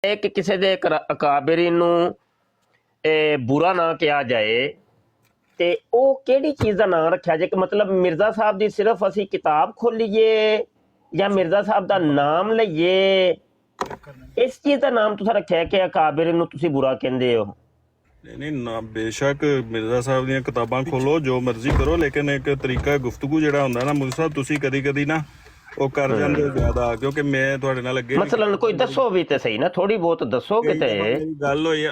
ਕਿ ਕਿਸੇ ਦੇ ਅਕਾਬਰੀ ਨੂੰ ਬੁਰਾ ਨਾ ਕਿਹਾ ਜਾਏ ਤੇ ਉਹ ਕਿਹੜੀ ਚੀਜ਼ ਦਾ ਨਾਮ ਰੱਖਿਆ ਜੇ? ਕਿ ਮਤਲਬ ਮਿਰਜ਼ਾ ਸਾਹਿਬ ਦੀ ਸਿਰਫ ਅਸੀਂ ਕਿਤਾਬ ਖੋਲੀਏ ਜਾਂ ਮਿਰਜ਼ਾ ਸਾਹਿਬ ਦਾ ਨਾਮ ਲਈਏ? ਇਸ ਚੀਜ਼ ਦਾ ਨਾਮ ਤੁਸੀਂ ਰੱਖਿਆ ਕਿ ਅਕਾਬਰੀ ਨੂੰ ਤੁਸੀਂ ਬੁਰਾ ਕਹਿੰਦੇ ਹੋ? नहीं ना बेशक मिर्जा साहब ਦੀਆਂ ਕਿਤਾਬਾਂ ਖੋਲੋ ਜੋ ਮਰਜ਼ੀ ਕਰੋ ਲੇਕਿਨ ਇੱਕ ਤਰੀਕਾ ਗੁਫ਼ਤਗੂ ਜਿਹੜਾ ਹੁੰਦਾ ਨਾ ਮੁਰਜ਼ਾ ਸਾਹਿਬ ਤੁਸੀਂ ਕਦੀ ਕਦੀ ਨਾ ਉਹ ਕਰ ਜਾਂਦੇ ਜ਼ਿਆਦਾ ਕਿਉਂਕਿ ਮੈਂ ਤੁਹਾਡੇ ਨਾਲ ਅੱਗੇ ਮਸਲਨ ਕੋਈ ਦੱਸੋ ਵੀ ਤੇ ਸਹੀ ਨਾ, ਥੋੜੀ ਬਹੁਤ ਦੱਸੋ ਕਿਤੇ ਗੱਲ ਹੋਈ ਹੈ।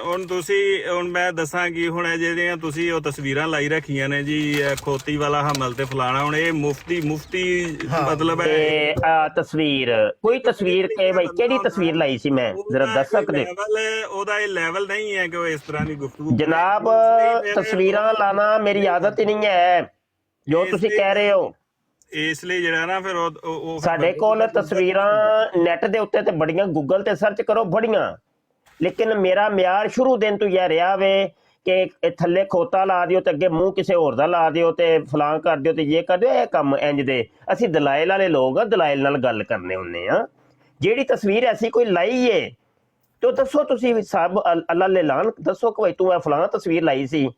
ਹੁਣ ਮੈਂ ਦੱਸਾਂਗੀ ਹੁਣ ਇਹ ਜਿਹੜੀਆਂ ਤੁਸੀਂ ਉਹ ਤਸਵੀਰਾਂ ਲਾਈ ਰੱਖੀਆਂ ਨੇ ਜੀ ਖੋਤੀ ਵਾਲਾ ਹਮਲ ਤੇ ਫਲਾਣਾ, ਹੁਣ ਇਹ ਮੁਫਤੀ ਮਤਲਬ ਹੈ ਤਸਵੀਰ ਕੋਈ ਤਸਵੀਰ ਕਿ ਭਾਈ ਕਿਹੜੀ ਤਸਵੀਰ ਲਾਈ ਸੀ? ਮੈਂ ਜ਼ਰਾ ਦੱਸ ਸਕਦੇ? ਉਹਦਾ ਇਹ ਲੈਵਲ ਨਹੀਂ ਹੈ ਕਿ ਉਹ ਇਸ ਤਰ੍ਹਾਂ ਦੀ ਗੁਫ਼ਤਗੂ ਜਨਾਬ ਤਸਵੀਰਾਂ ਲਾਣਾ ਮੇਰੀ ਆਦਤ ਹੀ ਨਹੀਂ ਹੈ ਜੋ ਤੁਸੀਂ ਕਹਿ ਰਹੇ ਹੋ। ਇਸ ਲਈ ਜਿਹੜਾ ਨਾ ਫਿਰ ਉਹ ਸਾਡੇ ਕੋਲ ਤਸਵੀਰਾਂ ਨੈਟ ਦੇ ਉੱਤੇ ਤੇ ਬੜੀਆਂ, ਗੂਗਲ ਤੇ ਸਰਚ ਕਰੋ ਬੜੀਆਂ, ਲੇਕਿਨ ਮੇਰਾ ਮਿਆਰ ਸ਼ੁਰੂ ਦਿਨ ਤੋਂ ਇਹ ਰਿਹਾ ਵੇ ਕਿ ਥੱਲੇ ਖੋਤਾ ਲਾ ਦਿਓ ਤੇ ਅੱਗੇ ਮੂੰਹ ਕਿਸੇ ਹੋਰ ਦਾ ਲਾ ਦਿਓ ਤੇ ਫਲਾਂ ਕਰ ਦਿਓ ਤੇ ਇਹ ਕਰ ਦਿਓ। ਇਹ ਕੰਮ ਇੰਜ ਦੇ ਅਸੀਂ ਦਲਾਇਲ ਵਾਲੇ ਲੋਕ ਆ, ਦਲਾਇਲ ਨਾਲ ਗੱਲ ਕਰਨੇ ਹੁੰਦੇ ਆ। ਜਿਹੜੀ ਤਸਵੀਰ ਐਸੀ ਕੋਈ ਲਾਈ ਏ ਤੇ ਦੱਸੋ ਤੁਸੀਂ ਸਭ ਅੱਲਾ ਲੈ ਲਾਨ ਦੱਸੋ ਕਿ ਭਾਈ ਤੂੰ ਇਹ ਫਲਾਂ ਤਸਵੀਰ ਲਾਈ ਸੀ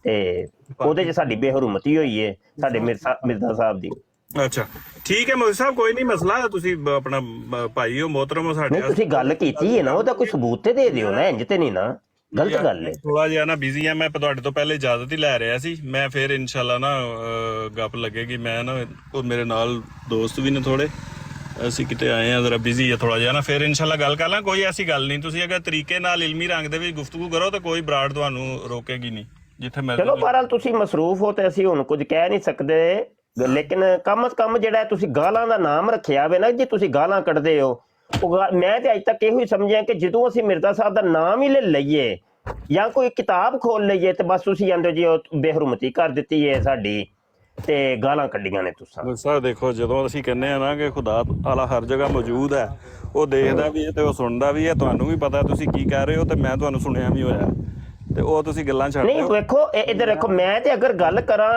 ਤੇ ਉਹਦੇ 'ਚ ਸਾਡੀ ਬੇਹਰਮਤੀ ਹੋਈ ਏ ਸਾਡੇ ਮਿਰਜ਼ਾ ਸਾਹਿਬ ਦੀ। ਅੱਛਾ ਠੀਕ ਹੈ ਮੋਦੀ ਸਾਹਿਬ, ਕੋਈ ਨਹੀਂ ਮਸਲਾ, ਤੁਸੀਂ ਆਪਣਾ ਭਾਈ ਹੋ ਮੋਹਤਰਮ ਸਾਡੇ। ਤੁਸੀਂ ਗੱਲ ਕੀਤੀ ਹੈ ਨਾ, ਉਹਦਾ ਕੋਈ ਸਬੂਤ ਤੇ ਦੇ ਦਿਓ ਨਾ, ਇੰਜ ਤੇ ਨਹੀਂ ਨਾ, ਗਲਤ ਗੱਲ ਹੈ। ਥੋੜਾ ਜਿਹਾ ਨਾ ਬਿਜ਼ੀ ਆ ਮੈਂ, ਤੁਹਾਡੇ ਤੋਂ ਪਹਿਲੇ ਇਜਾਜ਼ਤ ਹੀ ਲੈ ਰਿਹਾ ਸੀ ਮੈਂ, ਫਿਰ ਇਨਸ਼ਾਅੱਲਾ ਨਾ ਗੱਪ ਲੱਗੇਗੀ। ਮੈਂ ਨਾ ਉਹ ਮੇਰੇ ਨਾਲ ਦੋਸਤ ਵੀ ਨੇ ਥੋੜੇ, ਅਸੀਂ ਕਿਤੇ ਆਏ ਆ, ਜ਼ਰਾ ਬਿਜ਼ੀ ਆ ਥੋੜਾ ਜਿਹਾ ਨਾ, ਫਿਰ ਇਨਸ਼ਾਅੱਲਾ ਗੱਲ ਕਰ ਲਾਂ। ਕੋਈ ਐਸੀ ਗੱਲ ਨਹੀਂ, ਤੁਸੀਂ ਅਗਰ ਤਰੀਕੇ ਨਾਲ ਇਲਮੀ ਰੰਗ ਦੇ ਵਿੱਚ ਗੁਫ਼ਤਗੂ ਕਰੋ ਤਾਂ ਕੋਈ ਬਰਾੜ ਤੁਹਾਨੂੰ ਰੋਕੇਗੀ ਨਹੀਂ ਜਿੱਥੇ ਮੈਂ। ਚਲੋ ਬਹਰਾਲ ਤੁਸੀਂ ਮਸਰੂਫ ਹੋ ਤੇ ਅਸੀਂ ਹੁਣ ਕੁਝ ਕਹਿ ਨਹੀਂ ਸਕਦੇ, ਲੇਕਿਨ ਕਮ ਅਜ਼ ਕਮ ਜਿਹੜਾ ਤੁਸੀਂ ਗਾਲਾਂ ਦਾ ਨਾਮ ਰੱਖਿਆ ਵੇ ਨਾ, ਜੇ ਤੁਸੀਂ ਗਾਲਾਂ ਕੱਢਦੇ ਹੋ ਉਹ ਮੈਂ ਤੇ ਅੱਜ ਤੱਕ ਇਹੋ ਹੀ ਸਮਝਿਆ ਕਿ ਜਦੋਂ ਅਸੀਂ ਮਿਰਜ਼ਾ ਸਾਹਿਬ ਦਾ ਨਾਮ ਹੀ ਲੈ ਲਈਏ ਜਾਂ ਕੋਈ ਕਿਤਾਬ ਖੋਲ ਲਈਏ ਤੇ ਬਸ ਤੁਸੀਂ ਜਾਂਦੇ ਜੀ ਉਹ ਬੇਹਰਮਤੀ ਕਰ ਦਿੱਤੀ ਹੈ ਸਾਡੀ ਤੇ ਗਾਲਾਂ ਕੱਢੀਆਂ ਨੇ ਤੁਸੀਂ। ਸਰ ਦੇਖੋ ਜਦੋਂ ਅਸੀਂ ਕਹਿੰਦੇ ਆ ਨਾ ਕਿ ਖੁਦਾ ਆਲਾ ਹਰ ਜਗ੍ਹਾ ਮੌਜੂਦ ਹੈ, ਉਹ ਦੇਖਦਾ ਵੀ ਹੈ ਤੇ ਉਹ ਸੁਣਦਾ ਵੀ ਹੈ, ਤੁਹਾਨੂੰ ਵੀ ਪਤਾ ਤੁਸੀਂ ਕੀ ਕਹਿ ਰਹੇ ਹੋ ਤੇ ਮੈਂ ਤੁਹਾਨੂੰ ਸੁਣਿਆ ਵੀ ਹੋਇਆ ਤੇ ਉਹ ਤੁਸੀਂ ਗੱਲਾਂ ਛੱਡ ਨਹੀਂ। ਵੇਖੋ ਇੱਧਰ ਦੇਖੋ, ਮੈਂ ਤੇ ਅਗਰ ਗੱਲ ਕਰਾਂ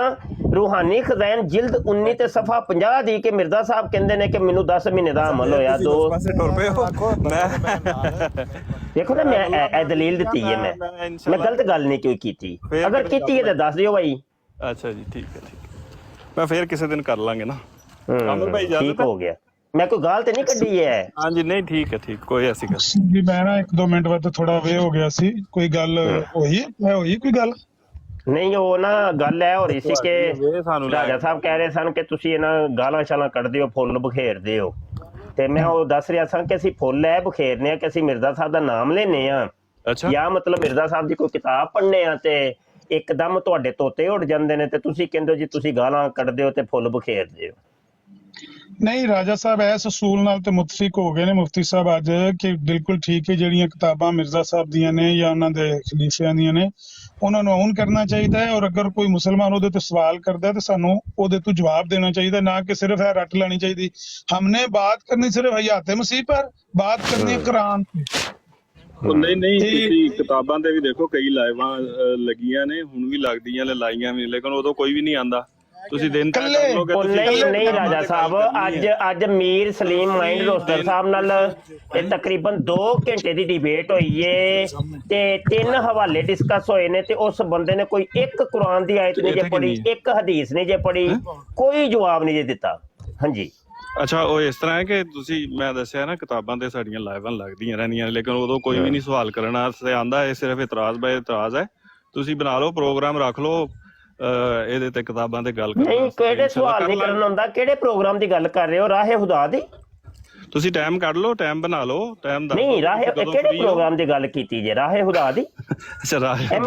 ਰੂਹਾਨੀ ਖਜ਼ਾਨ ਜਿਲਦ 19 ਤੇ ਸਫਾ 50 ਦੀ ਕਿ ਮਿਰਜ਼ਾ ਸਾਹਿਬ ਕਹਿੰਦੇ ਨੇ ਕਿ ਮੈਨੂੰ 10 ਮਹੀਨੇ ਦਾ ਅਮਲ ਹੋਇਆ ਦੋ ਦੇਖੋ ਨਾ, ਮੈਂ ਇਹ ਦਲੀਲ ਦਿੱਤੀ ਹੈ, ਮੈਂ ਗਲਤ ਗੱਲ ਨਹੀਂ ਕੋਈ ਕੀਤੀ, ਅਗਰ ਕੀਤੀ ਹੈ ਤਾਂ ਦੱਸ ਦਿਓ ਭਾਈ। ਅੱਛਾ ਜੀ ਠੀਕ ਹੈ, ਮੈਂ ਫੇਰ ਕਿਸੇ ਦਿਨ ਕਰ ਲਾਂਗੇ ਨਾ। ਠੀਕ ਹੋ ਗਿਆ, ਮੈਂ ਕੋਈ ਗਾਲ ਤੇ ਨਹੀਂ ਕੱਢੀ ਹੈ। ਹਾਂਜੀ ਨਹੀਂ ਠੀਕ ਹੈ, ਠੀਕ, ਕੋਈ ਐਸੀ ਗੱਲ ਜੀ। ਮੈਂ ਨਾ 1-2 ਮਿੰਟ ਬਾਅਦ ਥੋੜਾ ਵੇ ਹੋ ਗਿਆ ਸੀ, ਕੋਈ ਗੱਲ ਹੋਈ ਕੋਈ ਗੱਲ ਨਹੀਂ। ਉਹ ਨਾ ਗੱਲ ਇਹ ਹੋ ਰਹੀ ਸੀ ਕਿ ਰਾਜਾ ਸਾਹਿਬ ਕਹਿ ਰਹੇ ਸਨ ਕਿ ਤੁਸੀਂ ਇਹਨਾਂ ਗਾਲਾਂ ਸ਼ਾਲਾਂ ਕੱਢਦੇ ਹੋ, ਫੁੱਲ ਬਖੇਰਦੇ ਹੋ, ਤੇ ਮੈਂ ਉਹ ਦੱਸ ਰਿਹਾ ਸਾਂ ਕਿ ਅਸੀਂ ਫੁੱਲ ਇਹ ਬਖੇਰਨੇ ਆ ਕਿ ਅਸੀਂ ਮਿਰਜ਼ਾ ਸਾਹਿਬ ਦਾ ਨਾਮ ਲੈਨੇ ਆ ਜਾਂ ਮਤਲਬ ਮਿਰਜ਼ਾ ਸਾਹਿਬ ਦੀ ਕੋਈ ਕਿਤਾਬ ਪੜ੍ਹਨੇ ਆ ਤੇ ਇੱਕਦਮ ਤੁਹਾਡੇ ਤੋਤੇ ਉੱਡ ਜਾਂਦੇ ਨੇ ਤੇ ਤੁਸੀਂ ਕਹਿੰਦੇ ਹੋ ਜੀ ਤੁਸੀਂ ਗਾਲਾਂ ਕੱਢਦੇ ਹੋ ਤੇ ਫੁੱਲ ਬਖੇਰਦੇ ਹੋ। ਨਹੀਂ ਰਾਜਾ ਸਾਹਿਬ ਇਸ ਅਸੂਲ ਨਾਲ ਤੇ ਮੁਤਫਿਕ ਹੋ ਗਏ ਨੇ ਮੁਫਤੀ ਸਾਹਿਬ ਅੱਜ ਕਿ ਬਿਲਕੁਲ ਠੀਕ ਹੈ, ਜਿਹੜੀਆਂ ਕਿਤਾਬਾਂ ਮਿਰਜ਼ਾ ਸਾਹਿਬ ਦੀਆਂ ਨੇ ਜਾਂ ਉਹਨਾਂ ਦੇ ਖਲੀਫਿਆਂ ਦੀਆਂ ਨੇ ਉਹਨਾਂ ਨੂੰ ਆਉਣ ਕਰਨਾ ਚਾਹੀਦਾ ਹੈ, ਔਰ ਅਗਰ ਕੋਈ ਮੁਸਲਮਾਨ ਉਹਦੇ ਤੇ ਸਵਾਲ ਕਰਦਾ ਤਾਂ ਸਾਨੂੰ ਉਹਦੇ ਤੋਂ ਜਵਾਬ ਦੇਣਾ ਚਾਹੀਦਾ, ਨਾ ਕਿ ਸਿਰਫ ਇਹ ਰੱਟ ਲੈਣੀ ਚਾਹੀਦੀ हमने बात करनी सिर्फ हयात मसीह पर, बात करनी कुरान पे। ਨਹੀਂ ਤੁਸੀਂ ਕਿਤਾਬਾਂ ਤੇ ਵੀ ਦੇਖੋ ਕਈ ਲਾਈਵਾਂ ਲੱਗੀਆਂ ਨੇ, ਹੁਣ ਵੀ ਲੱਗਦੀਆਂ ਨੇ, ਲਾਈਆਂ ਵੀ, ਲੇਕਿਨ ਉਦੋਂ ਕੋਈ ਵੀ ਨਹੀਂ ਆਂਦਾ। ਤੁਸੀਂ ਦਿਨ ਤੱਕ ਨਹੀਂ ਰਾਜਾ ਸਾਹਿਬ, ਅੱਜ ਮੀਰ ਸਲੀਮ ਮਾਈਂਡ ਰੋਸਟਰ ਸਾਹਿਬ ਨਾਲ ਤਕਰੀਬਨ 2 ਘੰਟੇ ਦੀ ਡਿਬੇਟ ਹੋਈ ਏ ਤੇ 3 ਹਵਾਲੇ ਡਿਸਕਸ ਹੋਏ ਨੇ ਤੇ ਉਸ ਬੰਦੇ ਨੇ ਕੋਈ ਇੱਕ ਕੁਰਾਨ ਦੀ ਆਇਤ ਨਹੀਂ ਜੇ ਪੜ੍ਹੀ, ਇੱਕ ਹਦੀਸ ਨਹੀਂ ਜੇ ਪੜ੍ਹੀ, ਕੋਈ ਜਵਾਬ ਨਹੀਂ ਜੇ ਦਿੱਤਾ। ਹਾਂਜੀ ਅੱਛਾ ਉਹ ਇਸ ਤਰ੍ਹਾਂ ਹੈ ਕਿ ਤੁਸੀਂ ਮੈਂ ਦੱਸਿਆ ਨਾ ਕਿਤਾਬਾਂ ਤੇ ਸਾਡੀਆਂ ਲਾਈਵਾਂ ਲੱਗਦੀਆਂ ਰਹਿੰਦੀਆਂ ਲੇਕਿਨ ਉਦੋਂ ਕੋਈ ਵੀ ਨਹੀਂ ਸਵਾਲ ਕਰਨ ਵਾਸਤੇ ਆਂਦਾ, ਇਹ ਸਿਰਫ ਇਤਰਾਜ਼ ਬਾਈ ਇਤਰਾਜ਼ ਹੈ। ਤੁਸੀਂ ਬਣਾ ਲਓ ਪ੍ਰੋਗਰਾਮ, ਰੱਖ ਲਓ ਇਹਦੇ ਤੇ ਕਿਤਾਬਾਂ ਤੇ ਗੱਲ ਕਰੋ। ਨਹੀਂ ਕਿਹੜੇ ਸਵਾਲ ਨਹੀਂ ਕਰਨ ਹੁੰਦਾ, ਕਿਹੜੇ ਪ੍ਰੋਗਰਾਮ ਦੀ ਗੱਲ ਕਰ ਰਹੇ ਹੋ? ਰਾਹੇ ਖੁਦਾ ਦੀ ਤੁਸੀਂ ਟਾਈਮ ਕੱਢ ਲਓ, ਟਾਈਮ ਬਣਾ ਲਓ, ਟਾਈਮ ਦਾ ਨਹੀਂ। ਰਾਹੇ ਕਿਹੜੇ ਪ੍ਰੋਗਰਾਮ ਦੀ ਗੱਲ ਕੀਤੀ ਜੇ? ਰਾਹੇ ਖੁਦਾ ਦੀ? ਅੱਛਾ ਰਾਹੇ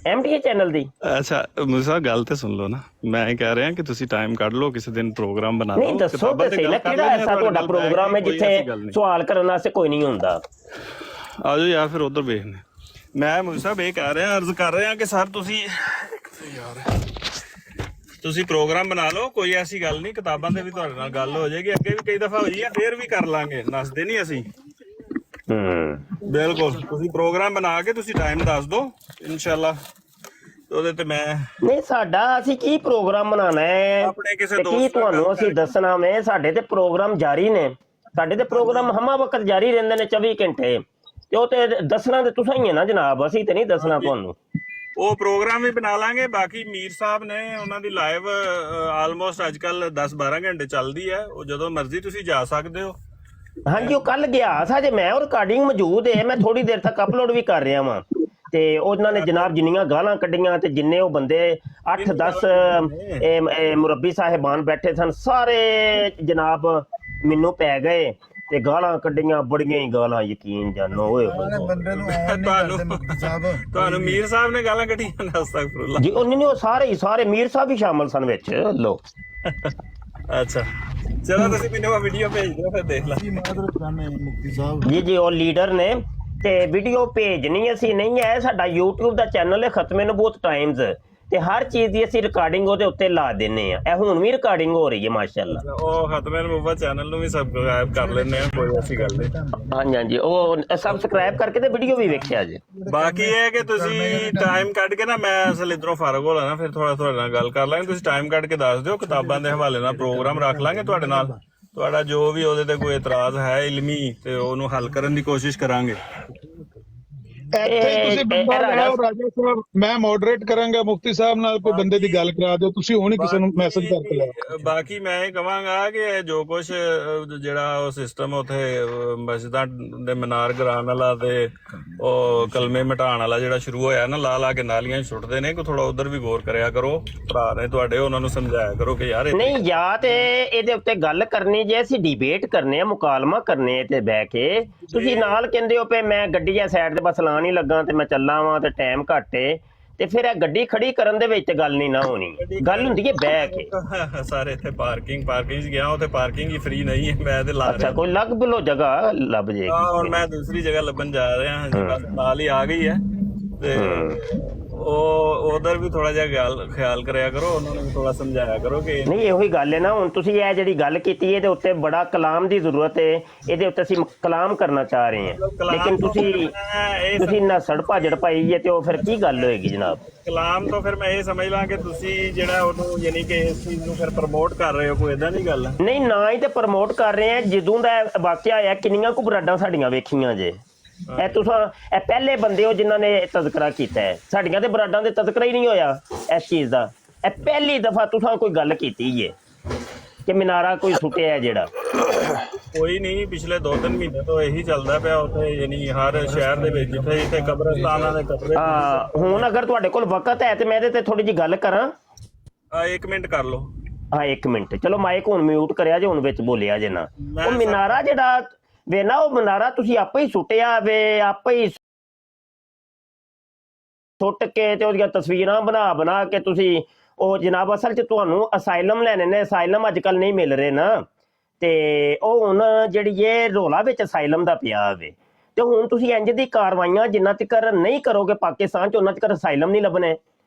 MTA ਚੈਨਲ ਦੀ? ਅੱਛਾ ਮੁਸਾ ਗੱਲ ਤੇ ਸੁਣ ਲਓ ਨਾ, ਮੈਂ ਇਹ ਕਹਿ ਰਿਹਾ ਕਿ ਤੁਸੀਂ ਟਾਈਮ ਕੱਢ ਲਓ, ਕਿਸੇ ਦਿਨ ਪ੍ਰੋਗਰਾਮ ਬਣਾ ਲਓ। ਨਹੀਂ ਦੱਸੋ ਤੇ ਸਹੀ ਨਾ, ਕਿਹੜਾ ਐਸਾ ਤੁਹਾਡਾ ਪ੍ਰੋਗਰਾਮ ਹੈ ਜਿੱਥੇ ਸਵਾਲ ਕਰਨ ਵਾਸਤੇ ਕੋਈ ਨਹੀਂ ਹੁੰਦਾ? ਆਜੋ ਯਾਰ ਫਿਰ ਉਧਰ ਵੇਖਦੇ। ਮੈਂ ਮੁਸਾ ਸਾਹਿਬ ਇਹ ਕਹਿ ਰਿਹਾ, ਅਰਜ਼ ਕਰ ਰਿਹਾ ਕਿ ਸਰ ਤੁਸੀਂ ਪ੍ਰੋਗਰਾਮ ਬਣਾ ਲਓ, ਕੋਈ ਐਸੀ ਗੱਲ ਨਹੀਂ, ਕਿਤਾਬਾਂ ਤੇ ਵੀ ਤੁਹਾਡੇ ਨਾਲ ਗੱਲ ਹੋ ਜਾਏਗੀ, ਅੱਗੇ ਵੀ ਕਈ ਦਫਾ ਹੋਈ ਹੈ, ਫੇਰ ਵੀ ਕਰ ਲਾਂਗੇ, ਨੱਸਦੇ ਨਹੀਂ ਅਸੀਂ। ਬਿਲਕੁਲ ਤੁਸੀਂ ਪ੍ਰੋਗਰਾਮ ਬਣਾ ਕੇ ਤੁਸੀਂ ਟਾਈਮ ਦੱਸ ਦਿਓ ਇਨਸ਼ਾਅੱਲਾ, ਉਹਦੇ ਤੇ ਮੈਂ ਨਹੀਂ ਸਾਡਾ ਅਸੀਂ ਕੀ ਪ੍ਰੋਗਰਾਮ ਬਣਾਉਣਾ ਹੈ ਆਪਣੇ ਕਿਸੇ ਕੀ ਤੁਹਾਨੂੰ ਅਸੀਂ ਦੱਸਣਾ ਵੇ? ਸਾਡੇ ਤੇ ਪ੍ਰੋਗਰਾਮ ਜਾਰੀ ਨੇ, ਸਾਡੇ ਤੇ ਪ੍ਰੋਗਰਾਮ ਹਮਾ ਵਕਤ ਜਾਰੀ ਰਹਿੰਦੇ ਨੇ 24 ਘੰਟੇ, ਤੇ ਉਹ ਤੇ ਦੱਸਣਾ ਤੇ ਤੁਸੀਂ ਹੀ ਹੈ ਨਾ ਜਨਾਬ, ਅਸੀਂ ਤੇ ਨਹੀਂ ਦੱਸਣਾ ਤੁਹਾਨੂੰ। ਉਹ ਪ੍ਰੋਗਰਾਮ ਵੀ ਬਣਾ ਲਾਂਗੇ। ਬਾਕੀ ਮੀਰ ਸਾਹਿਬ ਨੇ ਉਹਨਾਂ ਦੀ ਲਾਈਵ ਆਲਮੋਸਟ ਅੱਜ ਕੱਲ 10-12 ਘੰਟੇ ਚੱਲਦੀ ਹੈ, ਉਹ ਜਦੋਂ ਮਰਜ਼ੀ ਤੁਸੀਂ ਜਾ ਸਕਦੇ ਹੋ। ਹਾਂਜੀ ਉਹ ਕੱਲ ਗਿਆ ਸਾਜੇ, ਮੈਂ ਉਹ ਰਿਕਾਰਡਿੰਗ ਮੌਜੂਦ ਹੈ, ਮੈਂ ਥੋੜੀ ਦੇਰ ਤੱਕ ਅਪਲੋਡ ਵੀ ਕਰ ਰਿਹਾ ਵਾਂ। ਤੇ ਉਹਨਾਂ ਨੇ ਜਨਾਬ ਜਿੰਨੀਆਂ ਗਾਲਾਂ ਕੱਢੀਆਂ ਤੇ ਜਿੰਨੇ ਉਹ ਬੰਦੇ 8-10 ਮੁਰੱਬੀ ਸਾਹਿਬਾਨ ਬੈਠੇ ਸਨ, ਸਾਰੇ ਜਨਾਬ ਮੈਨੂੰ ਪੈ ਗਏ ਤੇ ਗਾਲਾਂ ਕੱਢੀਆਂ, ਬੜੀਆਂ ਹੀ ਗਾਲਾਂ, ਯਕੀਨ ਜਾਨੋ। ਓਏ ਬੰਦੇ ਨੂੰ ਆਉਣ ਨਹੀਂ ਕਰਦੇ ਮੁਫਤੀ ਸਾਹਿਬ। ਤੁਹਾਨੂੰ ਮੀਰ ਸਾਹਿਬ ਨੇ ਗਾਲਾਂ ਕੱਢੀਆਂ? ਅਸਤਗਫੁਰੁੱਲਾਹ ਜੀ ਉਹ ਸਾਰੇ ਮੀਰ ਸਾਹਿਬ ਵੀ ਸ਼ਾਮਲ ਸਨ ਵਿੱਚ। ਲੋ ਅੱਛਾ ਚਲੋ ਤੁਸੀਂ ਮੈਨੂੰ ਉਹ ਵੀਡੀਓ ਭੇਜ ਦਿਓ, ਫਿਰ ਦੇਖ ਲਾਂ। ਕੀ ਮਾਦਰਤ ਕਰਨੇ ਮੁਫਤੀ ਸਾਹਿਬ। ਜੀ ਉਹ ਲੀਡਰ ਨੇ ਤੇ ਵੀਡੀਓ ਭੇਜਣੀ ਅਸੀਂ ਨਹੀਂ ਹੈ, ਸਾਡਾ YouTube ਦਾ ਚੈਨਲ ਹੈ ਖਤਮੇ ਨਬੂਤ ਟਾਈਮਜ਼, ਤੇ ਹਰ ਚੀਜ਼ ਦੀ ਅਸੀਂ ਰਿਕਾਰਡਿੰਗ ਉਹਦੇ ਉੱਤੇ ਲਾ ਦਿੰਨੇ ਆ। ਇਹ ਹੁਣ ਵੀ ਰਿਕਾਰਡਿੰਗ ਹੋ ਰਹੀ ਹੈ ਮਾਸ਼ਾਅੱਲਾ। ਉਹ ਖਤਮੇ ਨਬੂਵਤ ਚੈਨਲ ਨੂੰ ਵੀ ਸਬਸਕ੍ਰਾਈਬ ਕਰ ਲੈਣੇ ਆ, ਕੋਈ ਐਸੀ ਗੱਲ ਨਹੀਂ। ਹਾਂਜੀ ਹਾਂਜੀ ਉਹ ਸਬਸਕ੍ਰਾਈਬ ਕਰਕੇ ਤੇ ਵੀਡੀਓ ਵੀ ਵੇਖਿਆ ਜੀ। ਬਾਕੀ ਇਹ ਹੈ ਕਿ ਤੁਸੀਂ ਟਾਈਮ ਕੱਢ ਕੇ ਨਾ, ਮੈਂ ਅਸਲ ਇਧਰੋਂ ਫਾਰਗ ਹੋ ਲੈਣਾ, ਫਿਰ ਥੋੜਾ ਤੁਹਾਡੇ ਨਾਲ ਗੱਲ ਕਰ ਲਾਂਗੇ। ਤੁਸੀਂ ਟਾਈਮ ਕੱਢ ਕੇ ਦੱਸ ਦਿਓ, ਕਿਤਾਬਾਂ ਦੇ ਹਵਾਲੇ ਨਾਲ ਪ੍ਰੋਗਰਾਮ ਰੱਖ ਲਾਂਗੇ ਤੁਹਾਡੇ ਨਾਲ। ਤੁਹਾਡਾ ਜੋ ਵੀ ਉਹਦੇ ਤੇ ਕੋਈ ਇਤਰਾਜ਼ ਹੈ ਇਲਮੀ, ਤੇ ਉਹਨੂੰ ਹੱਲ ਕਰਨ ਦੀ ਕੋਸ਼ਿਸ਼ ਕਰਾਂਗੇ। ਇੱਥੇ ਹੀ ਤੁਸੀਂ ਬੰਦਾ ਲਾਓ ਰਾਜਾ ਸਾਹਿਬ, ਮੈਂ ਮੋਡਰੇਟ ਕਰਾਂਗਾ, ਮੁਫਤੀ ਸਾਹਿਬ ਨਾਲ ਕੋਈ ਬੰਦੇ ਦੀ ਗੱਲ ਕਰਾ ਦਿਓ, ਤੁਸੀਂ ਹੁਣ ਹੀ ਕਿਸੇ ਨੂੰ ਮੈਸੇਜ ਕਰਕੇ ਲਾਓ। ਬਾਕੀ ਮੈਂ ਇਹ ਕਹਾਂਗਾ ਕਿ ਜੋ ਕੁਝ ਜਿਹੜਾ ਉਹ ਸਿਸਟਮ ਉੱਥੇ ਮਸਜਿਦਾਂ ਦੇ ਮਨਾਰ ਗਰਾਨ ਵਾਲਾ ਤੇ ਉਹ ਕਲਮੇ ਮਿਟਾਉਣ ਵਾਲਾ ਜਿਹੜਾ ਸ਼ੁਰੂ ਹੋਇਆ ਨਾ, ਲਾ ਕੇ ਨਾਲੀਆਂ ਸੁੱਟਦੇ ਨੇ, ਕਿ ਥੋੜਾ ਉਧਰ ਵੀ ਗੌਰ ਕਰਿਆ ਕਰੋ। ਭਰਾ ਨੇ ਤੁਹਾਡੇ, ਉਹਨਾਂ ਨੂੰ ਸਮਝਾਇਆ ਕਰੋ ਕਿ ਯਾਰ ਨਹੀਂ, ਜਾਂ ਤੇ ਇਹਦੇ ਉੱਤੇ ਗੱਲ ਕਰਨੀ, ਜੇ ਅਸੀਂ ਡਿਬੇਟ ਕਰਨੇ ਆ, ਮੁਕਾਲਮਾ ਕਰਨੇ ਤੇ ਬਹਿ ਕੇ, ਤੁਸੀਂ ਨਾਲ ਕਹਿੰਦੇ ਹੋ ਪਏ ਮੈਂ ਗੱਡੀ ਜਾਂ ਸਾਈਡ ਤੇ ਬਸ ਲਾਣ ਹੀ ਲੱਗਾ ਤੇ ਮੈਂ ਚੱਲਾਂ ਵਾਂ ਤੇ ਟਾਈਮ ਘੱਟ ਏ, ਤੇ ਫਿਰ ਇਹ ਗੱਡੀ ਖੜੀ ਕਰਨ ਦੇ ਵਿੱਚ ਤੇ ਗੱਲ ਨਹੀਂ ਨਾ ਹੋਣੀ, ਗੱਲ ਹੁੰਦੀ ਹੈ ਬਹਿ ਕੇ। ਸਾਰੇ ਇੱਥੇ ਪਾਰਕਿੰਗ ਚ ਗਿਆ, ਉੱਥੇ ਪਾਰਕਿੰਗ ਹੀ ਫ੍ਰੀ ਨਹੀਂ ਹੈ, ਮੈਂ ਤੇ ਲਾ ਅੱਛਾ ਕੋਈ ਲੱਗ ਬਿਲੋ ਜਗ੍ਹਾ ਲੱਭ ਜੇ। ਹੁਣ ਮੈਂ ਦੂਸਰੀ ਜਗ੍ਹਾ ਲੱਭਣ ਜਾ ਰਿਹਾ ਹਾਂ ਜੀ, ਬਸ ਨਾਲ ਹੀ ਆ ਗਈ ਹੈ। ਤੇ ਉਹ ਉਧਰ ਵੀ ਥੋੜਾ ਜਿਹਾ ਖਿਆਲ ਕਰਿਆ ਕਰੋ, ਉਹਨਾਂ ਨੂੰ ਵੀ ਥੋੜਾ ਸਮਝਾਇਆ ਕਰੋ ਕਿ ਨਹੀਂ ਇਹੋ ਹੀ ਗੱਲ ਹੈ ਨਾ। ਹੁਣ ਤੁਸੀਂ ਇਹ ਜਿਹੜੀ ਗੱਲ ਕੀਤੀ ਇਹਦੇ ਉੱਤੇ ਬੜਾ ਕਲਾਮ ਦੀ ਜ਼ਰੂਰਤ ਹੈ, ਇਹਦੇ ਉੱਤੇ ਅਸੀਂ ਕਲਾਮ ਕਰਨਾ ਚਾਹ ਰਹੇ ਹਾਂ, ਲੇਕਿਨ ਤੁਸੀਂ ਨਾ ਸੜ ਭਾਜੜ ਪਾਈ ਹੈ ਤੇ ਉਹ ਫਿਰ ਕੀ ਗੱਲ ਹੋਏਗੀ ਜਨਾਬ। ਕਲਾਮ ਤੋਂ ਫਿਰ ਮੈਂ ਇਹ ਸਮਝ ਲਾਂ ਕਿ ਤੁਸੀਂ ਜਿਹੜਾ ਉਹਨੂੰ ਯਾਨੀ ਕਿ ਇਸ ਚੀਜ਼ ਨੂੰ ਫਿਰ ਪ੍ਰਮੋਟ ਕਰ ਰਹੇ ਹੋ, ਕੋਈ ਏਦਾਂ ਦੀ ਗੱਲ ਹੈ? ਨਹੀਂ, ਨਾ ਹੀ ਤੇ ਪ੍ਰਮੋਟ ਕਰ ਰਹੇ ਆ। ਜਦੋਂ ਦਾ ਵਾਕਿਆ ਆਇਆ ਕਿੰਨੀਆਂ ਕੁ ਬਰਾਡਾਂ ਸਾਡੀਆਂ ਵੇਖੀਆਂ ਜੇ, ਇਹ ਇਹ ਪਹਿਲੇ ਬੰਦੇ ਹੋ ਜਿਨ੍ਹਾਂ ਨੇ ਤਜ਼ਕਰਾ ਕੀਤਾ ਹੈ। ਸਾਡੀਆਂ ਤੇ ਬਰਾਡਾਂ ਦੇ ਤਜ਼ਕਰਾ ਹੀ ਨਹੀਂ ਹੋਇਆ ਇਸ ਚੀਜ਼ ਦਾ। ਇਹ ਪਹਿਲੀ ਦਫਾ ਤੁਸੀਂ ਕੋਈ ਗੱਲ ਕੀਤੀ ਹੈ ਕਿ ਮਨਾਰਾ ਕੋਈ ਸੁੱਟਿਆ ਹੈ ਜਿਹੜਾ। ਕੋਈ ਨਹੀਂ, ਪਿਛਲੇ 2-3 ਮਹੀਨੇ ਤੋਂ ਇਹੀ ਚੱਲਦਾ ਪਿਆ ਉੱਥੇ, ਯਾਨੀ ਹਰ ਸ਼ਹਿਰ ਦੇ ਵਿੱਚ ਜਿੱਥੇ ਕਬਰਸਤਾਨਾਂ ਦੇ ਕਬਰੇ। ਹੁਣ ਅਗਰ ਤੁਹਾਡੇ ਕੋਲ ਵਕਤ ਹੈ ਤੇ ਮੈਂ ਇਹਦੇ ਤੇ ਥੋੜੀ ਜਿਹੀ ਗੱਲ ਕਰਾਂ। 1 ਮਿੰਟ ਕਰ ਲਓ। ਹਾਂ 1 ਮਿੰਟ, ਚਲੋ ਮਾਈਕ ਹੁਣ ਮਿਊਟ ਕਰਿਆ ਜੇ, ਹੁਣ ਵਿੱਚ ਬੋਲਿਆ ਜੇ ਨਾ। ਉਹ ਮਨਾਰਾ ਜਿਹੜਾ ਵੇ ਨਾ, ਉਹ ਮਨਾਰਾ ਤੁਸੀਂ ਆਪੇ ਹੀ ਸੁੱਟਿਆ ਵੇ, ਆਪੇ ਹੀ ਸੁੱਟ ਕੇ ਤੇ ਉਹਦੀਆਂ ਤਸਵੀਰਾਂ ਬਣਾ ਕੇ ਤੁਸੀਂ ਉਹ ਜਨਾਬ, ਅਸਲ 'ਚ ਤੁਹਾਨੂੰ ਅਸਾਈਲਮ ਲੈਣੇ ਨੇ। ਅਸਾਈਲਮ ਅੱਜ ਕੱਲ ਨਹੀਂ ਮਿਲ ਰਹੇ ਨਾ, ਤੇ ਉਹ ਹੁਣ ਜਿਹੜੀ ਇਹ ਰੋਲਾ ਵਿੱਚ ਅਸਾਈਲਮ ਦਾ ਪਿਆ ਵੇ, ਤੇ ਹੁਣ ਤੁਸੀਂ ਇੰਜ ਦੀ ਕਾਰਵਾਈਆਂ ਜਿੰਨਾ ਤੱਕ ਨਹੀਂ ਕਰੋਗੇ ਪਾਕਿਸਤਾਨ 'ਚ, ਉਹਨਾਂ ਤੱਕ ਅਸਾਈਲਮ ਨਹੀਂ ਲੱਭਣੇ।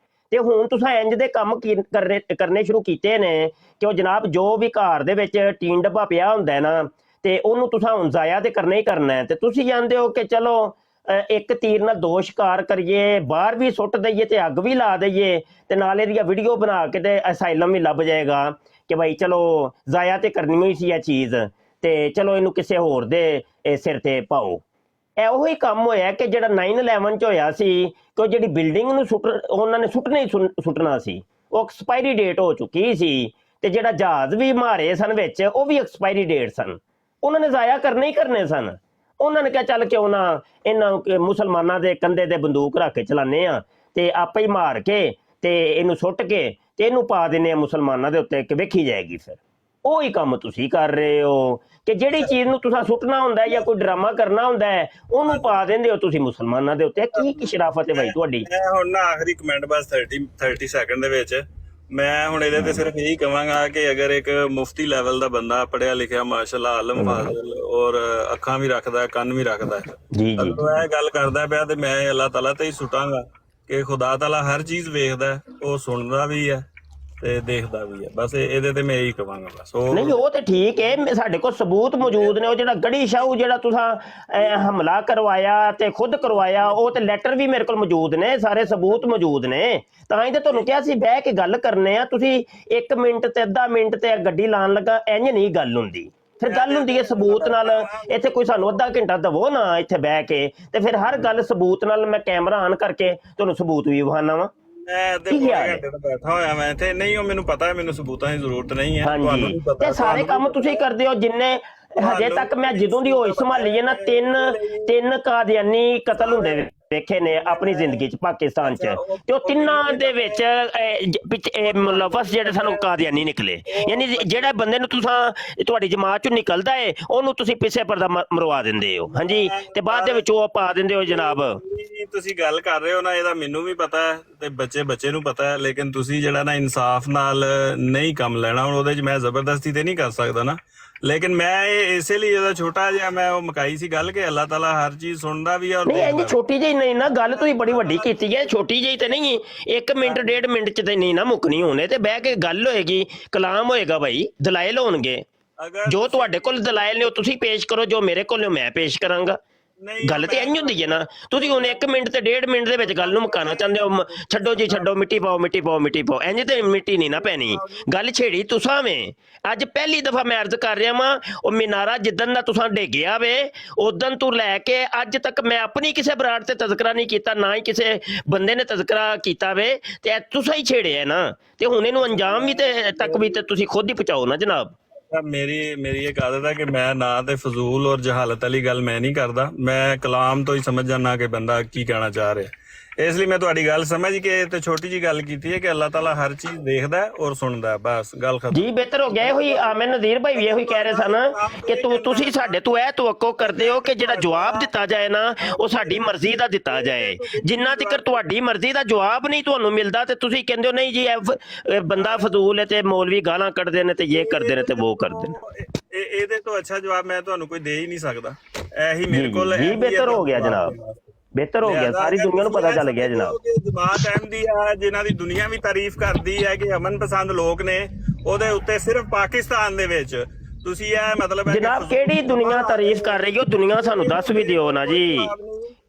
ਤੇ ਹੁਣ ਤੁਸੀਂ ਇੰਜ ਦੇ ਕੰਮ ਕਰਨੇ ਸ਼ੁਰੂ ਕੀਤੇ ਨੇ ਕਿ ਉਹ ਜਨਾਬ ਜੋ ਵੀ ਘਰ ਦੇ ਵਿੱਚ ਟੀਨ ਡੱਬਾ ਪਿਆ ਹੁੰਦਾ ਨਾ, ਤੇ ਉਹਨੂੰ ਤੁਸੀਂ ਹੁਣ ਜ਼ਾਇਆ ਤੇ ਕਰਨਾ ਹੀ ਕਰਨਾ ਹੈ। ਤੇ ਤੁਸੀਂ ਜਾਣਦੇ ਹੋ ਕਿ ਚਲੋ ਇੱਕ ਤੀਰ ਨਾਲ 2 ਸ਼ਿਕਾਰ ਕਰੀਏ, ਬਾਹਰ ਵੀ ਸੁੱਟ ਦਈਏ ਤੇ ਅੱਗ ਵੀ ਲਾ ਦਈਏ, ਤੇ ਨਾਲ ਇਹਦੀਆਂ ਵੀਡੀਓ ਬਣਾ ਕੇ ਤੇ ਅਸਾਈਲਮ ਵੀ ਲੱਭ ਜਾਏਗਾ ਕਿ ਭਾਈ ਚਲੋ ਜ਼ਾਇਆ ਤੇ ਕਰਨੀ ਹੋਈ ਸੀ ਇਹ ਚੀਜ਼, ਤੇ ਚਲੋ ਇਹਨੂੰ ਕਿਸੇ ਹੋਰ ਦੇ ਸਿਰ ਤੇ ਪਾਓ। ਇਹੋ ਹੀ ਕੰਮ ਹੋਇਆ ਕਿ ਜਿਹੜਾ 9/11 'ਚ ਹੋਇਆ ਸੀ, ਕਿ ਉਹ ਜਿਹੜੀ ਬਿਲਡਿੰਗ ਨੂੰ ਉਹਨਾਂ ਨੇ ਸੁੱਟਣਾ ਸੀ, ਉਹ ਐਕਸਪਾਇਰੀ ਡੇਟ ਹੋ ਚੁੱਕੀ ਸੀ, ਤੇ ਜਿਹੜਾ ਜਹਾਜ਼ ਵੀ ਮਾਰੇ ਸਨ ਵਿੱਚ ਉਹ ਵੀ ਐਕਸਪਾਇਰੀ ਡੇਟ ਸਨ, ਉਹਨਾਂ ਨੇ ਜ਼ਾਇਆ ਕਰਨੇ ਹੀ ਕਰਨੇ ਸਨ। ਉਹਨਾਂ ਨੇ ਕਿਹਾ ਚੱਲ ਕਿਉਂ ਨਾ ਇਹਨਾਂ ਮੁਸਲਮਾਨਾਂ ਦੇ ਕੰਧੇ ਤੇ ਬੰਦੂਕ ਰੱਖ ਕੇ ਚਲਾਉਂਦੇ ਆ, ਤੇ ਆਪੇ ਹੀ ਮਾਰ ਕੇ ਤੇ ਇਹਨੂੰ ਸੁੱਟ ਕੇ ਤੇ ਇਹਨੂੰ ਪਾ ਦਿੰਦੇ ਆ ਮੁਸਲਮਾਨਾਂ ਦੇ ਉੱਤੇ ਕਿ ਵੇਖੀ ਜਾਏਗੀ। ਫਿਰ ਉਹੀ ਕੰਮ ਤੁਸੀਂ ਕਰ ਰਹੇ ਹੋ ਕਿ ਜਿਹੜੀ ਚੀਜ਼ ਨੂੰ ਤੁਸੀਂ ਸੁੱਟਣਾ ਹੁੰਦਾ ਜਾਂ ਕੋਈ ਡਰਾਮਾ ਕਰਨਾ ਹੁੰਦਾ ਹੈ, ਉਹਨੂੰ ਪਾ ਦਿੰਦੇ ਹੋ ਤੁਸੀਂ ਮੁਸਲਮਾਨਾਂ ਦੇ ਉੱਤੇ। ਕੀ ਸ਼ਰਾਫਤ ਹੈ ਭਾਈ ਤੁਹਾਡੀ। ਮੈਂ ਹੁਣ ਨਾ ਆਖਰੀ ਕਮੈਂਟ ਬਸ 30 ਸੈਕਿੰਡ ਦੇ ਵਿੱਚ ਮੈਂ ਹੁਣ ਇਹਦੇ ਤੇ ਸਿਰਫ ਇਹੀ ਕਹਾਂਗਾ ਕਿ ਅਗਰ ਇੱਕ ਮੁਫਤੀ ਲੈਵਲ ਦਾ ਬੰਦਾ ਪੜਿਆ ਲਿਖਿਆ ਮਾਸ਼ਾਅੱਲਾ ਆਲਮ ਫਾਜ਼ਿਲ ਔਰ ਅੱਖਾਂ ਵੀ ਰੱਖਦਾ ਕੰਨ ਵੀ ਰੱਖਦਾ ਜੀ ਜੀ ਇਹ ਗੱਲ ਕਰਦਾ ਪਿਆ, ਤੇ ਮੈਂ ਅੱਲਾਹ ਤਾਲਾ ਤੇ ਹੀ ਸੁਟਾਂਗਾ ਕਿ ਖੁਦਾ ਤਾਲਾ ਹਰ ਚੀਜ਼ ਵੇਖਦਾ, ਉਹ ਸੁਣਦਾ ਵੀ ਹੈ ਤੇ ਦੇਖਦਾ ਵੀ ਹੈ। ਬਸ ਇਹਦੇ ਤੇ ਮੈਂ ਇਹੀ ਕਹਾਂਗਾ ਬਸ। ਉਹ ਨਹੀਂ ਉਹ ਤੇ ਠੀਕ ਹੈ, ਸਾਡੇ ਕੋਲ ਸਬੂਤ ਮੌਜੂਦ ਨੇ। ਉਹ ਜਿਹੜਾ ਗੜੀ ਸ਼ਾਹੂ ਜਿਹੜਾ ਤੁਸੀਂ ਹਮਲਾ ਕਰਵਾਇਆ ਤੇ ਖੁਦ ਕਰਵਾਇਆ, ਉਹ ਤੇ ਲੈਟਰ ਵੀ ਮੇਰੇ ਕੋਲ ਮੌਜੂਦ ਨੇ, ਸਾਰੇ ਸਬੂਤ ਮੌਜੂਦ ਨੇ। ਤਾਂ ਹੀ ਤੇ ਤੁਹਾਨੂੰ ਕਿਹਾ ਸੀ ਬਹਿ ਕੇ ਗੱਲ ਕਰਨੇ ਆ। ਤੁਸੀਂ 1 ਮਿੰਟ ਤੇ ਅੱਧਾ ਮਿੰਟ ਤੇ ਗੱਡੀ ਲਾਉਣ ਲੱਗਾ, ਇੰਜ ਨਹੀਂ ਗੱਲ ਹੁੰਦੀ। ਫਿਰ ਗੱਲ ਹੁੰਦੀ ਹੈ ਸਬੂਤ ਨਾਲ। ਇੱਥੇ ਕੋਈ ਸਾਨੂੰ ਅੱਧਾ ਘੰਟਾ ਦਵੋ ਨਾ ਇੱਥੇ ਬਹਿ ਕੇ, ਤੇ ਫਿਰ ਹਰ ਗੱਲ ਸਬੂਤ ਨਾਲ ਮੈਂ ਕੈਮਰਾ ਆਨ ਕਰਕੇ ਤੁਹਾਨੂੰ ਸਬੂਤ ਵੀ ਵਿਖਾਣਾ ਵਾ। ਮੈਂ ਅੱਧੇ ਪੌਣੇ ਘੰਟੇ ਤੋਂ ਬੈਠਾ ਹੋਇਆ ਮੈਂ ਇੱਥੇ। ਨਹੀਂ, ਉਹ ਮੈਨੂੰ ਪਤਾ ਹੈ, ਮੈਨੂੰ ਸਬੂਤਾਂ ਦੀ ਜ਼ਰੂਰਤ ਨਹੀਂ ਹੈ, ਤੁਹਾਨੂੰ ਹਾਂਜੀ, ਵੀ ਪਤਾ। ਤੇ ਸਾਰੇ ਕੰਮ ਤੁਸੀਂ ਕਰਦੇ ਹੋ ਜਿੰਨੇ ਹਜੇ ਤੱਕ ਮੈਂ ਜਦੋਂ ਦੀ ਹੋਸ਼ ਸੰਭਾਲੀ ਹੈ ਨਾ, ਤਿੰਨ ਕਾਦੀਆਨੀ ਕਤਲ ਹੁੰਦੇ ਵੇਖੇ ਨੇ ਆਪਣੀ ਜ਼ਿੰਦਗੀ 'ਚ ਪਾਕਿਸਤਾਨ 'ਚ, ਤੇ ਉਹ ਤਿੰਨਾਂ ਦੇ ਵਿੱਚ ਮੁਲਵਸ ਜਿਹੜੇ ਸਾਨੂੰ ਕਾਦੀਆਨੀ ਨਿਕਲੇ। ਯਾਨੀ ਜਿਹੜਾ ਬੰਦੇ ਨੂੰ ਤੁਸੀਂ ਤੁਹਾਡੀ ਜਮਾਤ 'ਚੋਂ ਨਿਕਲਦਾ ਹੈ ਉਹਨੂੰ ਤੁਸੀਂ ਪਿੱਛੇ ਪਰਦਾ ਮਰਵਾ ਦਿੰਦੇ ਹੋ। ਹਾਂਜੀ, ਤੇ ਬਾਅਦ ਦੇ ਵਿੱਚ ਉਹ ਪਾ ਦਿੰਦੇ ਹੋ ਜਨਾਬ। ਤੁਸੀਂ ਗੱਲ ਕਰ ਰਹੇ ਹੋ ਨਾ, ਇਹਦਾ ਮੈਨੂੰ ਵੀ ਪਤਾ ਹੈ ਤੇ ਬੱਚੇ ਨੂੰ ਪਤਾ ਹੈ, ਲੇਕਿਨ ਤੁਸੀਂ ਜਿਹੜਾ ਨਾ ਇਨਸਾਫ ਨਾਲ ਨਹੀਂ ਕੰਮ ਲੈਣਾ। ਹੁਣ ਉਹਦੇ 'ਚ ਮੈਂ ਜ਼ਬਰਦਸਤੀ ਤੇ ਨਹੀਂ ਕਰ ਸਕਦਾ ਨਾ, ਲੇਕਿਨ ਮੈਂ ਇਸੇ ਲਈ ਇਹਦਾ ਛੋਟਾ ਜਿਹਾ ਮੈਂ ਉਹ ਮੁਕਾਈ ਸੀ ਗੱਲ ਕਿ ਅੱਲਾਹ ਤਾਲਾ ਹਰ ਚੀਜ਼ ਸੁਣਦਾ ਵੀ ਆ। ਨਹੀਂ ਇੰਨੀ ਛੋਟੀ ਜਿਹੀ ਨਹੀਂ ਨਾ ਗੱਲ, ਤੁਸੀਂ ਬੜੀ ਵੱਡੀ ਕੀਤੀ ਹੈ। ਛੋਟੀ ਜਿਹੀ ਤੇ ਨਹੀਂ, 1 ਮਿੰਟ 1.5 ਮਿੰਟ 'ਚ ਤੇ ਨਹੀਂ ਨਾ ਮੁੱਕਣੀ। ਹੋਣੇ ਤੇ ਬਹਿ ਕੇ ਗੱਲ ਹੋਏਗੀ, ਕਲਾਮ ਹੋਏਗਾ ਭਾਈ, ਦਲਾਇਲ ਹੋਣਗੇ। ਜੋ ਤੁਹਾਡੇ ਕੋਲ ਦਲਾਇਲ ਨੇ ਉਹ ਤੁਸੀਂ ਪੇਸ਼ ਕਰੋ, ਜੋ ਮੇਰੇ ਕੋਲ ਨੇ ਮੈਂ ਪੇਸ਼ ਕਰਾਂਗਾ। ਗੱਲ ਤੇ ਇੰਝ ਹੁੰਦੀ ਹੈ ਨਾ। ਤੁਸੀਂ ਹੁਣ 1 ਮਿੰਟ ਤੇ 1.5 ਮਿੰਟ ਦੇ ਵਿੱਚ ਗੱਲ ਨੂੰ ਮੁਕਾਉਣਾ ਚਾਹੁੰਦੇ ਹੋ। ਛੱਡੋ ਜੀ ਛੱਡੋ, ਮਿੱਟੀ ਪਾਓ ਮਿੱਟੀ ਪਾਓ ਮਿੱਟੀ ਪਾਓ, ਇੰਝ ਤੇ ਮਿੱਟੀ ਨਹੀਂ ਨਾ ਪੈਣੀ। ਗੱਲ ਛੇੜੀ ਤੁਸਾਂ ਵੇ। ਅੱਜ ਪਹਿਲੀ ਦਫਾ ਮੈਂ ਅਰਜ਼ ਕਰ ਰਿਹਾ ਵਾਂ, ਉਹ ਮੀਨਾਰਾ ਜਿੱਦਣ ਦਾ ਤੁਸਾਂ ਡੇਗਿਆ ਵੇ ਉਦੋਂ ਤੋਂ ਲੈ ਕੇ ਅੱਜ ਤੱਕ ਮੈਂ ਆਪਣੀ ਕਿਸੇ ਬਰਾੜ ਤੇ ਤਜ਼ਕਰਾ ਨਹੀਂ ਕੀਤਾ, ਨਾ ਹੀ ਕਿਸੇ ਬੰਦੇ ਨੇ ਤਜ਼ਕਰਾ ਕੀਤਾ ਵੇ, ਤੇ ਤੁਸਾਂ ਹੀ ਛੇੜਿਆ ਨਾ। ਤੇ ਹੁਣ ਇਹਨੂੰ ਅੰਜਾਮ ਵੀ ਤੇ ਤੱਕ ਵੀ ਤੇ ਤੁਸੀਂ ਖੁਦ ਹੀ ਪਹੁੰਚਾਓ ਨਾ ਜਨਾਬ। ਮੇਰੀ ਇੱਕ ਆਦਤ ਹੈ ਕਿ ਮੈਂ ਨਾ ਤੇ ਫਜ਼ੂਲ ਔਰ ਜਹਾਲਤ ਵਾਲੀ ਗੱਲ ਮੈਂ ਨਹੀਂ ਕਰਦਾ। ਮੈਂ ਕਲਾਮ ਤੋਂ ਹੀ ਸਮਝ ਜਾਣਾ ਕਿ ਬੰਦਾ ਕੀ ਕਹਿਣਾ ਚਾਹ ਰਿਹਾ। ਇਸ ਲਈ ਮੈਂ ਤੁਹਾਡੀ ਗੱਲ ਸਮਝ ਕੇ ਤੇ ਛੋਟੀ ਜੀ ਗੱਲ ਕੀਤੀ ਹੈ ਕਿ ਅੱਲਾਹ ਤਾਲਾ ਹਰ ਚੀਜ਼ ਦੇਖਦਾ ਔਰ ਸੁਣਦਾ, ਬਸ ਗੱਲ ਖਤਮ ਜੀ। ਬਿਹਤਰ ਹੋ ਗਿਆ। ਇਹੋ ਹੀ ਆਮਿਰ ਨਜ਼ੀਰ ਭਾਈ ਵੀ ਇਹੋ ਹੀ ਕਹਿ ਰਹੇ ਸਨ ਕਿ ਤੁਸੀਂ ਸਾਡੇ ਤੋਂ ਇਹ ਤਵੱਕੋ ਕਰਦੇ ਹੋ ਕਿ ਜਿਹੜਾ ਜਵਾਬ ਦਿੱਤਾ ਜਾਏ ਨਾ ਉਹ ਸਾਡੀ ਮਰਜ਼ੀ ਦਾ ਦਿੱਤਾ ਜਾਏ। ਜਿੰਨਾ ਤੱਕ ਤੁਹਾਡੀ ਮਰਜ਼ੀ ਦਾ ਜਵਾਬ ਨਹੀਂ ਤੁਹਾਨੂੰ ਮਿਲਦਾ ਤੇ ਤੁਸੀਂ ਕਹਿੰਦੇ ਹੋ ਨਹੀਂ ਜੀ ਇਹ ਬੰਦਾ ਫਜ਼ੂਲ ਹੈ ਤੇ ਮੌਲਵੀ ਗਾਲਾਂ ਕੱਢਦੇ ਨੇ ਤੇ ਇਹ ਕਰਦੇ ਨੇ ਤੇ ਉਹ ਕਰਦੇ ਨੇ। ਇਹਦੇ ਤੋਂ ਅੱਛਾ ਜਵਾਬ ਮੈਂ ਤੁਹਾਨੂੰ ਕੋਈ ਦੇ ਹੀ ਨਹੀਂ ਸਕਦਾ। ਇਹੀ ਮੇਰੇ ਕੋਲ ਜੀ ਬਿਹਤਰ ਹੋ ਗਿਆ ਜਨਾਬ, ਬਿਹਤਰ ਹੋ ਗਿਆ। ਸਾਰੀ ਦੁਨੀਆ ਨੂੰ ਪਤਾ ਚੱਲ ਗਿਆ ਜਨਾਬ। ਜਮਾਤ ਅਹਿਮਦੀ ਆ ਜਿਨ੍ਹਾਂ ਦੀ ਦੁਨੀਆ ਵੀ ਤਾਰੀਫ ਕਰਦੀ ਹੈ ਕਿ ਅਮਨ ਪਸੰਦ ਲੋਕ ਨੇ, ਉਹਦੇ ਉੱਤੇ ਸਿਰਫ ਪਾਕਿਸਤਾਨ ਦੇ ਵਿੱਚ ਤੁਸੀਂ ਇਹ ਮਤਲਬ ਹੈ ਜਨਾਬ ਕਿਹੜੀ ਦੁਨੀਆ ਤਾਰੀਫ ਕਰ ਰਹੀ ਹੋ? ਦੁਨੀਆ ਸਾਨੂੰ ਦੱਸ ਵੀ ਦਿਓ ਨਾ ਜੀ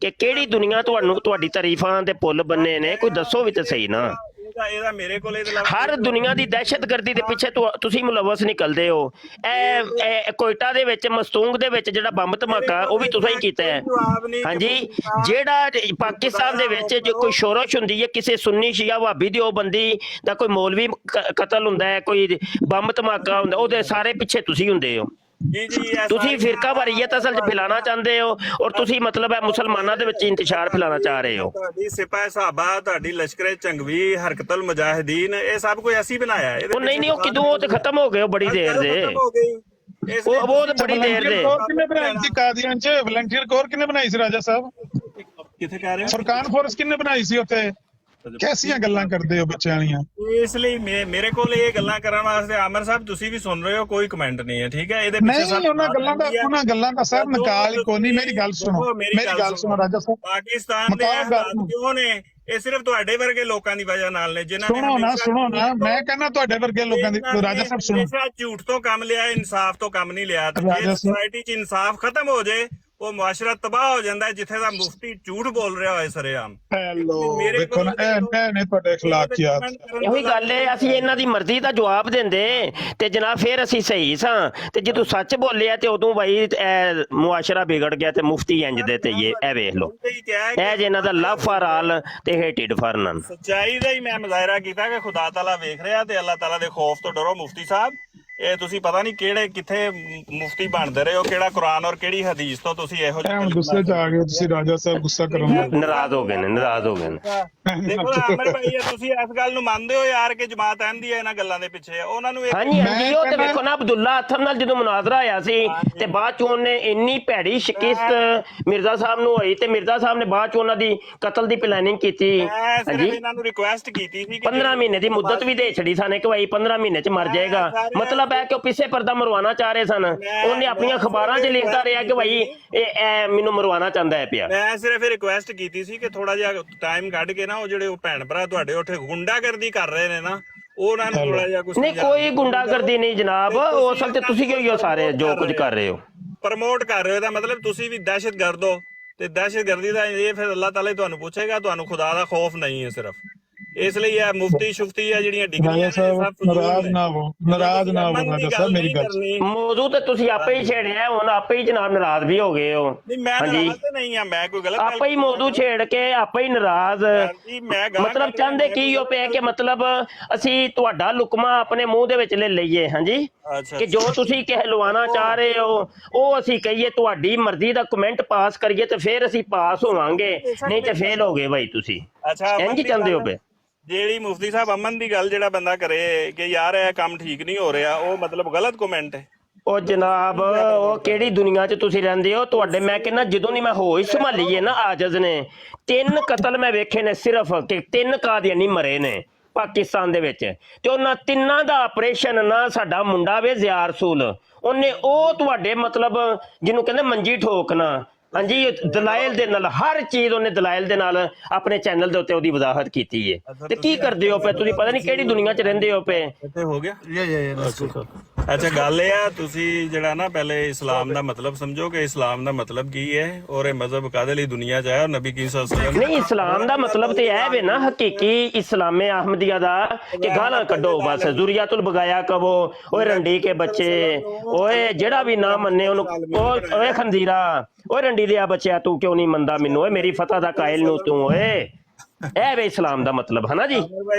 ਕਿ ਕਿਹੜੀ ਦੁਨੀਆ ਤੁਹਾਨੂੰ ਤੁਹਾਡੀ ਤਾਰੀਫਾਂ ਦੇ ਪੁੱਲ ਬੰਨੇ ਨੇ, ਕੋਈ ਦੱਸੋ ਵੀ ਤੇ ਸਹੀ ਨਾ। ਇਹਦਾ ਮੇਰੇ ਕੋਲ ਹਰ ਦੁਨੀਆ ਦੀ ਦਹਿਸ਼ਤਗਰਦੀ ਦੇ ਪਿੱਛੇ ਤੁਸੀਂ ਮੁਲਵਸ ਨਿਕਲਦੇ ਹੋ। ਇਹ ਕੋਇਟਾ ਦੇ ਵਿੱਚ ਮਸਤੂੰਗ ਦੇ ਵਿੱਚ ਜਿਹੜਾ ਬੰਬ ਧਮਾਕਾ ਉਹ ਵੀ ਤੁਸੀਂ ਹੀ ਕੀਤਾ ਹੈ। ਹਾਂਜੀ, ਜਿਹੜਾ ਪਾਕਿਸਤਾਨ ਦੇ ਵਿੱਚ ਜੋ ਕੋਈ ਸ਼ੋਰਸ਼ ਹੁੰਦੀ ਹੈ ਕਿਸੇ ਸੁੰਨੀ ਸ਼ੀਆ ਵਾਬੀ ਦਿਓਬੰਦੀ ਦਾ ਕੋਈ ਮੌਲਵੀ ਕਤਲ ਹੁੰਦਾ ਹੈ, ਕੋਈ ਬੰਬ ਧਮਾਕਾ ਹੁੰਦਾ, ਉਹਦੇ ਸਾਰੇ ਪਿੱਛੇ ਤੁਸੀਂ ਹੁੰਦੇ ਹੋ। ਤੁਸੀਂ ਫਿਰਕਾ ਵਾਰੀਅਤ ਅਸਲ 'ਚ ਫੈਲਾਣਾ ਚਾਹੁੰਦੇ ਹੋ ਔਰ ਤੁਸੀਂ ਮਤਲਬ ਹੈ ਮੁਸਲਮਾਨਾਂ ਦੇ ਵਿੱਚ ਇੰਤਸ਼ਾਰ ਫੈਲਾਣਾ ਚਾਹ ਰਹੇ ਹੋ। ਤੁਹਾਡੀ ਸਿਪਾਹ ਸਾਹਬਾ, ਤੁਹਾਡੀ ਲਸ਼ਕਰੇ ਚੰਗਵੀ, ਹਰਕਤੁਲ ਮੁਜਾਹਿਦੀਨ, ਇਹ ਸਭ ਕੁਝ ਅਸੀਂ ਬਣਾਇਆ। ਉਹ ਨਹੀਂ ਉਹ ਕਿਦੋਂ ਉਹ ਤੇ ਖਤਮ ਹੋ ਗਏ, ਉਹ ਬੜੀ ਦੇਰ ਦੇ, ਉਹ ਬਹੁਤ ਬੜੀ ਦੇਰ ਦੇ। ਕਿੰਨੇ ਬਣਾਈ ਸੀ ਕਾਦੀਆਨ 'ਚ? ਵਲੰਟੀਅਰ ਕੋਰ ਕਿੰਨੇ ਬਣਾਈ ਸੀ ਰਾਜਾ ਸਾਹਿਬ? ਕਿੱਥੇ ਕਹਿ ਰਹੇ ਹੋ? ਫੁਰਕਾਨ ਫੋਰਸ ਕਿੰਨੇ ਬਣਾਈ ਸੀ ਉੱਥੇ? ਕੈਸੀਆਂ ਗੱਲਾਂ ਕਰਦੇ ਹੋ ਬੱਚਿਆਂ ਵਾਲੀਆਂ? ਇਸ ਲਈ ਮੇਰੇ ਕੋਲ ਇਹ ਗੱਲਾਂ ਕਰਨ ਵਾਸਤੇ ਆਮਰ ਸਾਹਿਬ ਤੁਸੀਂ ਵੀ ਸੁਣ ਰਹੇ ਹੋ, ਕੋਈ ਕਮੈਂਟ ਨਹੀਂ ਹੈ, ਠੀਕ ਹੈ? ਇਹਦੇ ਪਿੱਛੇ ਨਹੀਂ ਉਹਨਾਂ ਗੱਲਾਂ ਦਾ ਸਰ ਨਿਕਾਲ ਕੋਈ ਨਹੀਂ। ਮੇਰੀ ਗੱਲ ਸੁਣੋ ਰਾਜਾ ਸਾਹਿਬ। ਪਾਕਿਸਤਾਨ ਦੇ ਕਿਉਂ ਨੇ? ਇਹ ਸਿਰਫ ਤੁਹਾਡੇ ਵਰਗੇ ਲੋਕਾਂ ਦੀ ਵਜ੍ਹਾ ਨਾਲ ਨੇ ਜਿਨ੍ਹਾਂ ਨੇ ਸੁਣੋ ਨਾ ਮੈਂ ਕਹਿੰਦਾ ਤੁਹਾਡੇ ਵਰਗੇ ਲੋਕਾਂ ਦੀ। ਰਾਜਾ ਸਾਹਿਬ ਸੁਣੋ, ਝੂਠ ਤੋਂ ਕੰਮ ਲਿਆ, ਇਨਸਾਫ ਤੋਂ ਕੰਮ ਨਹੀਂ ਲਿਆ। ਜੇ ਸੋਸਾਇਟੀ 'ਚ ਇਨਸਾਫ ਖਤਮ ਹੋ ਜਾਏ ਉਹ ਮੁਆਸ਼ਰਾ ਤਬਾਹ ਹੋ ਜਾਂਦਾ ਹੈ, ਜਿੱਥੇ ਦਾ ਮੁਫਤੀ ਝੂਠ ਬੋਲ ਰਿਹਾ ਹੋਏ ਸਰੇਆਮ। ਦੇਖੋ ਨਾ ਇਹ ਨੇ ਤੁਹਾਡੇ ਖਿਲਾਫੀਅਤ। ਉਹੀ ਗੱਲ ਹੈ, ਅਸੀਂ ਇਹਨਾਂ ਦੀ ਮਰਜ਼ੀ ਦਾ ਜਵਾਬ ਦਿੰਦੇ ਤੇ ਜਨਾਬ ਫਿਰ ਅਸੀਂ ਸਹੀ ਸਾਂ, ਤੇ ਜਦੋਂ ਸੱਚ ਬੋਲਿਆ ਤੇ ਉਦੋਂ ਬਾਈ ਮੁਆਸ਼ਰਾ ਵਿਗੜ ਗਿਆ ਤੇ ਮੁਫਤੀ ਇੰਜ ਦੇ ਤੇ ਇਹ ਵੇਖ ਲਓ ਇਹ ਜੇ ਇਹਨਾਂ ਦਾ ਲਵ ਫਾਰ ਆਲ ਤੇ ਹੇਟਡ ਫਾਰ ਨਨ। ਸੱਚਾਈ ਦਾ ਹੀ ਮੈਂ ਮੁਜ਼ਾਹਰਾ ਕੀਤਾ ਕਿ ਖੁਦਾ ਤਾਲਾ ਵੇਖ ਰਿਹਾ ਤੇ ਅੱਲਾਹ ਤਾਲਾ ਦੇ ਖੌਫ ਤੋਂ ਡਰੋ। ਮੁਫਤੀ ਸਾਹਿਬ ਇਹ ਤੁਸੀਂ ਪਤਾ ਨਹੀਂ ਕਿਹੜੇ ਕਿੱਥੇ ਮੁਫਤੀ ਬਣਦੇ ਰਹੇ ਹੋ, ਕਿਹੜਾ ਕੁਰਾਨ ਔਰ ਕਿਹੜੀ ਹਦੀਸ ਤੋਂ ਤੁਸੀਂ ਇਹੋ ਜਿਹੇ ਗੁੱਸੇ 'ਚ ਆ ਗਏ ਤੁਸੀਂ ਰਾਜਾ ਸਾਹਿਬ, ਗੁੱਸਾ ਕਰੋਗੇ। ਨਾਰਾਜ਼ ਹੋ ਗਏ ਨੇ। ਦੇਖੋ ਆਮਰ ਭਾਈ ਤੁਸੀਂ ਇਸ ਗੱਲ ਨੂੰ ਮੰਨਦੇ ਹੋ ਯਾਰ ਕਿ ਜਮਾਤ ਅਹਿਮਦੀ ਹੈ ਇਹਨਾਂ ਗੱਲਾਂ ਦੇ ਪਿੱਛੇ? ਉਹਨਾਂ ਨੂੰ ਹਾਂਜੀ ਉਹ ਤੇ ਵੇਖੋ ਨਾ ਅਬਦੁੱਲਾ ਅਥਰ ਨਾਲ ਜਦੋਂ ਮੁਨਾਜ਼ਰਾ ਹੋਇਆ ਸੀ ਤੇ ਬਾਅਦ ਚ ਉਹਨੇ ਇੰਨੀ ਭੈੜੀ ਸ਼ਿਕਸਤ ਮਿਰਜ਼ਾ ਸਾਹਿਬ ਨੂੰ ਹੋਈ ਤੇ ਮਿਰਜ਼ਾ ਸਾਹਿਬ ਨੇ ਬਾਅਦ ਚ ਉਹਨਾਂ ਦੀ ਕਤਲ ਦੀ ਪਲੈਨਿੰਗ ਕੀਤੀ। ਹਾਂਜੀ ਇਹਨਾਂ ਨੂੰ ਰਿਕੁਐਸਟ ਕੀਤੀ ਸੀ ਕਿ 15 ਮਹੀਨੇ ਦੀ ਮੁੱਦਤ ਵੀ ਦੇ ਛੜੀ ਸਨ ਕਿ ਭਾਈ 15 ਮਹੀਨੇ ਚ ਮਰ ਜਾਏਗਾ। ਮਤਲਬ ਹੈ ਕਿ ਉਹ ਪਿੱਛੇ ਪਰਦਾ ਮਰਵਾਉਣਾ ਚਾਹ ਰਹੇ ਸਨ। ਉਹਨੇ ਆਪਣੀਆਂ ਅਖਬਾਰਾਂ 'ਚ ਲਿਖਦਾ ਰਿਹਾ ਕਿ ਭਾਈ ਇਹ ਮੈਨੂੰ ਮਰਵਾਉਣਾ ਚਾਹੁੰਦਾ ਹੈ ਪਿਆ। ਮੈਂ ਸਿਰਫ ਰਿਕੁਐਸਟ ਕੀਤੀ ਸੀ ਕਿ ਥੋੜਾ ਜਿਹਾ ਟਾਈਮ ਕੱਢ ਕੇ ਨਾ ਉਹ ਜਿਹੜੇ ਉਹ ਭੈਣ ਭਰਾ ਤੁਹਾਡੇ ਉੱਥੇ ਗੁੰਡਾਗਰਦੀ ਕਰ ਰਹੇ ਨੇ ਨਾ ਉਹਨਾਂ ਨੂੰ ਥੋੜਾ ਜਿਹਾ ਕੁਝ। ਨਹੀਂ ਕੋਈ ਗੁੰਡਾਗਰਦੀ ਨਹੀਂ ਜਨਾਬ, ਉਹ ਅਸਲ ਤੇ ਤੁਸੀਂ ਕਿਉਂ ਹੋ ਸਾਰੇ ਜੋ ਕੁਝ ਕਰ ਰਹੇ ਹੋ ਪ੍ਰਮੋਟ ਕਰ ਰਹੇ ਹੋ। ਇਹਦਾ ਮਤਲਬ ਤੁਸੀਂ ਵੀ ਦਹਿਸ਼ਤਗਰਦ ਹੋ ਤੇ ਦਹਿਸ਼ਤਗਰਦੀ ਦਾ ਇਹ ਫਿਰ ਅੱਲਾਹ ਤਾਲਾ ਤੁਹਾਨੂੰ ਪੁੱਛੇਗਾ। ਤੁਹਾਨੂੰ ਖੁਦਾ ਦਾ ਖੌਫ ਨਹੀਂ ਹੈ ਸਿਰਫ ਇਸ ਲਈ ਆ ਮੁਫਤੀ ਸ਼ੁਫਤੀ ਆ ਜਿਹੜੀਆਂ ਡਿਗਰੀਆਂ ਰਾਜਾ ਨੇ ਸਾਹਿਬ ਸਭ ਫਜ਼ੂਲ ਨਾਰਾਜ਼ ਨੇ। ਨਾ ਹੋ, ਨਾਰਾਜ਼ ਨਾ ਹੋ ਅਮਨ ਦੀ ਰਾਜਾ ਗੱਲ ਸਾਹਿਬ, ਮੇਰੀ ਨਹੀਂ ਗੱਲ ਕਰਨੀ। ਮੌਜੂ ਤੇ ਤੁਸੀਂ ਆਪੇ ਹੀ ਛੇੜਿਆ, ਹੁਣ ਆਪੇ ਹੀ ਜਨਾਬ ਨਾਰਾਜ਼ ਵੀ ਹੋ ਗਏ ਹੋ। ਨਹੀਂ ਮੈਂ ਨਾਰਾਜ਼ ਤੇ ਨਹੀਂ ਆ, ਮੈਂ ਕੋਈ ਗਲਤ ਗੱਲ ਆਪੇ ਹੀ ਮੌਜੂ ਛੇੜ ਕੇ ਆਪੇ ਹੀ ਨਾਰਾਜ਼। ਜੀ ਮੈਂ ਗਾਲਾਂ ਮਤਲਬ ਕੱਢ ਚਾਹੁੰਦੇ ਰਿਹਾ, ਕੀ ਹੋ ਪਿਆ ਕਿ ਮਤਲਬ ਅਸੀਂ ਤੁਹਾਡਾ ਲੁਕਮਾ ਆਪਣੇ ਮੂੰਹ ਦੇ ਵਿੱਚ ਲੈ ਲਈਏ। ਹਾਂਜੀ, ਅੱਛਾ ਕਿ ਜੋ ਤੁਸੀਂ ਕਹਿਲਵਾਣਾ ਚਾਹ ਰਹੇ ਹੋ ਉਹ ਅਸੀਂ ਕਹੀਏ, ਤੁਹਾਡੀ ਮਰਜ਼ੀ ਦਾ ਕਮੈਂਟ ਪਾਸ ਕਰੀਏ ਤੇ ਫਿਰ ਅਸੀਂ ਪਾਸ ਹੋਵਾਂਗੇ, ਨਹੀਂ ਤੇ ਫੇਲ ਹੋ ਗਏ ਬਾਈ ਤੁਸੀਂ। ਅੱਛਾ ਅਮਨ ਇੰਝ ਦੀ ਚਾਹੁੰਦੇ ਹੋ ਗੱਲ- ਪਏ? ਜਿਹੜੀ ਮੁਫਤੀ ਸਾਹਿਬ ਅਮਨ ਦੀ ਗੱਲ ਜਿਹੜਾ ਬੰਦਾ ਕਰੇ ਕਿ ਯਾਰ ਇਹ ਕੰਮ ਠੀਕ ਨਹੀਂ ਹੋ ਰਿਹਾ, ਉਹ ਮਤਲਬ ਗਲਤ ਕਮੈਂਟ ਹੈ। ਉਹ ਜਨਾਬ ਉਹ ਕਿਹੜੀ ਦੁਨੀਆ 'ਚ ਤੁਸੀਂ ਰਹਿੰਦੇ ਹੋ? ਤੁਹਾਡੇ ਮੈਂ ਕਹਿੰਦਾ ਜਦੋਂ ਦੀ ਮੈਂ ਹੋਸ਼ ਸੰਭਾਲੀ ਹੈ ਨਾ ਆਜਜ਼ ਨੇ, 3 ਕਤਲ ਮੈਂ ਵੇਖੇ ਨੇ ਸਿਰਫ, ਕਿ 3 ਕਾਦੀਆਨੀ ਮਰੇ ਨੇ ਪਾਕਿਸਤਾਨ ਦੇ ਵਿੱਚ, ਤੇ ਉਹਨਾਂ ਤਿੰਨਾਂ ਦਾ ਆਪਰੇਸ਼ਨ ਨਾ ਸਾਡਾ ਮੁੰਡਾ ਵੇ ਜ਼ਿਆ ਰਸੂਲ, ਉਹਨੇ ਉਹ ਤੁਹਾਡੇ ਮਤਲਬ ਜਿਹਨੂੰ ਕਹਿੰਦੇ ਮੰਜੀ ਠੋਕਣਾ, ਹਾਂਜੀ ਦਲਾਇਲ ਦੇ ਨਾਲ, ਹਰ ਚੀਜ਼ ਉਹਨੇ ਦਲਾਇਲ ਦੇ ਨਾਲ ਆਪਣੇ ਚੈਨਲ ਦੇ ਉੱਤੇ ਉਹਦੀ ਵਜ਼ਾਹਤ ਕੀਤੀ ਹੈ। ਤੇ ਕੀ ਕਰਦੇ ਹੋ ਪਏ ਤੁਸੀਂ? ਪਤਾ ਨਹੀਂ ਕਿਹੜੀ ਦੁਨੀਆ 'ਚ ਰਹਿੰਦੇ ਹੋ ਪਏ। ਇੱਥੇ ਹੋ ਗਿਆ। Yeah. ਅੱਛਾ ਗੱਲ ਇਹ ਆ, ਤੁਸੀਂ ਜਿਹੜਾ ਨਾ ਪਹਿਲੇ ਇਸਲਾਮ ਦਾ ਮਤਲਬ ਸਮਝੋ ਕਿ ਇਸਲਾਮ ਦਾ ਮਤਲਬ ਕੀ ਹੈ ਔਰ ਇਹ ਮਜ਼ਹਬ ਕਾਹਦੇ ਲਈ ਦੁਨੀਆ 'ਚ ਆਇਆ ਔਰ ਨਬੀ ਕਰੀਮ ਸੱਲੱਲਾਹੁ ਅਲੈहि ਵਸੱਲਮ ਨਹੀਂ, ਇਸਲਾਮ ਦਾ ਮਤਲਬ ਤੇ ਇਹ ਵੇ ਨਾ ਹਕੀਕੀ ਇਸਲਾਮੇ ਅਹਮਦੀਆ ਦਾ, ਕਿ ਗਾਲਾਂ ਕੱਢੋ ਬਸ, ਜ਼ੁਰੀਆਤੁਲ ਬਗਾਇਆ ਕਹੋ, ਓਏ ਰੰਡੀ ਕੇ ਬੱਚੇ, ਓਏ ਜਿਹੜਾ ਵੀ ਨਾ ਮੰਨੇ ਉਹਨੂੰ, ਓਏ ਖੰਦੀਰਾ, ਓਏ ਰੰਡੀ ਦਿਆ ਬੱਚਿਆ ਤੂੰ ਕਿਉਂ ਨਹੀਂ ਮੰਨਦਾ ਮੈਨੂੰ, ਓਏ ਮੇਰੀ ਫਤਹ ਦਾ ਕਾਇਲ ਨੂੰ ਤੂੰ, ਓਏ ਇਹ ਵੇ ਇਸਲਾਮ ਦਾ ਮਤਲਬ ਹੈ ਨਾ ਜੀ,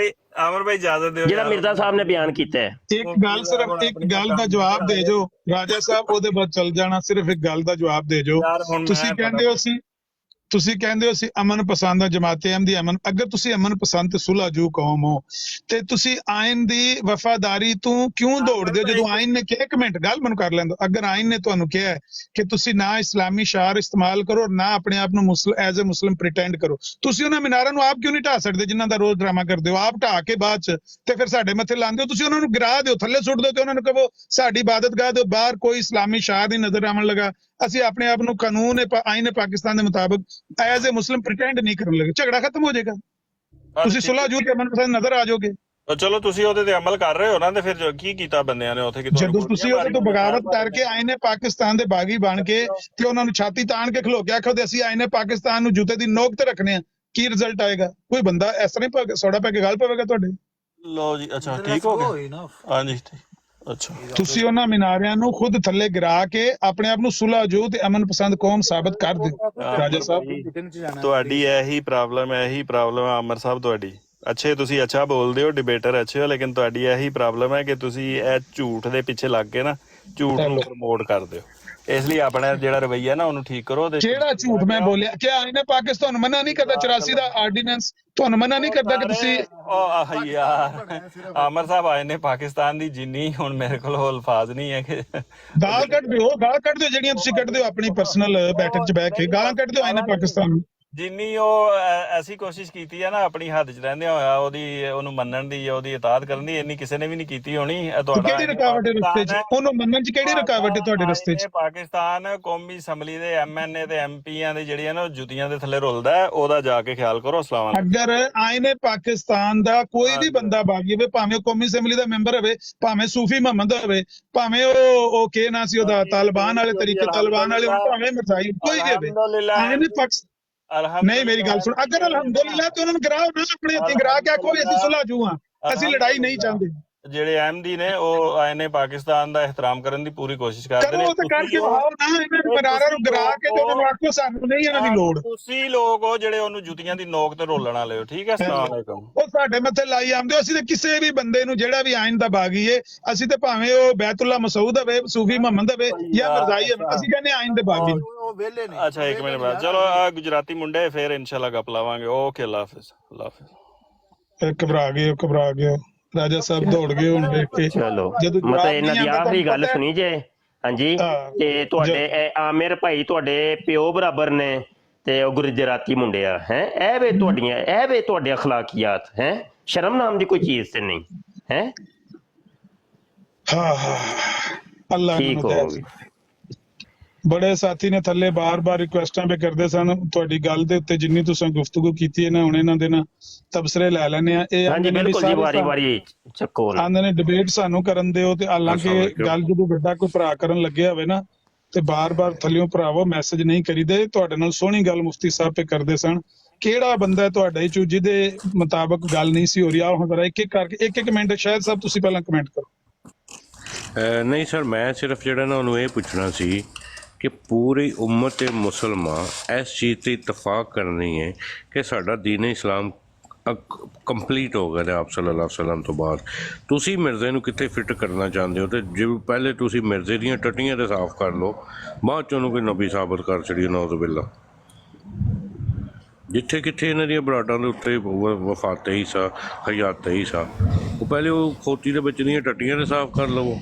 ਆਮਰ ਭਾਈ ਇਜਾਜ਼ਤ ਦਿਓ ਜਿਹੜਾ ਯਾਰ। ਮਿਰਜ਼ਾ ਸਾਹਿਬ ਨੇ ਬਿਆਨ ਕੀਤਾ ਹੈ। ਇੱਕ ਗੱਲ, ਸਿਰਫ ਇੱਕ ਗੱਲ ਦਾ ਜਵਾਬ ਦੇ ਜੋ ਰਾਜਾ ਸਾਹਿਬ, ਉਹਦੇ ਬਾਅਦ ਚੱਲ ਜਾਣਾ। ਸਿਰਫ ਇੱਕ ਗੱਲ ਦਾ ਜਵਾਬ ਦੇ ਜੋ। ਯਾਰ ਹੁਣ ਤੁਸੀਂ ਮੈਂ ਕਹਿੰਦੇ ਹੋ ਸੀ ਅਮਨ ਪਸੰਦ ਆ, ਜਮਾਤੇ ਅਹਿਮਦੀ ਅਮਨ, ਅਗਰ ਤੁਸੀਂ ਅਮਨ ਪਸੰਦ ਤੇ ਸੁਲਹਜੂ ਕੌਮ ਹੋ ਤੇ ਤੁਸੀਂ ਆਇਨ ਦੀ ਵਫਾਦਾਰੀ ਤੋਂ ਕਿਉਂ ਦੌੜਦੇ ਹੋ? ਜਦੋਂ ਆਇਨ ਨੇ ਕਿਹਾ, ਇੱਕ ਮਿੰਟ ਗੱਲ ਮੈਨੂੰ ਕਰ ਲੈਣ ਦਿਓ, ਅਗਰ ਆਇਨ ਨੇ ਤੁਹਾਨੂੰ ਕਿਹਾ ਹੈ ਕਿ ਤੁਸੀਂ ਨਾ ਇਸਲਾਮੀ ਸ਼ਾਰ ਇਸਤੇਮਾਲ ਕਰੋ, ਨਾ ਆਪਣੇ ਆਪ ਨੂੰ ਐਜ਼ ਅ ਮੁਸਲਿਮ ਪ੍ਰੀਟੈਂਡ ਕਰੋ, ਤੁਸੀਂ ਉਹਨਾਂ ਮਿਨਾਰਾਂ ਨੂੰ ਆਪ ਕਿਉਂ ਨਹੀਂ ਢਾਹ ਸਕਦੇ ਜਿਨ੍ਹਾਂ ਦਾ ਰੋਜ਼ ਡਰਾਮਾ ਕਰਦੇ ਹੋ? ਆਪ ਢਾਹ ਕੇ ਬਾਅਦ ਚ ਤੇ ਫਿਰ ਸਾਡੇ ਮੱਥੇ ਲਾਉਂਦੇ ਹੋ। ਤੁਸੀਂ ਉਹਨਾਂ ਨੂੰ ਗਿਰਾ ਦਿਓ, ਥੱਲੇ ਸੁੱਟ ਦਿਓ ਤੇ ਉਹਨਾਂ ਨੂੰ ਕਹੋ ਸਾਡੀ ਇਬਾਦਤਗਾਹ ਦੇ ਬਾਹਰ ਕੋਈ ਇਸਲਾਮੀ ਸ਼ਾਰ ਨਹੀਂ ਨਜ਼ਰ ਆਉਣ ਲੱਗਾ, ਅਸੀਂ ਆਪਣੇ ਆਪ ਨੂੰ ਕਾਨੂੰਨ ਆਇਨ ਪਾਕਿਸਤਾਨ ਦੇ ਮੁਤਾਬਕ ਐਜ਼ ਅ ਮੁਸਲਿਮ ਪ੍ਰੀਟੈਂਡ ਨਹੀਂ ਕਰਨ ਲੱਗੇ, ਝਗੜਾ ਖਤਮ ਹੋ ਜਾਏਗਾ। ਤੁਸੀਂ ਸੁਲਹਜੂ ਤੇ ਅਮਨ ਪਸੰਦ ਨਜ਼ਰ ਆ ਜਾਓਗੇ। ਚਲੋ ਤੁਸੀਂ ਉਹਦੇ ਤੇ ਅਮਲ ਕਰ ਰਹੇ ਹੋ ਨਾ, ਤੇ ਫਿਰ ਕੀ ਕੀਤਾ ਬੰਦਿਆਂ ਨੇ ਉੱਥੇ? ਕਿ ਜਦੋਂ ਤੁਸੀਂ ਉਹਦੇ ਤੋਂ ਬਗਾਵਤ ਕਰਕੇ ਆਇਨੇ ਪਾਕਿਸਤਾਨ ਦੇ ਬਾਗੀ ਬਣ ਕੇ ਤੇ ਉਹਨਾਂ ਨੂੰ ਛਾਤੀ ਤਾਣ ਕੇ ਖਲੋ ਗਿਆ, ਆਖੋ ਅਸੀਂ ਆਇਨੇ ਪਾਕਿਸਤਾਨ ਨੂੰ ਜੁੱਤੇ ਦੀ ਨੋਕ ਤੇ ਰੱਖਣੇ ਆ, ਕੀ ਰਿਜ਼ਲਟ ਆਏਗਾ? ਕੋਈ ਬੰਦਾ ਇਸ ਤਰ੍ਹਾਂ ਹੀ ਸੋਡਾ ਪੈ ਕੇ ਗੱਲ ਪਵੇਗਾ ਤੁਹਾਡੇ। ਲੋ ਜੀ, ਅੱਛਾ ਠੀਕ ਹੋ ਗਿਆ। ਹਾਂਜੀ ਅੱਛਾ, ਤੁਸੀਂ ਉਹਨਾਂ ਮਿਨਾਰਿਆਂ ਨੂੰ ਖੁਦ ਥੱਲੇ ਗਿਰਾ ਕੇ ਆਪਣੇ ਆਪ ਨੂੰ ਸੁਲਹਜੂ ਤੇ ਅਮਨ ਪਸੰਦ ਕੌਮ ਸਾਬਤ ਕਰ ਦਿਓ। ਰਾਜਾ ਸਾਹਿਬ ਤੁਹਾਡੀ ਇਹੀ ਪ੍ਰੋਬਲਮ ਹੈ ਅਮਰ ਸਾਹਿਬ, ਤੁਹਾਡੀ ਅੱਛੇ, ਤੁਸੀਂ ਅੱਛਾ ਬੋਲਦੇ ਹੋ, ਡਿਬੇਟਰ ਅੱਛੇ ਹੋ, ਲੇਕਿਨ ਤੁਹਾਡੀ ਇਹੀ ਪ੍ਰੋਬਲਮ ਹੈ ਕਿ ਤੁਸੀਂ ਇਹ ਝੂਠ ਦੇ ਪਿੱਛੇ ਲੱਗ ਕੇ ਨਾ ਝੂਠ ਨੂੰ ਪ੍ਰਮੋਟ ਕਰਦੇ ਹੋ। ਇਸ ਲਈ ਆਪਣਾ ਜਿਹੜਾ ਰਵੱਈਆ ਨਾ ਉਹਨੂੰ ਠੀਕ ਕਰੋ। ਤੇ ਜਿਹੜਾ ਝੂਠ ਮੈਂ ਬੋਲਿਆ, ਕਿ ਆਇਨੇ ਪਾਕਿਸਤਾਨ ਤੁਹਾਨੂੰ ਮਨਾ ਨਹੀਂ ਕਰਦਾ, 84 ਦਾ ਆਰਡੀਨੈਂਸ ਤੁਹਾਨੂੰ ਮਨਾ ਨਹੀਂ ਕਰਦਾ ਕਿ ਤੁਸੀਂ ਯਾਰ ਅਮਰ ਸਾਹਿਬ ਆਏ ਨੇ ਪਾਕਿਸਤਾਨ ਦੀ ਜਿੰਨੀ, ਹੁਣ ਮੇਰੇ ਕੋਲ ਉਹ ਅਲਫਾਜ਼ ਨਹੀਂ ਹੈ ਕਿ ਗਾਲ ਕੱਢਦੇ ਹੋ ਜਿਹੜੀਆਂ ਤੁਸੀਂ ਕੱਢਦੇ ਹੋ ਆਪਣੀ ਪਰਸਨਲ ਬੈਠਕ 'ਚ ਬਹਿ ਕੇ, ਗਾਲਾਂ ਕੱਢਦੇ ਹੋ ਆਇਨੇ ਪਾਕਿਸਤਾਨ ਨੂੰ। ਜਿੰਨੀ ਉਹ ਐਸੀ ਕੋਸ਼ਿਸ਼ ਕੀਤੀ ਹੈ ਨਾ ਆਪਣੀ ਹੱਦ 'ਚ ਰਹਿੰਦੇ ਹੋਇਆ ਉਹਨੂੰ ਮੰਨਣ ਦੀ, ਉਹਦੀ ਇਤਾਅਤ ਕਰਨ ਦੀ, ਇੰਨੀ ਕਿਸੇ ਨੇ ਵੀ ਨਹੀਂ ਕੀਤੀ ਹੋਣੀ। ਕਿਹੜੀ ਰੁਕਾਵਟ ਹੈ ਰਸਤੇ 'ਚ? ਉਹਨੂੰ ਮੰਨਣ 'ਚ ਕਿਹੜੀ ਰੁਕਾਵਟ ਹੈ ਤੁਹਾਡੇ ਰਸਤੇ 'ਚ? ਪਾਕਿਸਤਾਨ ਕੌਮੀ ਅਸੈਂਬਲੀ ਦੇ MNA ਤੇ MPਆਂ ਦੇ ਜਿਹੜੀਆਂ ਨਾ ਜੁੱਤੀਆਂ ਦੇ ਥੱਲੇ ਰੁਲਦਾ, ਉਹਦਾ ਜਾ ਕੇ ਖਿਆਲ ਕਰੋ। ਅਸਲਾਮ ਅਲੈਕੁਮ। ਅਗਰ ਆਇਨੇ ਪਾਕਿਸਤਾਨ ਦਾ ਕੋਈ ਵੀ ਬੰਦਾ ਬਾਗੀ ਹੋਵੇ, ਭਾਵੇਂ ਕੌਮੀ ਅਸੈਂਬਲੀ ਦਾ ਮੈਂਬਰ ਹੋਵੇ, ਭਾਵੇਂ ਸੂਫੀ ਮੁਹੰਮਦ ਹੋਵੇ, ਭਾਵੇਂ ਉਹ ਕੀ ਨਾਂ ਸੀ ਉਹਦਾ, ਤਾਲਿਬਾਨ ਵਾਲੇ ਤਰੀਕੇ ਤਾਲਿਬਾਨ ਵਾਲੇ, ਭਾਵੇਂ ਮਸਾਈ ਕੋਈ ਵੀ ਹੋਵੇ, ਆਇਨੇ ਪਾਕਿਸਤਾਨ ਨਹੀਂ, ਮੇਰੀ ਗੱਲ ਸੁਣ, ਅਗਰ ਅਲਹਮਦੁਲਿਲਾ ਤੇ ਉਹਨਾਂ ਨੂੰ ਗਿਰਾਓ ਨਾ, ਆਪਣੇ ਹੱਥੀਂ ਗਿਰਾ ਕੇ ਆਖੋ ਅਸੀਂ ਸੁਲਹਜੂ ਹਾਂ, ਅਸੀਂ ਲੜਾਈ ਨਹੀਂ ਚਾਹੁੰਦੇ। ਜਿਹੜੇ ਅਹਿਮਦੀ ਨੇ ਉਹ ਆਇਨੇ ਪਾਕਿਸਤਾਨ ਦਾ ਇਹਤਰਾਮ ਕਰਨ ਦੀ ਪੂਰੀ ਕੋਸ਼ਿਸ਼ ਕਰਦੇ ਨੇ। ਕਰੋ ਤੇ ਕਰਕੇ ਵਿਖਾਓ ਨਾ, ਇਹਨਾਂ ਨੂੰ ਮਨਾਰਾਂ ਨੂੰ ਗਿਰਾ ਕੇ ਤੇ ਉਹਨਾਂ ਨੂੰ ਆਖੋ ਸਾਨੂੰ ਨਹੀਂ ਇਹਨਾਂ ਦੀ ਲੋੜ। ਤੁਸੀਂ ਲੋਕ ਹੋ ਜਿਹੜੇ ਉਹਨੂੰ ਜੁੱਤੀਆਂ ਦੀ ਨੋਕ ਤੇ ਰੋਲਣ ਵਾਲੇ ਹੋ, ਠੀਕ ਹੈ? ਅਸਲਾਮ ਅਲੈਕੁਮ। ਉਹ ਸਾਡੇ ਮੱਥੇ ਲਾਈ ਆਉਂਦੇ ਹੋ। ਅਸੀਂ ਤੇ ਕਿਸੇ ਵੀ ਬੰਦੇ ਨੂੰ ਜਿਹੜਾ ਵੀ ਆਇਨ ਦਾ ਬਾਗੀ ਏ, ਅਸੀਂ ਤੇ ਭਾਵੇਂ ਉਹ ਬੈਤੁੱਲਾ ਮਸਊਦ ਹੋਵੇ, ਸੂਫੀ ਮੁਹੰਮਦ ਹੋਵੇ ਜਾਂ ਮਰਜ਼ਾਈ ਹੋਵੇ, ਅਸੀਂ ਕਹਿੰਦੇ ਆਇਨ ਦੇ ਬਾਗੀ ਨੇ। ਉਹ ਵਿਹਲੇ ਨੇ। ਅੱਛਾ ਇੱਕ ਮਿੰਟ ਬਾਅਦ ਚਲੋ ਆ ਗੁਜਰਾਤੀ ਮੁੰਡੇ ਫਿਰ ਇਨਸ਼ਾਅੱਲਾ ਗੱਪ ਲਾਵਾਂਗੇ। ਓਕੇ, ਅੱਲਾ ਹਾਫਿਜ਼। ਅੱਲਾ ਹਾਫਿਜ਼। ਘਬਰਾ ਗਏ ਰਾਜਾ ਸਾਹਿਬ, ਦੌੜ ਗਏ ਹੁਣ ਦੇਖ ਕੇ। ਚਲੋ ਮਤਲਬ ਇਹਨਾਂ ਦੀ ਆਖਰੀ ਗੱਲ ਸੁਣੀ ਜੇ। ਹਾਂਜੀ, ਤੇ ਤੁਹਾਡੇ ਇਹ ਆਮਿਰ ਭਾਈ ਤੁਹਾਡੇ ਪਿਓ ਬਰਾਬਰ ਨੇ ਤੇ ਉਹ ਗੁਜਰਾਤੀ ਮੁੰਡਿਆ ਹੈ, ਇਹ ਵੇ ਤੁਹਾਡੀਆਂ, ਇਹ ਵੇ ਤੁਹਾਡੇ ਅਖਲਾਕੀਆਤ ਹੈ, ਸ਼ਰਮ ਨਾਮ ਦੀ ਕੋਈ ਚੀਜ਼ ਤੇ ਨਹੀਂ ਹੈ। ਹਾਂ ਅੱਲਾ ਠੀਕ ਹੋ ਗਈ। ਬੜੇ ਸਾਥੀ ਨੇ ਥੱਲੇ ਬਾਰ-ਬਾਰ ਰਿਕੁਐਸਟਾਂ ਵੀ ਕਰਦੇ ਸਨ ਤੁਹਾਡੀ ਗੱਲ ਦੇ ਉੱਤੇ, ਜਿੰਨੀ ਤੁਸੀਂ ਗੁਫ਼ਤਗੂ ਕੀਤੀ ਹੈ ਨਾ, ਹੁਣ ਇਹਨਾਂ ਦੇ ਨਾ ਤਬਸਰੇ ਲੈ ਲੈਣੇ ਆ। ਇਹ ਹਾਂਜੀ ਬਿਲਕੁਲ ਜੀ, ਵਾਰੀ ਚੱਕੋ ਆਂਦੇ ਨੇ ਡਿਬੇਟ ਸਾਨੂੰ ਕਰਨ ਦਿਓ, ਤੇ ਹਾਲਾਂਕਿ ਗੱਲ ਜਦੋਂ ਵੱਡਾ ਕੋਈ ਭਰਾ ਕਰਨ ਲੱਗਿਆ ਹੋਵੇ ਨਾ, ਤੇ ਬਾਰ-ਬਾਰ ਥੱਲਿਓਂ ਭਰਾਵੋ ਮੈਸੇਜ ਨਹੀਂ ਕਰੀਦੇ। ਤੁਹਾਡੇ ਨਾਲ ਸੋਹਣੀ ਗੱਲ ਮੁਫਤੀ ਸਾਹਿਬ ਤੇ ਕਰਦੇ ਸਨ, ਕਿਹੜਾ ਬੰਦਾ ਤੁਹਾਡੇ ਚੋਂ ਜਿਹਦੇ ਮੁਤਾਬਕ ਗੱਲ ਨਹੀਂ ਸੀ ਹੋ ਰਹੀ? ਆਓ ਜ਼ਰਾ ਇੱਕ ਇੱਕ ਕਰਕੇ ਇੱਕ ਮਿੰਟ। ਸ਼ਾਇਦ ਸਾਹਿਬ ਤੁਸੀਂ ਪਹਿਲਾਂ ਕਮੈਂਟ ਕਰੋ। ਨਹੀਂ ਸਰ, ਮੈਂ ਸਿਰਫ ਜਿਹੜਾ ਨਾ ਉਹਨੂੰ ਇਹ ਪੁੱਛਣਾ ਸੀ ਕਿ ਪੂਰੀ ਉਮਤ ਮੁਸਲਮਾਨ ਇਸ ਚੀਜ਼ 'ਤੇ ਇਤਫਾਕ ਕਰਨੀ ਹੈ ਕਿ ਸਾਡਾ ਦੀਨ ਇਸਲਾਮ ਕੰਪਲੀਟ ਹੋ ਗਿਆ ਨੇ ਆਪ ਸੱਲੱਲਾਹੁ ਅਲੈਹਿ ਵਸੱਲਮ ਤੋਂ ਬਾਅਦ। ਤੁਸੀਂ ਮਿਰਜ਼ੇ ਨੂੰ ਕਿੱਥੇ ਫਿੱਟ ਕਰਨਾ ਚਾਹੁੰਦੇ ਹੋ? ਤੇ ਜਿਵੇਂ ਪਹਿਲੇ ਤੁਸੀਂ ਮਿਰਜ਼ੇ ਦੀਆਂ ਟੱਟੀਆਂ ਤੇ ਸਾਫ਼ ਕਰ ਲਓ, ਬਾਅਦ 'ਚ ਉਹਨੂੰ ਕੋਈ ਨਬੀ ਸਾਬਤ ਕਰ ਛੜੀਏ, ਨੌਜ਼ ਬਿੱਲਾ। ਜਿੱਥੇ ਕਿੱਥੇ ਇਹਨਾਂ ਦੀਆਂ ਬਰਾਡਾਂ ਦੇ ਉੱਤੇ ਵਫਾਤ ਹੀ ਸਾ, ਹਯਾਤ ਹੀ ਸਾ, ਉਹ ਪਹਿਲੇ ਉਹ ਖੋਤੀ ਦੇ ਵਿੱਚ ਦੀਆਂ ਟੱਟੀਆਂ ਤੇ ਸਾਫ਼ ਕਰ ਲਵੋ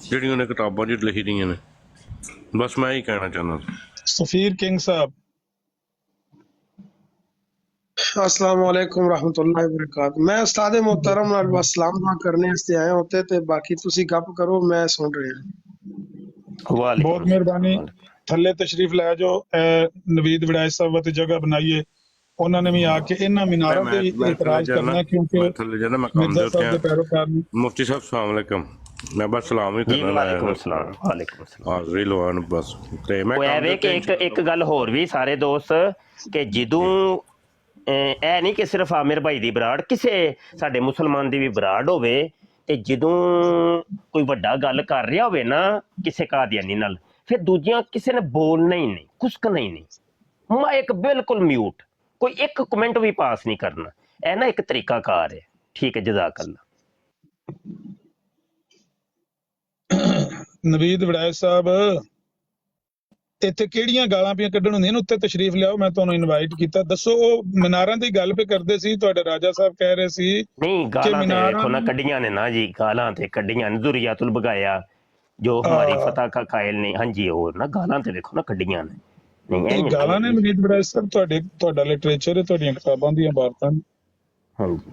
ਜਿਹੜੀਆਂ ਉਹਨੇ ਕਿਤਾਬਾਂ 'ਚ ਲਿਖੀ ਦੀਆਂ ਨੇ। ਬਸ ਮੈਂ ਹੀ ਕਹਿਣਾ ਚਾਹੁੰਦਾ। ਸਫੀਰ ਕਿੰਗ ਸਾਹਿਬ। अस्सलाम वालेकुम रहमतुल्लाहि व बरकातहू। मैं उस्ताद मोहतरम नाल बस सलाम दुआ करने वास्ते आया होते ते बाकी तुसी गप करो, मैं सुन रहा। बहुत मेहरबानी। थल्ले तशरीफ लै जाओ। नवीद वड़ाई साहब ते जगह बनाइए। ਉਹਨਾਂ ਨੇ ਵੀ ਆ ਕੇ ਇਹਨਾਂ ਮੀਨਾਰਾਂ ਤੇ ਇਤਰਾਜ਼ ਕਰਨਾ ਕਿਉਂਕਿ ਮਿਰਜ਼ਾ ਸਾਹਿਬ ਦੇ ਪੈਰੋਕਾਰ ਨੇ। ਮੁਫਤੀ ਸਾਹਿਬ ਸਲਾਮ ਅਲੈਕੁਮ। ਮੈਂ ਬਸ ਸਲਾਮ ਹੀ ਕਰਨਾ ਲਾਇਆ। ਵਾਲੇਕੁਮ ਸਲਾਮ। ਵਾਲੇਕੁਮ ਸਲਾਮ। ਹਾਜ਼ਰੀ ਲਵਾਉਣ ਬਸ। ਤੇ ਮੈਂ ਐਵੇਂ ਕਿ ਇੱਕ ਗੱਲ ਹੋਰ ਵੀ ਸਾਰੇ ਦੋਸਤ ਕਿ ਜਦੋਂ ਇਹ ਨਹੀਂ ਕਿ ਸਿਰਫ ਆਮਿਰ ਭਾਈ ਦੀ ਬਰਾੜ, ਕਿਸੇ ਸਾਡੇ ਮੁਸਲਮਾਨ ਦੀ ਵੀ ਬਰਾੜ ਹੋਵੇ ਤੇ ਜਦੋਂ ਕੋਈ ਵੱਡਾ ਗੱਲ ਕਰ ਰਿਹਾ ਹੋਵੇ ਨਾ ਕਿਸੇ ਕਾਦੀਆਨੀ ਨਾਲ, ਫਿਰ ਦੂਜੀਆਂ ਕਿਸੇ ਨੇ ਬੋਲਣਾ ਹੀ ਨਹੀਂ, ਖੁਸਕਣਾ ਹੀ ਨਹੀਂ, ਮਾਈਕ ਬਿਲਕੁਲ ਮਿਊਟ, ਕੋਈ ਇੱਕ ਕਮੈਂਟ ਵੀ ਪਾਸ ਨਹੀਂ ਕਰਨਾ। ਇਹ ਨਾ ਇੱਕ ਤਰੀਕਾਕਾਰ ਹੈ। ਠੀਕ ਹੈ, ਜਜ਼ਾਕ ਅੱਲਾ। ਨਵੀਦ ਵੜਾਇ ਸਾਹਿਬ, ਇੱਥੇ ਕਿਹੜੀਆਂ ਗਾਲਾਂ ਪਈਆਂ ਕੱਢਣ ਹੁੰਦੀਆਂ ਨੇ? ਉੱਤੇ ਤਸ਼ਰੀਫ ਲਿਆਓ, ਮੈਂ ਤੁਹਾਨੂੰ ਇਨਵਾਈਟ ਕੀਤਾ। ਦੱਸੋ, ਉਹ ਮਨਾਰਾਂ ਦੀ ਗੱਲ ਪੇ ਕਰਦੇ ਸੀ, ਤੁਹਾਡੇ ਰਾਜਾ ਸਾਹਿਬ ਕਹਿ ਰਹੇ ਸੀ ਨਹੀਂ ਗਾਲਾਂ ਤੇ ਦੇਖੋ ਨਾ ਕੱਢੀਆਂ ਨੇ ਨਾ ਜੀ, ਗਾਲਾਂ ਤੇ ਕੱਢੀਆਂ ਨੇ। ਦੁਰੀਆਤੁਲ ਬਗਾਇਆ ਜੋ ਹਮਾਰੀ ਫਤਹ ਕਾ ਕਾਇਲ ਨੇ, ਹਾਂਜੀ ਹੋਰ ਨਾ ਗਾਲਾਂ ਤੇ ਦੇਖੋ ਨਾ ਕੱਢੀਆਂ ਨੇ। ਨਹੀਂ ਇਹ ਗਾਲਾਂ ਨੇ ਨਵੀਦ ਵੜਾਇ ਸਾਹਿਬ? ਤੁਹਾਡਾ ਲਿਟਰੇਚਰ ਹੈ, ਤੁਹਾਡੀਆਂ ਕਿਤਾਬਾਂ ਦੀਆਂ ਇਬਾਰਤਾਂ ਨੇ। ਹਾਂਜੀ,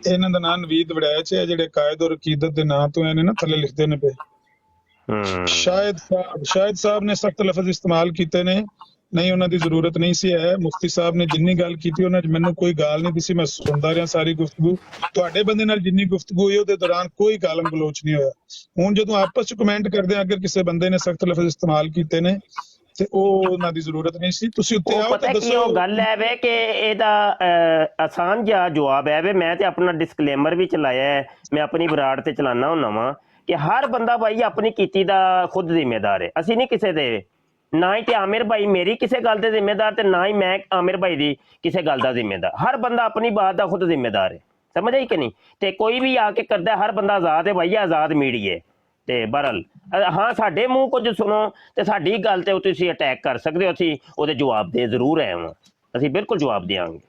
ਇਹਨਾਂ ਦਾ ਨਾਂ ਨਵੀਦ ਵੜਾਇ ਚ ਹੈ। ਜਿਹੜੇ ਕਾਇਦ ਔਰ ਅਕੀਦਤ ਦੇ ਨਾਂ ਤੋਂ ਇਹਨੇ ਨਾ ਥੱਲੇ ਲਿਖਦੇ ਨੇ ਪਏ। ਸ਼ਾਇਦ ਸਾਹਿਬ ਨੇ ਸਖਤ ਲਫ਼ਜ਼ ਇਸਤੇਮਾਲ ਕੀਤੇ ਨੇ, ਨਹੀਂ ਉਹਨਾਂ ਦੀ ਜ਼ਰੂਰਤ ਨਹੀਂ ਸੀ ਹੈ। ਮੁਫਤੀ ਸਾਹਿਬ ਨੇ ਜਿੰਨੀ ਗੱਲ ਕੀਤੀ ਉਹਨਾਂ 'ਚ ਮੈਨੂੰ ਕੋਈ ਗੱਲ ਨਹੀਂ ਦਿਸੀ, ਮੈਂ ਸੁਣਦਾ ਰਿਹਾ ਸਾਰੀ ਗੁਫ਼ਤਗੂ। ਤੁਹਾਡੇ ਬੰਦੇ ਨਾਲ ਜਿੰਨੀ ਗੁਫ਼ਤਗੂ ਹੋਈ ਉਹਦੇ ਦੌਰਾਨ ਕੋਈ ਗਾਲਮ ਗਲੋਚ ਨਹੀਂ ਹੋਇਆ। ਹੁਣ ਜਦੋਂ ਆਪਸ 'ਚ ਕਮੈਂਟ ਕਰਦੇ ਆ, ਅਗਰ ਕਿਸੇ ਬੰਦੇ ਨੇ ਸਖਤ ਲਫ਼ਜ਼ ਇਸਤੇਮਾਲ ਕੀਤੇ ਨੇ ਤੇ ਉਹ ਉਹਨਾਂ ਦੀ ਜ਼ਰੂਰਤ ਨਹੀਂ ਸੀ। ਤੁਸੀਂ ਉੱਤੇ ਆਓ ਤੇ ਦੱਸੋ। ਉਹ ਗੱਲ ਹੈ ਵੇ ਕਿ ਇਹਦਾ ਆਸਾਨ ਜਿਹਾ ਜਵਾਬ ਹੈ ਵੇ। ਮੈਂ ਤੇ ਆਪਣਾ ਡਿਸਕਲੇਮਰ ਵੀ ਚਲਾਇਆ ਹੈ, ਮੈਂ ਆਪਣੀ ਬਰਾੜ ਤੇ ਚਲਾਨਾ ਹੁੰਦਾ ਵਾਂ ਕਿ ਹਰ ਬੰਦਾ ਭਾਈ ਆਪਣੀ ਕੀਤੀ ਦਾ ਖੁਦ ਜ਼ਿੰਮੇਦਾਰ ਹੈ। ਅਸੀਂ ਨਹੀਂ ਕਿਸੇ ਦੇ, ਨਾ ਹੀ ਤੇ ਆਮਿਰ ਭਾਈ ਮੇਰੀ ਕਿਸੇ ਗੱਲ ਦੇ ਜ਼ਿੰਮੇਦਾਰ ਤੇ ਨਾ ਹੀ ਮੈਂ ਆਮਿਰ ਭਾਈ ਦੀ ਕਿਸੇ ਗੱਲ ਦਾ ਜ਼ਿੰਮੇਦਾਰ। ਹਰ ਬੰਦਾ ਆਪਣੀ ਬਾਤ ਦਾ ਖੁਦ ਜ਼ਿੰਮੇਦਾਰ ਹੈ। ਸਮਝ ਆਈ ਕਿ ਨਹੀਂ? ਤੇ ਕੋਈ ਵੀ ਆ ਕੇ ਕਰਦਾ, ਹਰ ਬੰਦਾ ਆਜ਼ਾਦ ਹੈ ਭਾਈ, ਆਜ਼ਾਦ ਮੀਡੀਆ। ਤੇ ਬਹਰਲ ਹਾਂ, ਸਾਡੇ ਮੂੰਹ ਕੁਝ ਸੁਣੋ ਤੇ ਸਾਡੀ ਗੱਲ ਤੇ ਤੁਸੀਂ ਅਟੈਕ ਕਰ ਸਕਦੇ ਹੋ, ਅਸੀਂ ਉਹਦੇ ਜਵਾਬ ਦੇ ਜ਼ਰੂਰ ਆਏ ਹਾਂ, ਅਸੀਂ ਬਿਲਕੁਲ ਜਵਾਬ ਦੇਵਾਂਗੇ।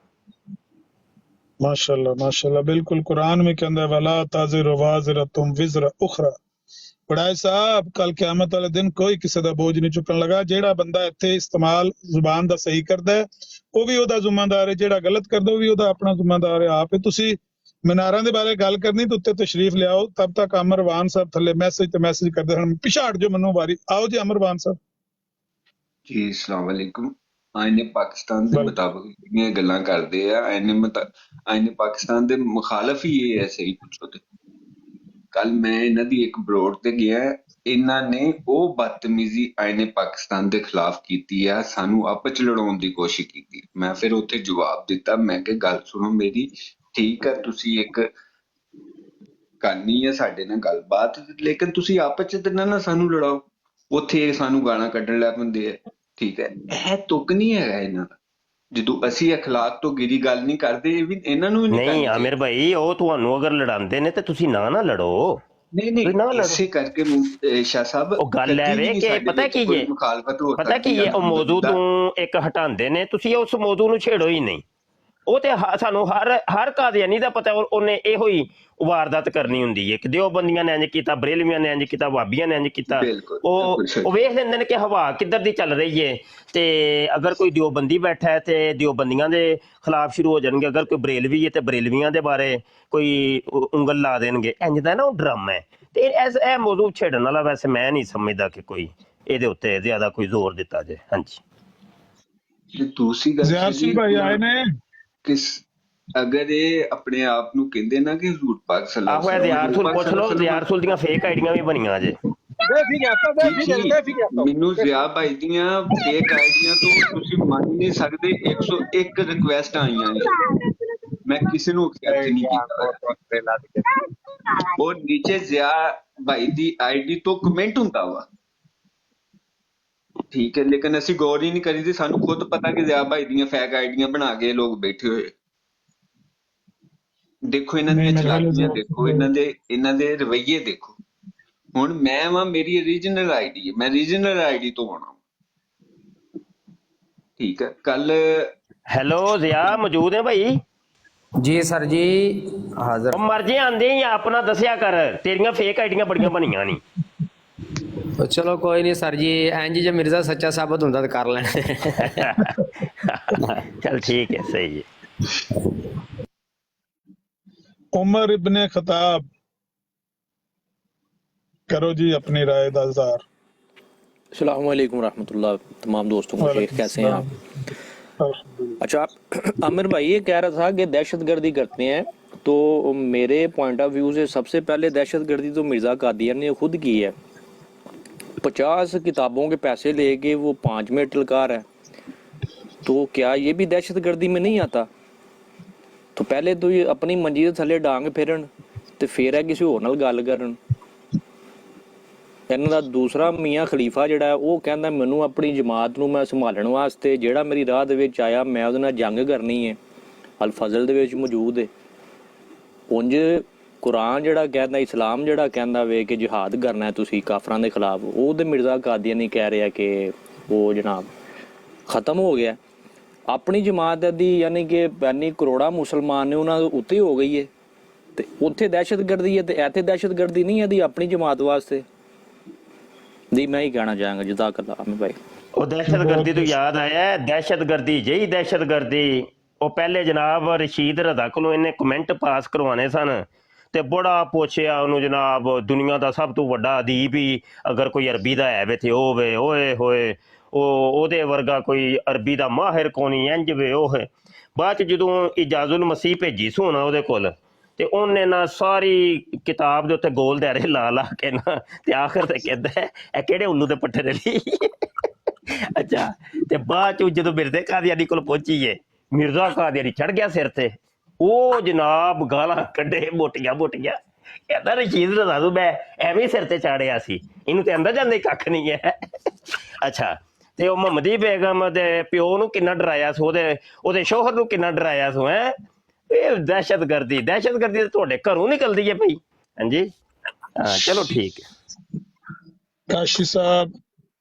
माशाल्लाह माशाल्लाह, बिल्कुल कुरान में कहता है वला ताज़िरु वाज़िरतुम विज़रा उखरा। पढ़ाए साहब, कल क़यामत वाले दिन कोई किसी दा बोझ नहीं चुकन लगा। जेड़ा बंदा इत्थे इस्तेमाल जुबान दा सही करदा है वो भी ओदा जिम्मेदार है, जेड़ा गलत करदा वो भी ओदा अपना जिम्मेदार है। आप तुसी मीनारां दे बारे गल करनी तो उत्ते तशरीफ लियाओ। तब तक अमरवान साहब थल्ले मैसेज ते मैसेज करदे हन, पिछे हट जो, मन्नो वारी आओ जी अमरवान साहब जी। अस्सलाम वालेकुम। आईने पाकिस्तान के मुताबिक ਜਿਹੜੀਆਂ ਗੱਲਾਂ ਕਰਦੇ ਆ, ਆਈਨੇ ਪਾਕਿਸਤਾਨ ਦੇ ਮੁਖਾਲਫ ਹੀ ਇਹ ਹੈ। ਸਹੀ ਪੁੱਛੋ ਤੇ ਕੱਲ ਮੈਂ ਇਹਨਾਂ ਦੀ ਇੱਕ ਬਰੋਡ ਤੇ ਗਿਆ, ਇਹਨਾਂ ਨੇ ਉਹ ਬਦਤਮੀਜ਼ੀ ਆਈਨੇ ਪਾਕਿਸਤਾਨ ਦੇ ਖਿਲਾਫ ਕੀਤੀ ਆ, ਸਾਨੂੰ ਆਪਸ ਚ ਲੜਾਉਣ ਦੀ ਕੋਸ਼ਿਸ਼ ਕੀਤੀ। ਮੈਂ ਫਿਰ ਉੱਥੇ ਜਵਾਬ ਦਿੱਤਾ, ਮੈਂ ਕਿ ਗੱਲ ਸੁਣੋ ਮੇਰੀ, ਠੀਕ ਹੈ ਤੁਸੀਂ ਇੱਕ ਕਰਨੀ ਹੈ ਸਾਡੇ ਨਾਲ ਗੱਲਬਾਤ, ਲੇਕਿਨ ਤੁਸੀਂ ਆਪਸ ਚ ਤੇ ਨਾ ਸਾਨੂੰ ਲੜਾਓ। ਉੱਥੇ ਸਾਨੂੰ ਗਾਲਾਂ ਕੱਢਣ ਲੱਗ ਪੈਂਦੇ ਆ। ਠੀਕ ਹੈ, ਇਹ ਤੁਕ ਨਹੀਂ ਹੈਗਾ ਇਹਨਾਂ ਦਾ। ਜਦੋਂ ਅਸੀਂ ਅਖਲਾਕ ਤੋਂ ਗਿਰੀ ਗੱਲ ਨਹੀਂ ਕਰਦੇ, ਇਹ ਵੀ ਇਹਨਾਂ ਨੂੰ ਨਹੀਂ। ਆਮਿਰ ਭਾਈ, ਉਹ ਤੁਹਾਨੂੰ ਅਗਰ ਲੜਾਉਂਦੇ ਨੇ ਤੇ ਤੁਸੀਂ ਨਾ ਲੜੋ। ਨਹੀਂ, ਇਸੇ ਕਰਕੇ ਸ਼ਾਹ ਸਾਹਿਬ ਉਹ ਗੱਲ ਹੈ ਵੇ ਕਿ ਪਤਾ ਕੀ ਹੈ, ਪਤਾ ਕੀ ਹੈ, ਉਹ ਮੌਜੂ ਨੂੰ ਇੱਕ ਹਟਾਉਂਦੇ ਨੇ, ਤੁਸੀਂ ਉਸ ਮੌਜੂ ਨੂੰ ਛੇੜੋ ਹੀ ਨਹੀਂ। ਉਹ ਤੇ ਸਾਨੂੰ ਹਰ ਕਾਦੀਆਨੀ ਦਾ ਪਤਾ, ਉਹਨੇ ਇਹੋ ਹੀ ਵਾਰਦਾਤ ਕਰਨੀ ਹੁੰਦੀ ਹੈ ਕਿ ਦਿਓਬੰਦੀਆਂ ਨੇ ਇੰਜ ਕੀਤਾ, ਬਰੇਲਵੀਆਂ ਨੇ ਇੰਜ ਕੀਤਾ, ਵਾਬੀਆਂ ਨੇ ਇੰਜ ਕੀਤਾ। ਉਹ ਵੇਖ ਲੈਂਦੇ ਨੇ ਕਿ ਹਵਾ ਕਿੱਧਰ ਦੀ ਚੱਲ ਰਹੀ ਹੈ, ਤੇ ਅਗਰ ਕੋਈ ਦਿਓਬੰਦੀ ਬੈਠਾ ਹੈ ਤੇ ਦਿਓਬੰਦੀਆਂ ਦੇ ਖਿਲਾਫ ਸ਼ੁਰੂ ਹੋ ਜਾਣਗੇ, ਅਗਰ ਕੋਈ ਬਰੇਲਵੀ ਹੈ ਤੇ ਬਰੇਲਵੀਆਂ ਦੇ ਬਾਰੇ ਕੋਈ ਉਂਗਲ ਲਾ ਦੇਣਗੇ। ਇੰਜ ਦਾ ਨਾ ਉਹ ਡਰਾਮਾ ਹੈ। ਤੇ ਇਹ ਮੌਜੂ ਛੇੜਨ ਵਾਲਾ ਵੈਸੇ ਮੈਂ ਨਹੀਂ ਸਮਝਦਾ ਕਿ ਕੋਈ ਇਹਦੇ ਉੱਤੇ ਜ਼ਿਆਦਾ ਕੋਈ ਜ਼ੋਰ ਦਿੱਤਾ ਜਾਏ। ਹਾਂਜੀ, ਦੂਸਰੀ ਗੱਲ ज़ियार सिंह भाई आए ने ਕਿਸ ਅਗਰ ਇਹ ਆਪਣੇ ਆਪ ਨੂੰ ਕਹਿੰਦੇ ਨਾ ਕਿ ਹਜ਼ੂਰ ਪਾਕ ਸੱਲੱਲਾਹੁ ਆਹੋ, ਇਹ ਜ਼ਿਆਰਸੁਲ ਪੁੱਛ ਲਓ, ਜ਼ਿਆਰਸੁਲ ਦੀਆਂ ਫੇਕ ਆਈਡੀਆਂ ਵੀ ਬਣੀਆਂ ਜੇ। ਮੈਨੂੰ ਜ਼ਿਆ ਭਾਈ ਦੀਆਂ ਫੇਕ ਆਈਡੀਆਂ ਤੋਂ ਤੁਸੀਂ ਮੰਨ ਨਹੀਂ ਸਕਦੇ 101 ਰਿਕੁਐਸਟ ਆਈਆਂ ਨੇ, ਮੈਂ ਕਿਸੇ ਨੂੰ ਐਕਸੈਪਟ ਨਹੀਂ ਕੀਤਾ। ਉਹ ਨੀਚੇ ਜ਼ਿਆ ਭਾਈ ਦੀ ਆਈਡੀ ਤੋਂ ਕਮੈਂਟ ਹੁੰਦਾ ਵਾ, ਠੀਕ ਹੈ, ਲੇਕਿਨ ਅਸੀਂ ਗੌਰ ਹੀ ਨਹੀਂ ਕਰੀਦੀ। ਸਾਨੂੰ ਖੁਦ ਪਤਾ ਕਿ ਜ਼ਿਆ ਭਾਈ ਦੀਆਂ ਫੇਕ ਆਈਡੀਆਂ ਬਣਾ ਕੇ ਲੋਕ ਬੈਠੇ ਹੋਏ। ਦੇਖੋ ਇਹਨਾਂ ਦੀਆਂ ਚਲਾਕੀਆਂ, ਦੇਖੋ ਇਹਨਾਂ ਦੇ ਰਵੱਈਏ ਦੇਖੋ। ਹੁਣ ਮੈਂ ਵਾਂ, ਮੇਰੀ ਓਰੀਜਨਲ ਆਈਡੀ ਹੈ, ਮੈਂ ਓਰੀਜਨਲ ਆਈਡੀ ਤੋਂ ਆਉਣਾ, ਠੀਕ ਹੈ। ਕੱਲ ਹੈਲੋ ਜ਼ਿਆ ਮੌਜੂਦ ਹੈ ਭਾਈ? ਜੀ ਸਰ ਜੀ ਹਾਜ਼ਰ। ਉਹ ਮਰਜ਼ੀ ਆਂਦੇ ਹੀ ਆਪਣਾ ਦੱਸਿਆ ਕਰ, ਤੇਰੀਆਂ ਫੇਕ ਆਈਡੀਆਂ ਬੜੀਆਂ ਬਣੀਆਂ ਨਹੀਂ। ਚਲੋ ਕੋਈ ਨਹੀਂ ਸਰ ਜੀ, ਇੰਜ ਜੇ ਮਿਰਜ਼ਾ ਸੱਚਾ ਸਾਬਤ ਹੁੰਦਾ ਤਾਂ ਕਰ ਲੈਣੇ। ਚਲ ਠੀਕ ਹੈ, ਸਹੀ ਹੈ। उमर इब्ने खताब करो जी अपनी राय का इज़हार। अस्सलाम वालेकुम रहमतुल्लाह। तमाम दोस्तों को शेख कैसे हैं आप? अच्छा, आमिर भाई ये कह रहा था कि दहशतगर्दी करते हैं, तो मेरे पॉइंट ऑफ व्यू से सबसे पहले दहशतगर्दी तो मिर्ज़ा कादियानी ने खुद की है। 50 किताबों के पैसे लेके वो 5 में टलका रहा है, तो क्या ये भी दहशतगर्दी में नहीं आता? तो पहले तो ये अपनी मंजी ਦੇ ਥੱਲੇ ਡਾਂਗ ਫੇਰਨ ਤੇ ਫਿਰ ਹੈ ਕਿਸੇ ਹੋਰ ਨਾਲ ਗੱਲ ਕਰਨ। ਇਹਨਾਂ ਦਾ ਦੂਸਰਾ ਮੀਆਂ ਖਲੀਫਾ ਜਿਹੜਾ ਉਹ ਕਹਿੰਦਾ ਮੈਨੂੰ ਆਪਣੀ ਜਮਾਤ ਨੂੰ ਮੈਂ ਸੰਭਾਲਣ ਵਾਸਤੇ ਜਿਹੜਾ ਮੇਰੀ ਰਾਹ ਦੇ ਵਿੱਚ ਆਇਆ ਮੈਂ ਉਹਦੇ ਨਾਲ ਜੰਗ ਕਰਨੀ ਹੈ। ਅਲ ਫਜ਼ਲ ਦੇ ਵਿੱਚ ਮੌਜੂਦ ਹੈ। ਉਂਝ ਕੁਰਾਨ ਜਿਹੜਾ ਕਹਿੰਦਾ, ਇਸਲਾਮ ਜਿਹੜਾ ਕਹਿੰਦਾ ਵੇ ਕਿ ਜਿਹਾਦ ਕਰਨਾ ਹੈ ਤੁਸੀਂ ਕਾਫਰਾਂ ਦੇ ਖਿਲਾਫ, ਉਹ ਤੇ ਮਿਰਜ਼ਾ ਕਾਦੀਆਨੀ ਕਹਿ ਰਿਹਾ ਕਿ ਉਹ ਜਨਾਬ ਖਤਮ ਹੋ ਗਿਆ। ਆਪਣੀ ਜਮਾਤ ਦੀ ਯਾਨੀ ਕਿ 92 ਕਰੋੜਾਂ ਮੁਸਲਮਾਨ ਨੇ ਉਹਨਾਂ ਦੇ ਉੱਤੇ ਹੋ ਗਈ ਹੈ, ਤੇ ਉੱਥੇ ਦਹਿਸ਼ਤਗਰਦੀ ਹੈ ਤੇ ਇੱਥੇ ਦਹਿਸ਼ਤਗਰਦੀ ਨਹੀਂ ਹੈ ਦੀ ਆਪਣੀ ਜਮਾਤ ਵਾਸਤੇ ਦੀ। ਮੈਂ ਹੀ ਕਹਿਣਾ ਚਾਹਾਂਗਾ ਜਜ਼ਾਕੱਲਾ ਆਮਿਰ ਭਾਈ। ਉਹ ਦਹਿਸ਼ਤਗਰਦੀ ਤੋਂ ਯਾਦ ਆਇਆ, ਦਹਿਸ਼ਤਗਰਦੀ ਜਿਹੀ ਦਹਿਸ਼ਤਗਰਦੀ ਉਹ ਪਹਿਲੇ ਜਨਾਬ ਰਸ਼ੀਦ ਰਜ਼ਾ ਕੋਲੋਂ ਇਹਨੇ ਕਮੈਂਟ ਪਾਸ ਕਰਵਾਉਣੇ ਸਨ ਤੇ ਬੜਾ ਪੁੱਛਿਆ ਉਹਨੂੰ ਜਨਾਬ ਦੁਨੀਆ ਦਾ ਸਭ ਤੋਂ ਵੱਡਾ ਅਦੀਬ ਹੀ ਅਗਰ ਕੋਈ ਅਰਬੀ ਦਾ ਹੈ ਵੇ ਤੇ ਉਹ ਵੇ, ਓਏ ਹੋਏ ਉਹਦੇ ਵਰਗਾ ਕੋਈ ਅਰਬੀ ਦਾ ਮਾਹਿਰ ਕੋਣੀ, ਇੰਜ ਵੇ ਉਹ ਹੈ। ਬਾਅਦ 'ਚ ਜਦੋਂ ਇਜਾਜ਼ੁਲ ਮਸੀਹ ਭੇਜੀ ਸੋਣਾ ਉਹਦੇ ਕੋਲ ਤੇ ਉਹਨੇ ਨਾ ਸਾਰੀ ਕਿਤਾਬ ਦੇ ਉੱਤੇ ਗੋਲ ਦਾਇਰੇ ਲਾ ਕੇ ਨਾ ਤੇ ਆਖਰ ਤੇ ਕਹਿੰਦਾ ਇਹ ਕਿਹੜੇ ਉੱਲੂ ਦੇ ਪੱਠੇ ਦੇ ਲਈ। ਅੱਛਾ, ਤੇ ਬਾਅਦ 'ਚ ਜਦੋਂ ਮਿਰਜ਼ਾ ਕਾਦੀਆਨੀ ਕੋਲ ਪਹੁੰਚੀਏ, ਮਿਰਜ਼ਾ ਕਾਦੀਆਨੀ ਚੜ ਗਿਆ ਸਿਰ ਤੇ, ਉਹ ਜਨਾਬ ਗਾਲਾਂ ਕੱਢੇ ਮੋਟੀਆਂ ਮੋਟੀਆਂ। ਕਹਿੰਦਾ ਰਸ਼ੀਦ ਰਜ਼ਾ ਨੂੰ ਮੈਂ ਐਵੇਂ ਸਿਰ ਤੇ ਚਾੜਿਆ ਸੀ, ਇਹਨੂੰ ਤੇ ਅੰਦਰ ਜਾਂਦੇ ਕੱਖ ਨਹੀਂ ਹੈ। ਅੱਛਾ, ਤੇ ਉਹ ਮੁਹੰਮਦੀ ਬੇਗਮ ਦੇ ਪਿਓ ਨੂੰ ਕਿੰਨਾ ਡਰਾਇਆ ਸੀ, ਉਹਦੇ ਸ਼ੋਹਰ ਨੂੰ ਕਿੰਨਾ ਡਰਾਇਆ ਸੀ। ਹੈ ਇਹ ਦਹਿਸ਼ਤਗਰਦੀ ਤਾਂ ਤੁਹਾਡੇ ਘਰੋਂ ਨਿਕਲਦੀ ਹੈ ਭਾਈ। ਹਾਂਜੀ ਹਾਂ, ਚਲੋ ਠੀਕ ਹੈ। काशी साहब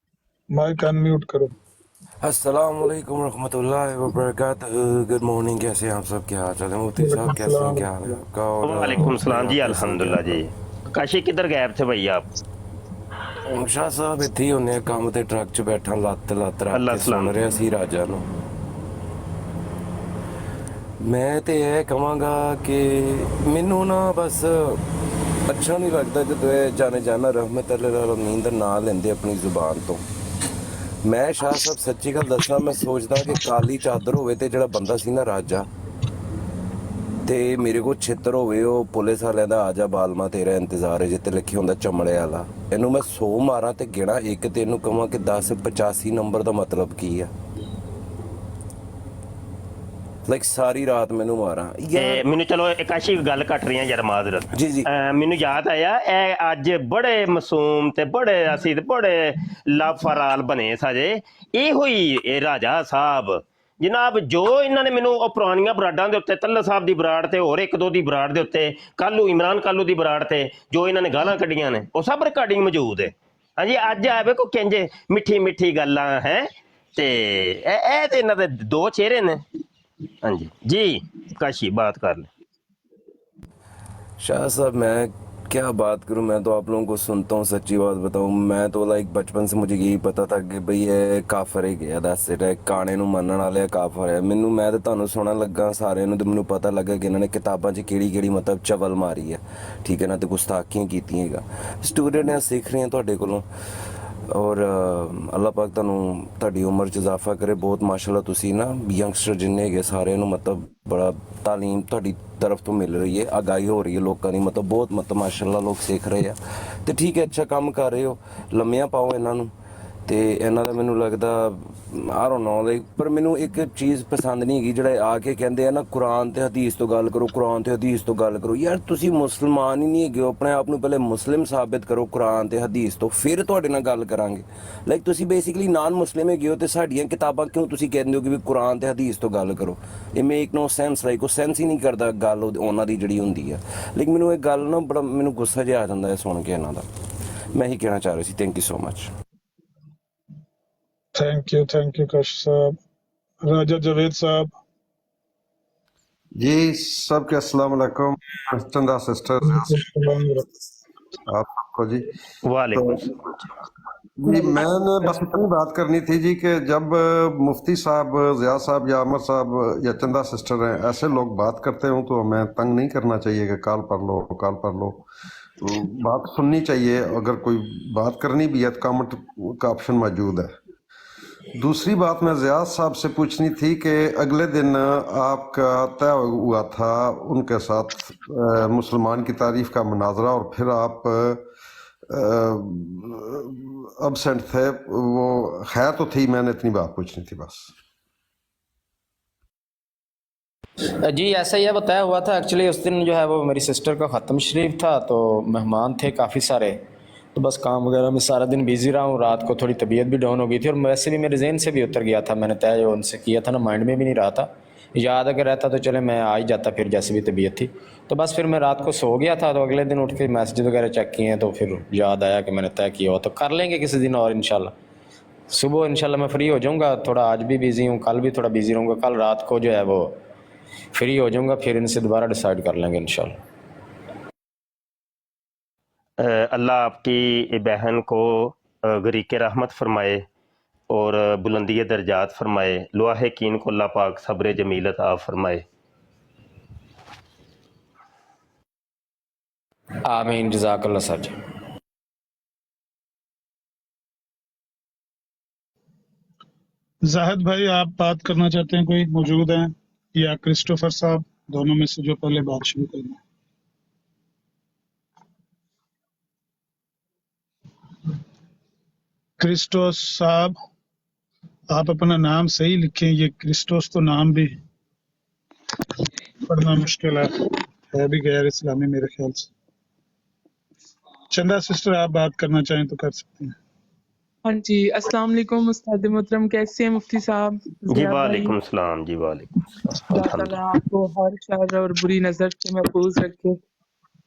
माइक अनम्यूट करो। अस्सलाम वालेकुम रहमतुल्लाहि व बरकातहू। गुड मॉर्निंग, कैसे हैं आप सब? क्या हाल चाल है मुफ्ती साहब? कैसे हैं, क्या हाल है आपका? और वालेकुम सलाम जी, अल्हम्दुलिल्लाह जी। काशी किधर गायब थे भाई आप? शाह साहब ਇੱਥੇ ਹੀ ਹੁੰਨੇ ਆ, ਕੰਮ ਤੇ ਟਰੱਕ 'ਚ ਬੈਠਾ ਲੱਤ ਰੱਖ ਕੇ ਸੁਣ ਰਿਹਾ ਸੀ ਰਾਜਾ ਨੂੰ। ਮੈਂ ਤੇ ਇਹ ਕਹਾਂਗਾ ਕਿ ਮੈਨੂੰ ਨਾ ਬਸ ਅੱਛਾ ਨਹੀਂ ਲੱਗਦਾ ਜਦੋਂ ਇਹ ਜਾਣੇ ਜਾਣਾ ਰਹਿਮਤ ਅਲਮੀਨ ਦਾ ਨਾਂ ਲੈਂਦੇ ਆਪਣੀ ਜ਼ੁਬਾਨ ਤੋਂ। ਮੈਂ ਸ਼ਾਹ ਸਾਹਿਬ ਸੱਚੀ ਗੱਲ ਦੱਸਣਾ, ਮੈਂ ਸੋਚਦਾ ਕਿ ਕਾਲੀ ਚਾਦਰ ਹੋਵੇ ਤੇ ਜਿਹੜਾ ਬੰਦਾ ਸੀ ਨਾ ਰਾਜਾ, ਤੇ ਮੇਰੇ ਕੋਲ ਛਿੱਤਰ ਹੋਵੇ ਉਹ ਪੁਲਿਸ ਵਾਲਿਆਂ ਦਾ ਆਜਾ ਬਾਲਮਾ ਤੇਰਾ ਇੰਤਜ਼ਾਰ ਹੈ ਜਿੱਤੇ ਲਿਖੀ ਹੁੰਦਾ ਚਮੜੇ ਵਾਲਾ। ਇਹਨੂੰ ਮੈਂ 100 ਮਾਰਾਂ ਤੇ ਗਿਣਾ ਇੱਕ, ਤੇ ਇਹਨੂੰ ਕਹਾਂ ਕਿ 10 85 ਨੰਬਰ ਦਾ ਮਤਲਬ ਕੀ ਆ? ਲਾਈਕ ਸਾਰੀ ਰਾਤ ਮੈਨੂੰ ਮਾਰਾਂ ਤੇ ਮੈਨੂੰ ਚਲੋ ਕਾਸ਼ੀ ਗੱਲ ਘਟ ਰਹੀਆਂ ਯਾਰ, ਮਾਜ਼ਰਤ ਜੀ ਜੀ। ਮੈਨੂੰ ਯਾਦ ਆਇਆ ਇਹ ਅੱਜ ਬੜੇ ਮਾਸੂਮ ਤੇ ਬੜੇ ਅਸੀਂ ਤੇ ਬੜੇ ਲਾਫਰਾਲ ਬਣੇ ਸਾਜੇ ਇਹੋ ਹੀ ਇਹ ਰਾਜਾ ਸਾਹਿਬ ਜਨਾਬ, ਜੋ ਇਹਨਾਂ ਨੇ ਮੈਨੂੰ ਉਹ ਪੁਰਾਣੀਆਂ ਬਰਾਡਾਂ ਦੇ ਉੱਤੇ ਤੱਲਾ ਸਾਹਿਬ ਦੀ ਬਰਾੜ ਤੇ ਹੋਰ ਇੱਕ ਦੋ ਦੀ ਬਰਾੜ ਦੇ ਉੱਤੇ ਕਾਲੂ ਇਮਰਾਨ ਕਾਲੂ ਦੀ ਬਰਾੜ ਤੇ ਜੋ ਇਹਨਾਂ ਨੇ ਗਾਲਾਂ ਕੱਢੀਆਂ ਨੇ ਉਹ ਸਭ ਰਿਕਾਰਡਿੰਗ ਮੌਜੂਦ ਹੈ। ਹਾਂਜੀ, ਅੱਜ ਆਵੇ ਕੋ ਕਿੰਜ ਮਿੱਠੀ ਮਿੱਠੀ ਗੱਲਾਂ ਹੈ ਤੇ ਇਹ ਤੇ ਇਹਨਾਂ ਦੇ ਦੋ ਚਿਹਰੇ ਨੇ। ਹਾਂਜੀ ਜੀ, काशी बात कर ले। शाह साहब मैं क्या बात करूं, मैं तो आप लोगों को सुनता हूँ, सच्ची बात बताऊं, मैं तो लाइक बचपन से मुझे यही पता था कि बई ये काफर ही गया दस काने ਨੂੰ ਮੰਨਣ ਵਾਲੇ ਕਾਫਰ ਹੈ। ਮੈਨੂੰ ਮੈਂ ਤਾਂ ਤੁਹਾਨੂੰ ਸੁਣਨ ਲੱਗਾ ਸਾਰਿਆਂ ਨੂੰ ਤੇ ਮੈਨੂੰ ਪਤਾ ਲੱਗਾ ਕਿ ਇਹਨਾਂ ਨੇ ਕਿਤਾਬਾਂ 'ਚ ਕਿਹੜੀ ਮਤਲਬ ਚਵਲ ਮਾਰੀ ਹੈ, ਠੀਕ ਹੈ ਨਾ, ਤੇ ਗੁਸਤਾਖੀਆਂ ਕੀਤੀਆਂ ਹੈਗਾ। ਸਟੂਡੈਂਟ ਆ, ਸਿੱਖ ਰਹੇ ਆ ਤੁਹਾਡੇ ਕੋਲੋਂ। ਔਰ ਅੱਲਾਹ ਪਾਕ ਤੁਹਾਨੂੰ ਤੁਹਾਡੀ ਉਮਰ 'ਚ ਇਜ਼ਾਫਾ ਕਰੇ। ਬਹੁਤ ਮਾਸ਼ਾਅੱਲਾ ਤੁਸੀਂ ਨਾ ਯੰਗਸਟਰ ਜਿੰਨੇ ਹੈਗੇ ਸਾਰਿਆਂ ਨੂੰ ਮਤਲਬ ਬੜਾ ਤਾਲੀਮ ਤੁਹਾਡੀ ਤਰਫ ਤੋਂ ਮਿਲ ਰਹੀ ਹੈ, ਆਗਾਹੀ ਹੋ ਰਹੀ ਹੈ ਲੋਕਾਂ ਦੀ, ਮਤਲਬ ਬਹੁਤ ਮਤਲਬ ਮਾਸ਼ਾਅੱਲਾ ਲੋਕ ਸਿੱਖ ਰਹੇ ਆ। ਤੇ ਠੀਕ ਹੈ, ਅੱਛਾ ਕੰਮ ਕਰ ਰਹੇ ਹੋ, ਲੰਮੀਆਂ ਪਾਓ ਇਹਨਾਂ ਨੂੰ। ਤੇ ਇਹਨਾਂ ਦਾ ਮੈਨੂੰ ਲੱਗਦਾ ਆਈ ਡੋਨਟ ਨੋ, ਪਰ ਮੈਨੂੰ ਇੱਕ ਚੀਜ਼ ਪਸੰਦ ਨਹੀਂ ਹੈਗੀ ਜਿਹੜਾ ਆ ਕੇ ਕਹਿੰਦੇ ਆ ਨਾ ਕੁਰਾਨ ਤੇ ਹਦੀਸ ਤੋਂ ਗੱਲ ਕਰੋ, ਕੁਰਾਨ ਤੇ ਹਦੀਸ ਤੋਂ ਗੱਲ ਕਰੋ। ਯਾਰ ਤੁਸੀਂ ਮੁਸਲਮਾਨ ਹੀ ਨਹੀਂ ਹੈਗੇ ਹੋ, ਆਪਣੇ ਆਪ ਨੂੰ ਪਹਿਲੇ ਮੁਸਲਿਮ ਸਾਬਿਤ ਕਰੋ ਕੁਰਾਨ ਤੇ ਹਦੀਸ ਤੋਂ, ਫਿਰ ਤੁਹਾਡੇ ਨਾਲ ਗੱਲ ਕਰਾਂਗੇ। ਲਾਈਕ ਤੁਸੀਂ ਬੇਸਿਕਲੀ ਨਾਨ ਮੁਸਲਿਮ ਹੈਗੇ ਹੋ ਤੇ ਸਾਡੀਆਂ ਕਿਤਾਬਾਂ ਕਿਉਂ ਤੁਸੀਂ ਕਹਿੰਦੇ ਹੋ ਕਿ ਵੀ ਕੁਰਾਨ ਤੇ ਹਦੀਸ ਤੋਂ ਗੱਲ ਕਰੋ? ਇਹ ਮੇਕ ਨੋ ਸੈਂਸ, ਲਾਈਕ ਉਹ ਸੈਂਸ ਹੀ ਨਹੀਂ ਕਰਦਾ ਗੱਲ ਉਹਨਾਂ ਦੀ ਜਿਹੜੀ ਹੁੰਦੀ ਆ। ਲੇਕਿਨ ਮੈਨੂੰ ਇਹ ਗੱਲ ਨਾ ਬੜਾ ਮੈਨੂੰ ਗੁੱਸਾ ਜਿਹਾ ਆ ਜਾਂਦਾ ਹੈ ਸੁਣ ਕੇ ਇਹਨਾਂ ਦਾ। ਮੈਂ ਹੀ ਕਹਿਣਾ ਚਾਹ ਰਹੀ ਸੀ। Thank you so much. Thank you काश साहब। राजा जावेद साहब। जी सबके अस्सलाम वालेकुम। चंदा सिस्टर आप सबको जी वालेकुम जी, मैंने बस इतनी बात करनी थी जी कि जब मुफ्ती साहब, ज़िया साहब या अमर साहब या चंदा सिस्टर हैं, ऐसे लोग बात करते हों तो हमें तंग नहीं करना चाहिए कि कॉल पर लो कॉल पर लो। तो बात सुननी चाहिए, अगर कोई बात करनी भी है तो कमेंट का ऑप्शन मौजूद है। दूसरी बात मैं ज़िया साहब से पूछनी थी कि अगले दिन आपका तय हुआ था उनके साथ मुसलमान की तारीफ का मुनाजरा, और फिर आप अब्सेंट थे। वो खैर तो थी, मैंने इतनी बात पूछनी थी बस। जी ऐसा ही है, वो तय हुआ था। एक्चुअली उस दिन जो है वो मेरी सिस्टर का ख़त्म शरीफ था, तो मेहमान थे काफ़ी सारे, तो बस काम वगैरह में सारा दिन बिजी रहा हूँ। रात को थोड़ी तबीयत भी डाउन हो गई थी, और वैसे भी मेरे जहन से भी उतर गया था। मैंने तय जो उनसे किया था ना, माइंड में भी नहीं रहा था। याद अगर रहता तो चले मैं आ ही जाता, फिर जैसे भी तबीयत थी। तो बस फिर मैं रात को सो गया था, तो अगले दिन उठ के मैसेज वगैरह चेक किए, तो फिर याद आया कि मैंने तय किया हो। तो कर लेंगे किसी दिन और इंशाल्लाह। सुबह इंशाल्लाह मैं फ्री हो जाऊँगा। थोड़ा आज भी बिज़ी हूँ, कल भी थोड़ा बिज़ी रहूँगा। कल रात को जो है वो फ्री हो जाऊँगा, फिर इनसे दोबारा डिसाइड कर लेंगे इंशाल्लाह। अल्लाह आपकी बहन को गरीक रहमत फरमाए और बुलंदी दर्जात फरमाए। लवाहिकीन को अल्लाह पाक सब्र जमीलत आप फरमाए। आमीन, जज़ाकल्लाह सर जी। जाहिद भाई आप बात करना चाहते हैं, कोई मौजूद हैं, या क्रिस्टोफर साहब, दोनों में से जो पहले बात शुरू करें। क्रिस्टोस साहब, आप अपना नाम सही लिखें, ये क्रिस्टोस तो नाम भी पढ़ना मुश्किल है भी गैर इस्लामी मेरे ख्याल से। चंदा सिस्टर आप बात करना चाहें तो कर सकते हैं। हाँ जी, अस्सलाम वालेकुम उस्ताद मोहतरम, कैसे हैं मुफ्ती साहब? जी वालेकुम सलाम। जी वालेकुम अल्लाह ताला आपको हर शर और बुरी नज़र से महफूज रखे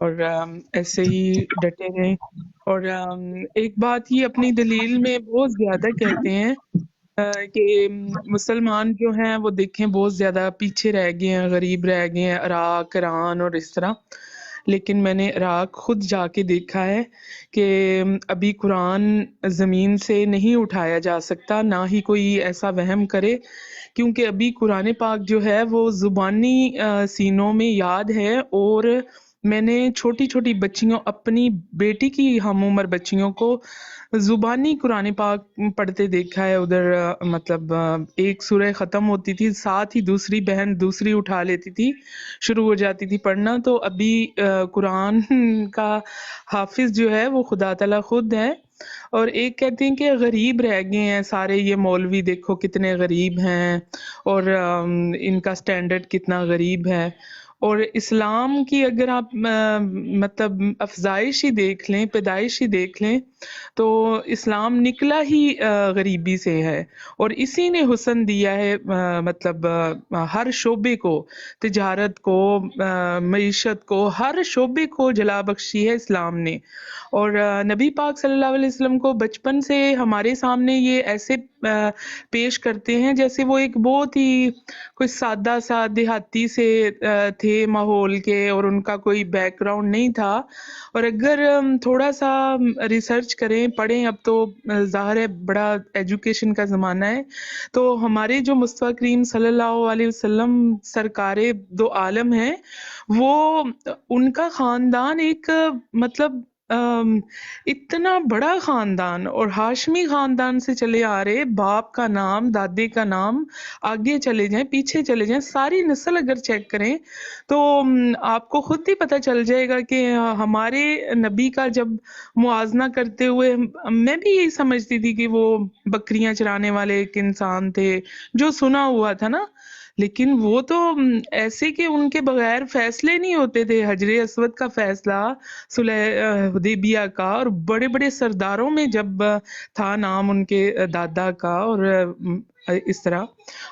और ऐसे ही डटे रहें। और एक बात ये अपनी दलील में बहुत ज़्यादा कहते हैं कि मुसलमान जो हैं वो देखें बहुत ज़्यादा पीछे रह गए हैं, गरीब रह गए हैं, इराक, ईरान और इस तरह। लेकिन मैंने इराक खुद जाके देखा है कि अभी कुरान ज़मीन से नहीं उठाया जा सकता, ना ही कोई ऐसा वहम करे, क्योंकि अभी कुरान पाक जो है वो ज़ुबानी सीनों में याद है। और मैंने छोटी छोटी बच्चियों, अपनी बेटी की हम उम्र बच्चियों को ज़ुबानी कुरान पाक पढ़ते देखा है। उधर मतलब एक सूरह ख़त्म होती थी, साथ ही दूसरी बहन दूसरी उठा लेती थी, शुरू हो जाती थी पढ़ना। तो अभी कुरान का हाफिज़ जो है वो खुदा ताला खुद है। और एक कहते हैं कि गरीब रह गए हैं सारे, ये मौलवी देखो कितने गरीब हैं और इनका स्टैंडर्ड कितना गरीब है। और इस्लाम की अगर आप मतलब अफजाइश ही देख लें, पैदाइश ही देख लें, तो इस्लाम निकला ही गरीबी से है। और इसी ने हुस्न दिया है मतलब हर शोबे को, तिजारत को, मईशत को, हर शोबे को जला बख्शी है इस्लाम ने। और नबी पाक सल्लल्लाहु अलैहि वसल्लम को बचपन से हमारे सामने ये ऐसे पेश करते हैं जैसे वो एक बहुत ही कोई सादा सा देहाती से थे माहौल के, और उनका कोई बैकग्राउंड नहीं था। और अगर थोड़ा सा रिसर्च करें, पढ़ें, अब तो ज़ाहिर है बड़ा एजुकेशन का ज़माना है, तो हमारे जो मुस्तफ़ा करीम सल्लल्लाहु अलैहि वसल्लम सरकारे दो आलम हैं, वो उनका ख़ानदान एक मतलब इतना बड़ा खानदान और हाशमी खानदान से चले आ रहे, बाप का नाम, दादे का नाम, आगे चले जाएं, पीछे चले जाएं, सारी नस्ल अगर चेक करें तो आपको खुद ही पता चल जाएगा कि हमारे नबी का जब मुआजना करते हुए मैं भी यही समझती थी कि वो बकरियां चराने वाले एक इंसान थे, जो सुना हुआ था ना, लेकिन वो तो ऐसे कि उनके बगैर फैसले नहीं होते थे। हजरे अस्वद का फैसला, सुलह हुदैबिया का, और बड़े बड़े सरदारों में जब था नाम उनके दादा का और इस तरह,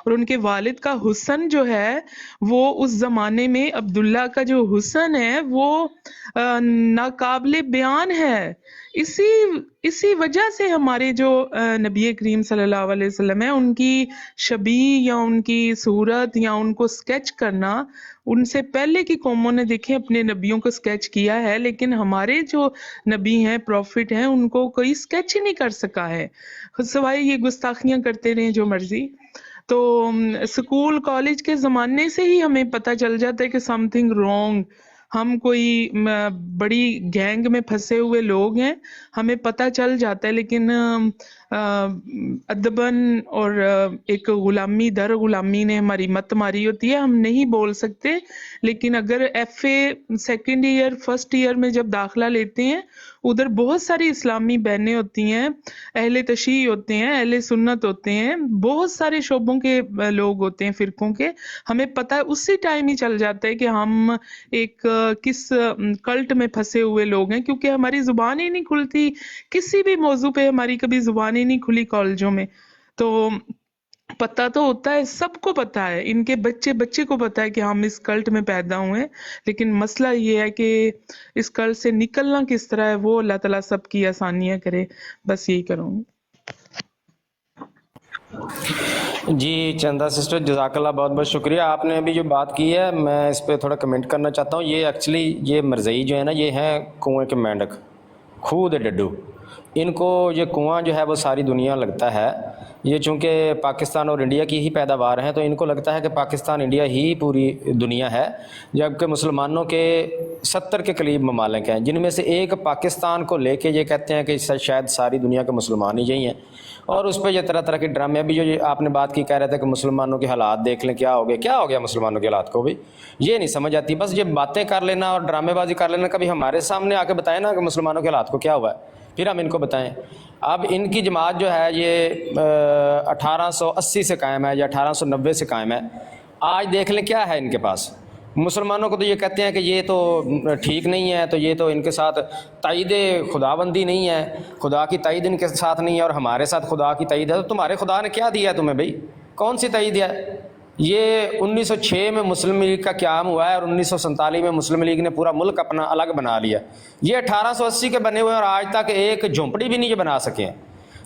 और उनके वालिद का हुस्न जो है वो उस जमाने में अब्दुल्ला का जो हुस्न है वो नाकाबिले बयान है। इसी वजह से हमारे जो नबी करीम सल्लल्लाहु अलैहि वसल्लम है, उनकी शबी या उनकी सूरत या उनको स्केच करना, उनसे पहले की कौमों ने देखे अपने नबियों को स्केच किया है, लेकिन हमारे जो नबी हैं, प्रॉफिट हैं, उनको कोई स्केच ही नहीं कर सका है, सिवाय ये गुस्ताखियां करते रहे जो मर्जी। तो स्कूल कॉलेज के ज़माने से ही हमें पता चल जाता है कि समथिंग रॉन्ग, हम कोई बड़ी गैंग में फंसे हुए लोग हैं, हमें पता चल जाता है, लेकिन अदबन और एक गुलामी दर गुलामी ने हमारी मत मारी होती है, हम नहीं बोल सकते। लेकिन अगर FA second year first year में जब दाखिला लेते हैं, उधर बहुत सारी इस्लामी बहनें होती हैं, अहले तशी होते हैं, अहले सुन्नत होते हैं, बहुत सारे शोबों के लोग होते हैं, फिरकों के, हमें पता है उसी टाइम ही चल जाता है कि हम एक किस कल्ट में फंसे हुए लोग हैं, क्योंकि हमारी जुबान ही नहीं खुलती, किसी भी मौजू पे हमारी कभी जुबान ही नहीं खुली कॉलेजों में। तो पता तो होता है, सबको पता है, इनके बच्चे को पता है कि हम इस कल्ट में पैदा हुए हैं, लेकिन मसला ये है कि इस कल्ट से निकलना किस तरह है, वो अल्लाह ताला सबकी आसानियां करे, बस यही करूँगी। जी चंदा सिस्टर, जज़ाकल्लाह, बहुत बहुत शुक्रिया। आपने अभी जो बात की है, मैं इस पर थोड़ा कमेंट करना चाहता हूँ। ये एक्चुअली ये मरज़ई जो है ना, ये हैं कुएँ के मेंढक, खूह दे डड्डू। इनको ये कुआं जो है वो सारी दुनिया लगता है। ये चूँकि पाकिस्तान और इंडिया की ही पैदावार हैं, तो इनको लगता है कि पाकिस्तान इंडिया ही पूरी दुनिया है, जबकि मुसलमानों के 70 के करीब ममालिक हैं, जिनमें से एक पाकिस्तान को लेके ये कहते हैं कि शायद सारी दुनिया के मुसलमान ही यही हैं। और उस पर ये तरह तरह के ड्रामे, अभी जो आपने बात की, कह रहे थे कि मुसलमानों के हालात देख लें, क्या हो गया मुसलमानों के हालात को भी ये नहीं समझ आती। बस ये बातें कर लेना और ड्रामेबाजी कर लेना, कभी हमारे सामने आके बताएं ना कि मुसलमानों के हालात को क्या हुआ है, फिर हम इनको बताएं। अब इनकी जमात जो है ये 1880 से कायम है या 1890 से कायम है। आज देख लें क्या है इनके पास। मुसलमानों को तो ये कहते हैं कि ये तो ठीक नहीं है, तो ये तो इनके साथ ताईद खुदाबंदी नहीं है, खुदा की ताईद इनके साथ नहीं है, और हमारे साथ खुदा की ताईद है। तो तुम्हारे खुदा ने क्या दिया है तुम्हें भाई, कौन सी ताईद है? ये 1906 में मुस्लिम लीग का क़याम हुआ है और 1947 में मुस्लिम लीग ने पूरा मुल्क अपना अलग बना लिया। ये 1880 के बने हुए और आज तक एक झोंपड़ी भी नहीं बना सके हैं।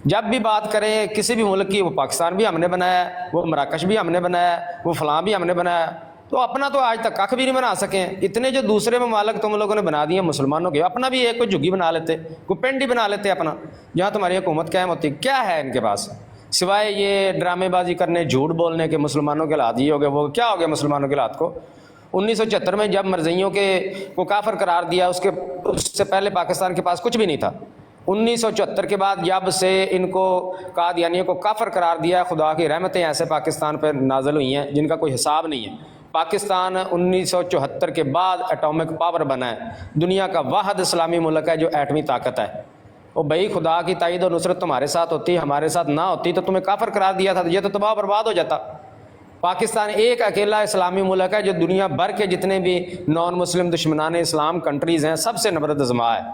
जब भी बात करें किसी भी मुल्क की, वो पाकिस्तान भी हमने बनाया है, वो मराकश भी हमने बनाया है, वो फलां भी हमने बनाया, तो अपना तो आज तक कख भी नहीं बना सके हैं। इतने जो दूसरे ममालिक तुम लोगों ने बना दिए मुसलमानों के, अपना भी एक कोई झुग्गी बना लेते, कोई पेंडी बना लेते अपना, जहाँ तुम्हारी हुकूमत कायम होती। क्या है इनके पास सिवाय ये ड्रामेबाजी करने, झूठ बोलने के? मुसलमानों के हालात ये हो गए, वो क्या हो गया मुसलमानों के हालात को? 1974 में जब मरज़इयों को काफिर करार दिया, उससे पहले पाकिस्तान के पास कुछ भी नहीं था। 1974 के बाद जब से इनको कादियानियों को काफिर करार दिया, खुदा की रहमतें ऐसे पाकिस्तान पर नाज़िल हुई हैं जिनका कोई हिसाब नहीं है। पाकिस्तान 1974 के बाद एटॉमिक पावर बना है, दुनिया का वाहिद इस्लामी मुल्क है जो एटमी ताकत है। और भाई खुदा की ताईद और नुसरत तुम्हारे साथ होती, हमारे साथ ना होती, तो तुम्हें काफिर करार दिया था, ये तो तबाह बर्बाद हो जाता। पाकिस्तान एक अकेला इस्लामी मुल्क है जो दुनिया भर के जितने भी नॉन मुस्लिम दुश्मनान इस्लाम कंट्रीज़ हैं, सबसे नफरत आज़मा है,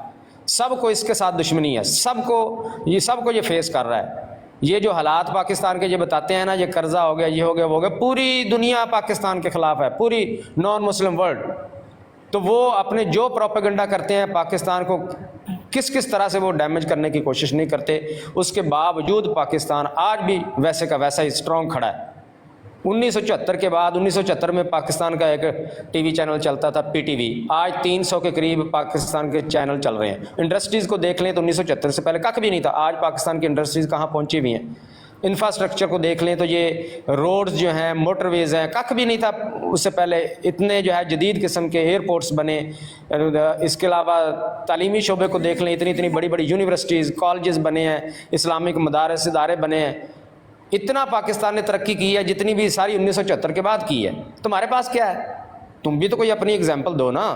सबको इसके साथ दुश्मनी है, सबको ये फेस कर रहा है। ये जो हालात पाकिस्तान के ये बताते हैं ना, ये कर्जा हो गया, ये हो गया, वो हो गया, पूरी दुनिया पाकिस्तान के खिलाफ है, पूरी नॉन मुस्लिम वर्ल्ड। तो वो अपने जो प्रोपेगेंडा करते हैं पाकिस्तान को किस तरह से वो डैमेज करने की कोशिश नहीं करते, उसके बावजूद पाकिस्तान आज भी वैसे का वैसा ही स्ट्रॉन्ग खड़ा है। 1974 के बाद 1974 में पाकिस्तान का एक टीवी चैनल चलता था PTV, आज 300 के करीब पाकिस्तान के चैनल चल रहे हैं। इंडस्ट्रीज़ को देख लें तो 1974 से पहले कख भी नहीं था, आज पाकिस्तान की इंडस्ट्रीज़ कहाँ पहुँची हुई हैं। इंफ्रास्ट्रक्चर को देख लें तो ये रोड्स जो हैं, मोटरवेज़ हैं, कख भी नहीं था उससे पहले। इतने जो है जदीद किस्म के एयरपोर्ट्स बने। इसके अलावा तालीमी शोबे को देख लें, इतनी इतनी बड़ी बड़ी यूनिवर्सिटीज़, कॉलेजेस बने हैं, इस्लामिक मदारस इदारे बने हैं। इतना पाकिस्तान ने तरक्की की है जितनी भी सारी 1974 के बाद की है। तुम्हारे पास क्या है? तुम भी तो कोई अपनी एग्जाम्पल दो ना।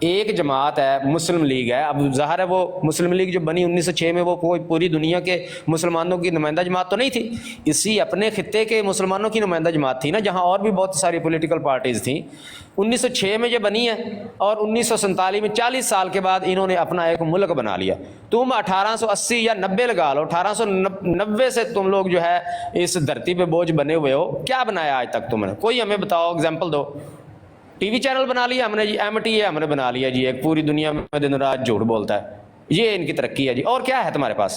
एक जमात है, मुस्लिम लीग है। अब ज़ाहिर है वो मुस्लिम लीग जो बनी 1906 में, वो कोई पूरी दुनिया के मुसलमानों की नुमाइंदा जमात तो नहीं थी। इसी अपने खित्ते के मुसलमानों की नुमाइंदा जमात थी ना, जहाँ और भी बहुत सारी पॉलिटिकल पार्टीज़ थी। 1906 में ये बनी है और 1947 में 40 साल के बाद इन्होंने अपना एक मुल्क बना लिया। तुम 1880 या 90 लगा लो, 1890 से तुम लोग जो है इस धरती पे बोझ बने हुए हो। क्या बनाया आज तक तुमने? कोई हमें बताओ, एग्जाम्पल दो। टीवी चैनल बना लिया हमने जी, MTA हमने बना लिया जी, एक पूरी दुनिया में दिन रात झूठ बोलता है। ये इनकी तरक्की है जी। और क्या है तुम्हारे पास?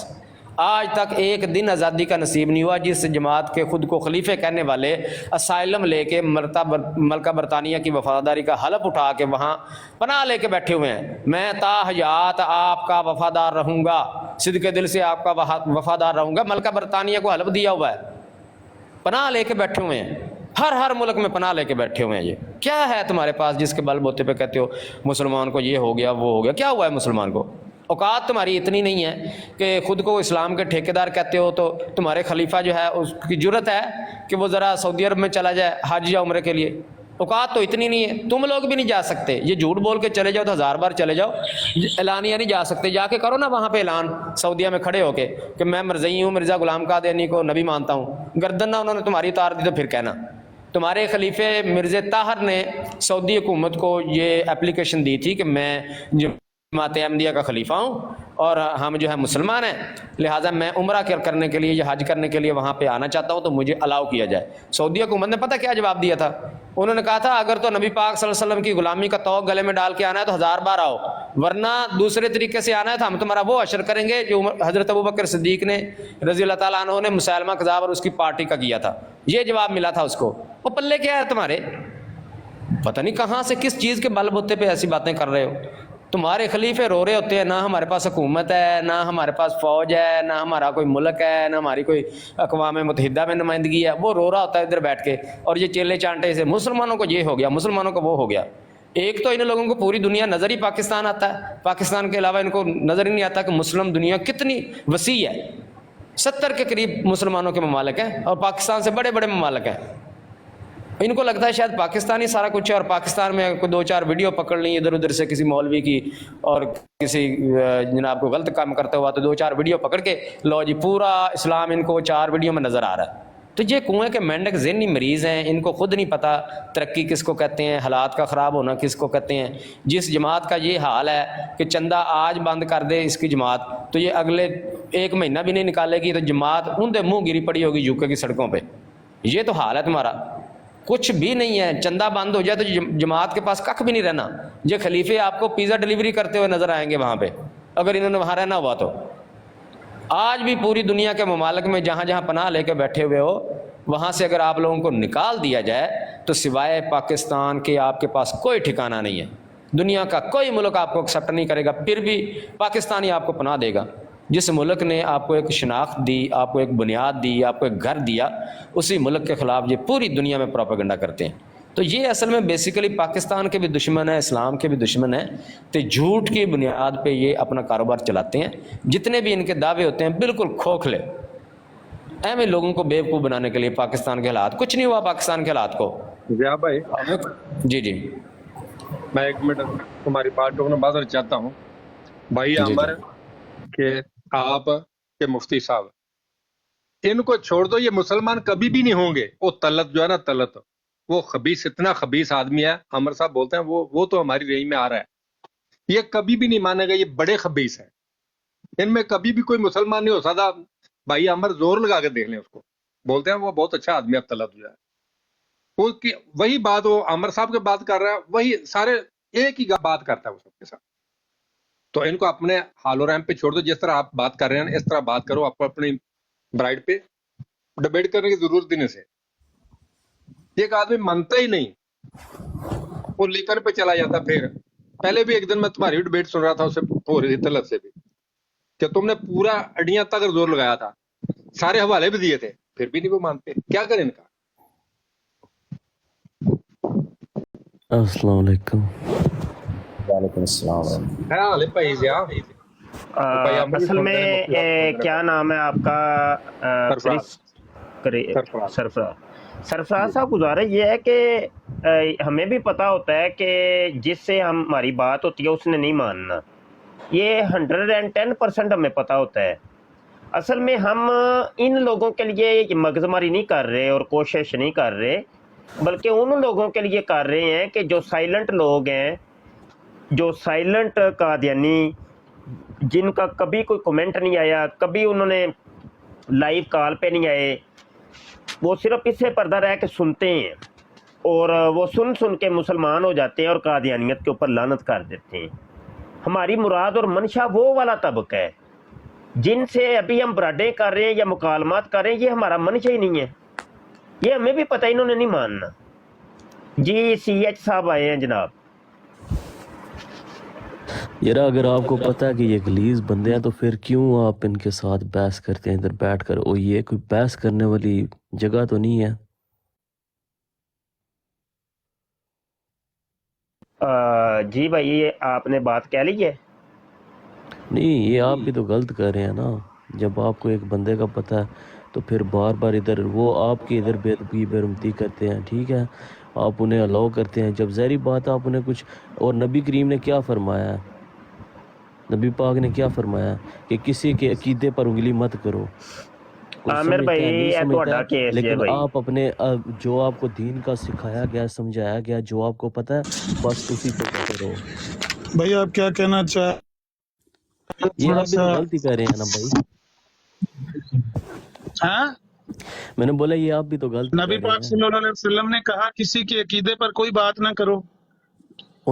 आज तक एक दिन आज़ादी का नसीब नहीं हुआ जिस जमात के खुद को खलीफे कहने वाले असाइलम लेके मलका बरतानिया की वफादारी का हलफ उठा के वहाँ पनाह लेके बैठे हुए हैं। मैं ता हयात आपका वफादार रहूँगा, सिद्के दिल से आपका वफादार रहूँगा। मलका बरतानिया को हलफ दिया हुआ है, पनाह लेके बैठे हुए हैं। हर मुल्क में पनाह लेके बैठे हुए हैं। ये क्या है तुम्हारे पास जिसके बल बोते पे कहते हो मुसलमान को ये हो गया वो हो गया? क्या हुआ है मुसलमान को? औकात तुम्हारी इतनी नहीं है कि खुद को इस्लाम के ठेकेदार कहते हो, तो तुम्हारे खलीफा जो है उसकी जुर्रत है कि वो ज़रा सऊदी अरब में चला जाए हज या उम्रे के लिए? औकात तो इतनी नहीं है। तुम लोग भी नहीं जा सकते। ये झूठ बोल के चले जाओ तो 1000 बार चले जाओ, ऐलानिया नहीं जा सकते। जाके करो ना वहाँ पे ऐलान सऊदीया में खड़े होके कि मैं मरज़ई हूँ, मिर्ज़ा गुलाम कादियानी को नबी मानता हूँ। गर्दन ना उन्होंने तुम्हारी उतार दी तो फिर कहना। तुम्हारे खलीफे मिर्ज़ा ताहर ने सऊदी हुकूमत को ये एप्लीकेशन दी थी कि मैं जमात अहमदिया का खलीफा हूँ और हम जो है मुसलमान हैं, लिहाजा मैं उम्रा करने के लिए या हज करने के लिए वहाँ पे आना चाहता हूँ, तो मुझे अलाउ किया जाए। सऊदी हुकूमत ने पता क्या जवाब दिया था? उन्होंने कहा था अगर तो नबी पाक सल्लल्लाहु अलैहि वसल्लम की गुलामी का तौक गले में डाल के आना है तो 1000 बार आओ, वरना दूसरे तरीके से आना है तो हम तुम्हारा वो अशर करेंगे जो हज़रत अबू बकर सिद्दीक ने रज़ी अल्लाह ताला अन्हु ने मुसैलमा कज़्ज़ाब और उसकी पार्टी का किया था। ये जवाब मिला था उसको। वो पल्ले क्या है तुम्हारे? पता नहीं कहाँ से किस चीज़ के बल बोते पे ऐसी बातें कर रहे हो। तुम्हारे खलीफे रो रहे होते हैं, ना हमारे पास हुकूमत है, ना हमारे पास फ़ौज है, ना हमारा कोई मुल्क है, ना हमारी कोई अक़वाम मुत्तहिदा में नुमाइंदगी है। वो रो रहा होता है इधर बैठ के, और ये चेले चांटे से मुसलमानों को ये हो गया, मुसलमानों को वो हो गया। एक तो इन लोगों को पूरी दुनिया नज़र ही पाकिस्तान आता है, पाकिस्तान के अलावा इनको नज़र ही नहीं आता कि मुस्लिम दुनिया कितनी वसी है। 70 के करीब मुसलमानों के ममालिक हैं और पाकिस्तान से बड़े बड़े ममालिक हैं। इनको लगता है शायद पाकिस्तान ही सारा कुछ है, और पाकिस्तान में कोई 2-4 वीडियो पकड़ ली इधर उधर से किसी मौलवी की, और किसी जनाब को गलत काम करता हुआ तो 2-4 वीडियो पकड़ के लो जी पूरा इस्लाम इनको 4 वीडियो में नज़र आ रहा है। तो ये कुएं के मेंढक ज़हनी मरीज़ हैं, इनको खुद नहीं पता तरक्की किसको कहते हैं, हालात का ख़राब होना किसको कहते हैं। जिस जमात का ये हाल है कि चंदा आज बंद कर दे इसकी जमात, तो ये अगले 1 महीना भी नहीं निकालेगी, तो जमात उनके मुँह गिरी पड़ी होगी यूके की सड़कों पर। ये तो हाल है तुम्हारा, कुछ भी नहीं है। चंदा बंद हो जाए तो जमात के पास कख भी नहीं रहना। ये खलीफे आपको पिज़्ज़ा डिलीवरी करते हुए नज़र आएंगे वहाँ पे, अगर इन्होंने वहाँ रहना हुआ तो। आज भी पूरी दुनिया के ममालिक में जहाँ जहाँ पनाह लेकर बैठे हुए हो, वहाँ से अगर आप लोगों को निकाल दिया जाए तो सिवाय पाकिस्तान के आपके पास कोई ठिकाना नहीं है। दुनिया का कोई मुल्क आपको एक्सेप्ट नहीं करेगा, फिर भी पाकिस्तान ही आपको पनाह देगा। जिस मुल्क ने आपको एक शनाख्त दी, आपको एक बुनियाद दी, आपको एक घर दिया, उसी मुल्क के ख़िलाफ़ ये पूरी दुनिया में प्रोपेगेंडा करते हैं। तो ये असल में बेसिकली पाकिस्तान के भी दुश्मन है, इस्लाम के भी दुश्मन है। तो झूठ की बुनियाद पे ये अपना कारोबार चलाते हैं। जितने भी इनके दावे होते हैं बिल्कुल खोखले, ऐसे लोगों को बेवकूफ़ बनाने के लिए। पाकिस्तान के हालात, कुछ नहीं हुआ पाकिस्तान के हालात को। ज़िया भाई जी जी, मैं 1 मिनट तुम्हारी बात को माजर चाहता हूँ भाई अमर के आप के मुफ्ती साहब, इनको छोड़ दो, ये मुसलमान कभी भी नहीं होंगे। वो तलत जो है ना, तलत, वो खबीस, इतना खबीस आदमी है। अमर साहब बोलते हैं वो तो हमारी रेंज में आ रहा है, ये कभी भी नहीं मानेगा। ये बड़े खबीस है, इनमें कभी भी कोई मुसलमान नहीं हो सकता। भाई अमर जोर लगा के देख लें उसको, बोलते हैं वो बहुत अच्छा आदमी है। तलत जो है उसकी वही बात, वो अमर साहब की बात कर रहा है, वही सारे एक ही बात करता है वो सबके साथ। तो इनको अपने हाल और रहम पे छोड़ दो। जिस तरह आप बात कर रहे हैं इस तरह बात करो। आपको अपनी ब्राइड पे डिबेट करने की जरूरत ही नहीं से। एक आदमी मानता ही नहीं, वो लिखने पे चला जाता। फिर पहले भी एक दिन मैं तुम्हारी डिबेट सुन रहा था, उससे हो रही थी तलत से भी, कि तुमने पूरा अड़ियां तक जोर लगाया था, सारे हवाले भी दिए थे, फिर भी नहीं वो मानते, क्या करें इनका? अस्सलाम वालेकुम। वालेकुम अस्सलाम। है हाल है भाई ज़िया? असल में क्या नाम है आपका? सरफराज साहब, गुजारा ये है कि हमें भी पता होता है कि जिससे हमारी बात होती है उसने नहीं मानना, ये 110% हमें पता होता है। असल में हम इन लोगों के लिए मगजमारी नहीं कर रहे और कोशिश नहीं कर रहे, बल्कि उन लोगों के लिए कर रहे हैं कि जो साइलेंट लोग हैं, जो साइलेंट कादियानी, जिनका कभी कोई कमेंट नहीं आया, कभी उन्होंने लाइव कॉल पे नहीं आए, वो सिर्फ इससे पर्दा रह के सुनते हैं और वो सुन सुन के मुसलमान हो जाते हैं और कादियानियत के ऊपर लानत कर देते हैं। हमारी मुराद और मंशा वो वाला तबका है जिनसे अभी हम बराडें कर रहे हैं या मुकालमात कर रहे हैं, ये हमारा मंशा ही नहीं है। ये हमें भी पता, इन्होंने नहीं मानना। जी CH साहब आए हैं जनाब। यार अगर आपको पता है कि ये गलीज बंदे हैं तो फिर क्यों आप इनके साथ बहस करते हैं इधर बैठ कर? और ये कोई बहस करने वाली जगह तो नहीं है। जी भाई, ये आपने बात कह ली है? नहीं, ये आप भी तो गलत कर रहे हैं ना। जब आपको एक बंदे का पता है तो फिर बार बार इधर वो आपकी इधर बेदबी बेरुमती करते हैं, ठीक है, आप उन्हें अलाउ करते हैं। जब ज़ाहिर बात है आप उन्हें कुछ, और नबी करीम ने क्या फरमाया है, नबी पाक ने क्या फरमाया कि किसी के अकीदे पर उंगली मत करो। आमिर भाई, ये ਤੁਹਾਡਾ केस है लेकिन भाई। आप अपने जो आपको दीन का सिखाया गया, समझाया गया, जो आपको पता है बस उसी को कहते रहो। भाई आप क्या कहना चाह ये आप भी तो गलती कर रहे हैं ना भाई। हाँ? मैंने बोला ये आप भी तो गलत नबी पाक सल्लल्लाहु अलैहि वसल्लम ने कहा किसी के अकीदे पर कोई बात ना करो।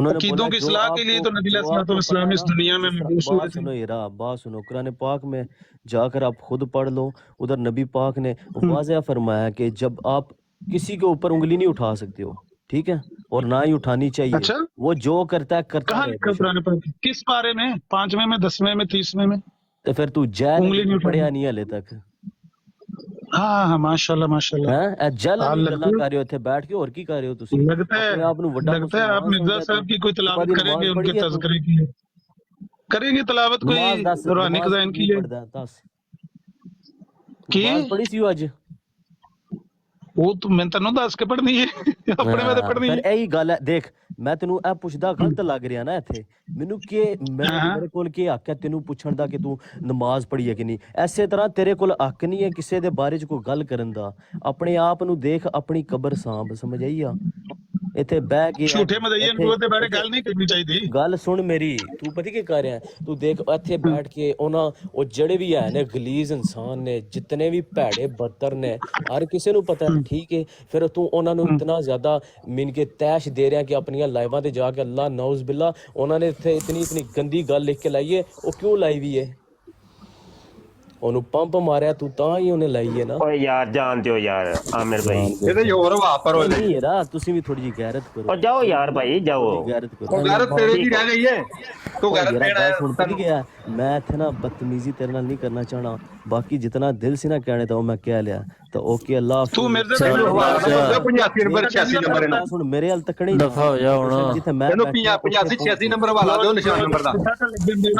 अकीदों की इस्लाह के लिए तो नबी अलैहिस्सलाम इस दुनिया में मबूस हुए थे। सुनो यार, बात सुनो, कुरान पाक में जाकर आप खुद पढ़ लो। उधर नबी पाक ने वाज़ह फरमाया कि जब आप किसी के ऊपर उंगली नहीं उठा सकते हो, ठीक है, और ना ही उठानी चाहिए। अच्छा? वो जो करता है करता कहाँ है। लिखा कुरान पाक? किस बारे में? 5वें में, 10वें में, 30वें में? तो फिर तू जैल उंगली नहीं पढ़िया नहीं हले तक? हाँ हाँ, माशाल्लाह माशाल्लाह। हैं जैल गल्लां कर रहे हो थे बैठ के, और की कर रहे हो तुसी? लगता है आप मिर्जा साहब की कोई तलावत करेंगे उनके तज़किरे की, करेंगे तलावत कोई रूहानी खजाइन की है की पढ़ी सी आज? वो तो मैं तन्नू दस के पढ़नी है अपने में तो पढ़नी है। फिर यही गल है, देख मैं तेनू ए पुछदा गलत लग रहा ना इत्थे मैनू के मेरे कोल की हक है तेनू पुछण दा कि तू नमाज पढ़ी है कि नहीं। ऐसे तरह तेरे कोल हक नहीं है किसी दे बारे च कोई गल करन दा। अपने आप नू देख, अपनी कबर सांभ, समझ आई आ? इत्थे बह के झूठे मदईयन को दे बारे गल नहीं करनी चाहिए। गल सुन मेरी, तू पता की कर रहा है? तू देख इत्थे बैठ के उन्हां ओ जेड़े भी है ने गलीज इंसान ने, जितने भी भैड़े बदतर ने, हर किसी नू पता है, ठीक है। फिर तू उन्हां नू इतना ज्यादा मीन के तैश दे रहा कि अपनी लाइवां ते जाके अल्लाह नौज बिल्ला उन्होंने इत्थे इतनी गंदी गल लिख के लाई है। वो क्यों लाई हुई है? ਉਹਨੂੰ ਪੰਪ ਮਾਰਿਆ ਤੂੰ ਤਾਂ ਹੀ ਉਹਨੇ ਲਾਈ ਹੈ ਨਾ। ਓਏ ਯਾਰ ਜਾਣ ਦਿਓ ਯਾਰ ਆਮਿਰ ਭਾਈ, ਇਹਦੇ ਹੋਰ ਵਾਪਰ ਹੋਏ ਨਹੀਂ ਯਾਰ ਤੁਸੀਂ ਵੀ ਥੋੜੀ ਜਿਹੀ ਗੈਰਤ ਕਰੋ। ਓ ਜਾਓ ਯਾਰ ਭਾਈ ਜਾਓ, ਗੈਰਤ ਕਰੋ। ਉਹ ਗੈਰਤ ਤੇਰੇ ਦੀ ਰਹਿ ਗਈ ਹੈ, ਤੂੰ ਗੈਰਤ ਦੇਣਾ ਹੈ। ਸੁਣ ਪਤਾ ਗਿਆ, ਮੈਂ ਇੱਥੇ ਨਾ ਬਦਤਮੀਜ਼ੀ ਤੇਰੇ ਨਾਲ ਨਹੀਂ ਕਰਨਾ ਚਾਹਣਾ। ਬਾਕੀ ਜਿਤਨਾ ਦਿਲ ਸੀ ਨਾ ਕਹਿਣੇ ਤਾਂ ਉਹ ਮੈਂ ਕਹਿ ਲਿਆ। ਤਾਂ ਓਕੇ ਅੱਲਾਹ ਤੂੰ ਮੇਰੇ ਤੇ 85 ਨੰਬਰ 86 ਨੰਬਰ ਇਹਨਾਂ ਸੁਣ ਮੇਰੇ ਹਾਲ ਤੱਕਣੀ ਦਫਾ ਹੋ ਜਾ ਹੁਣ। ਜਿੱਥੇ ਮੈਂ ਇਹਨੂੰ 85 86 ਨੰਬਰ ਵਾਲਾ ਦਿਓ ਨਿਸ਼ਾਨ ਨੰਬਰ ਦਾ।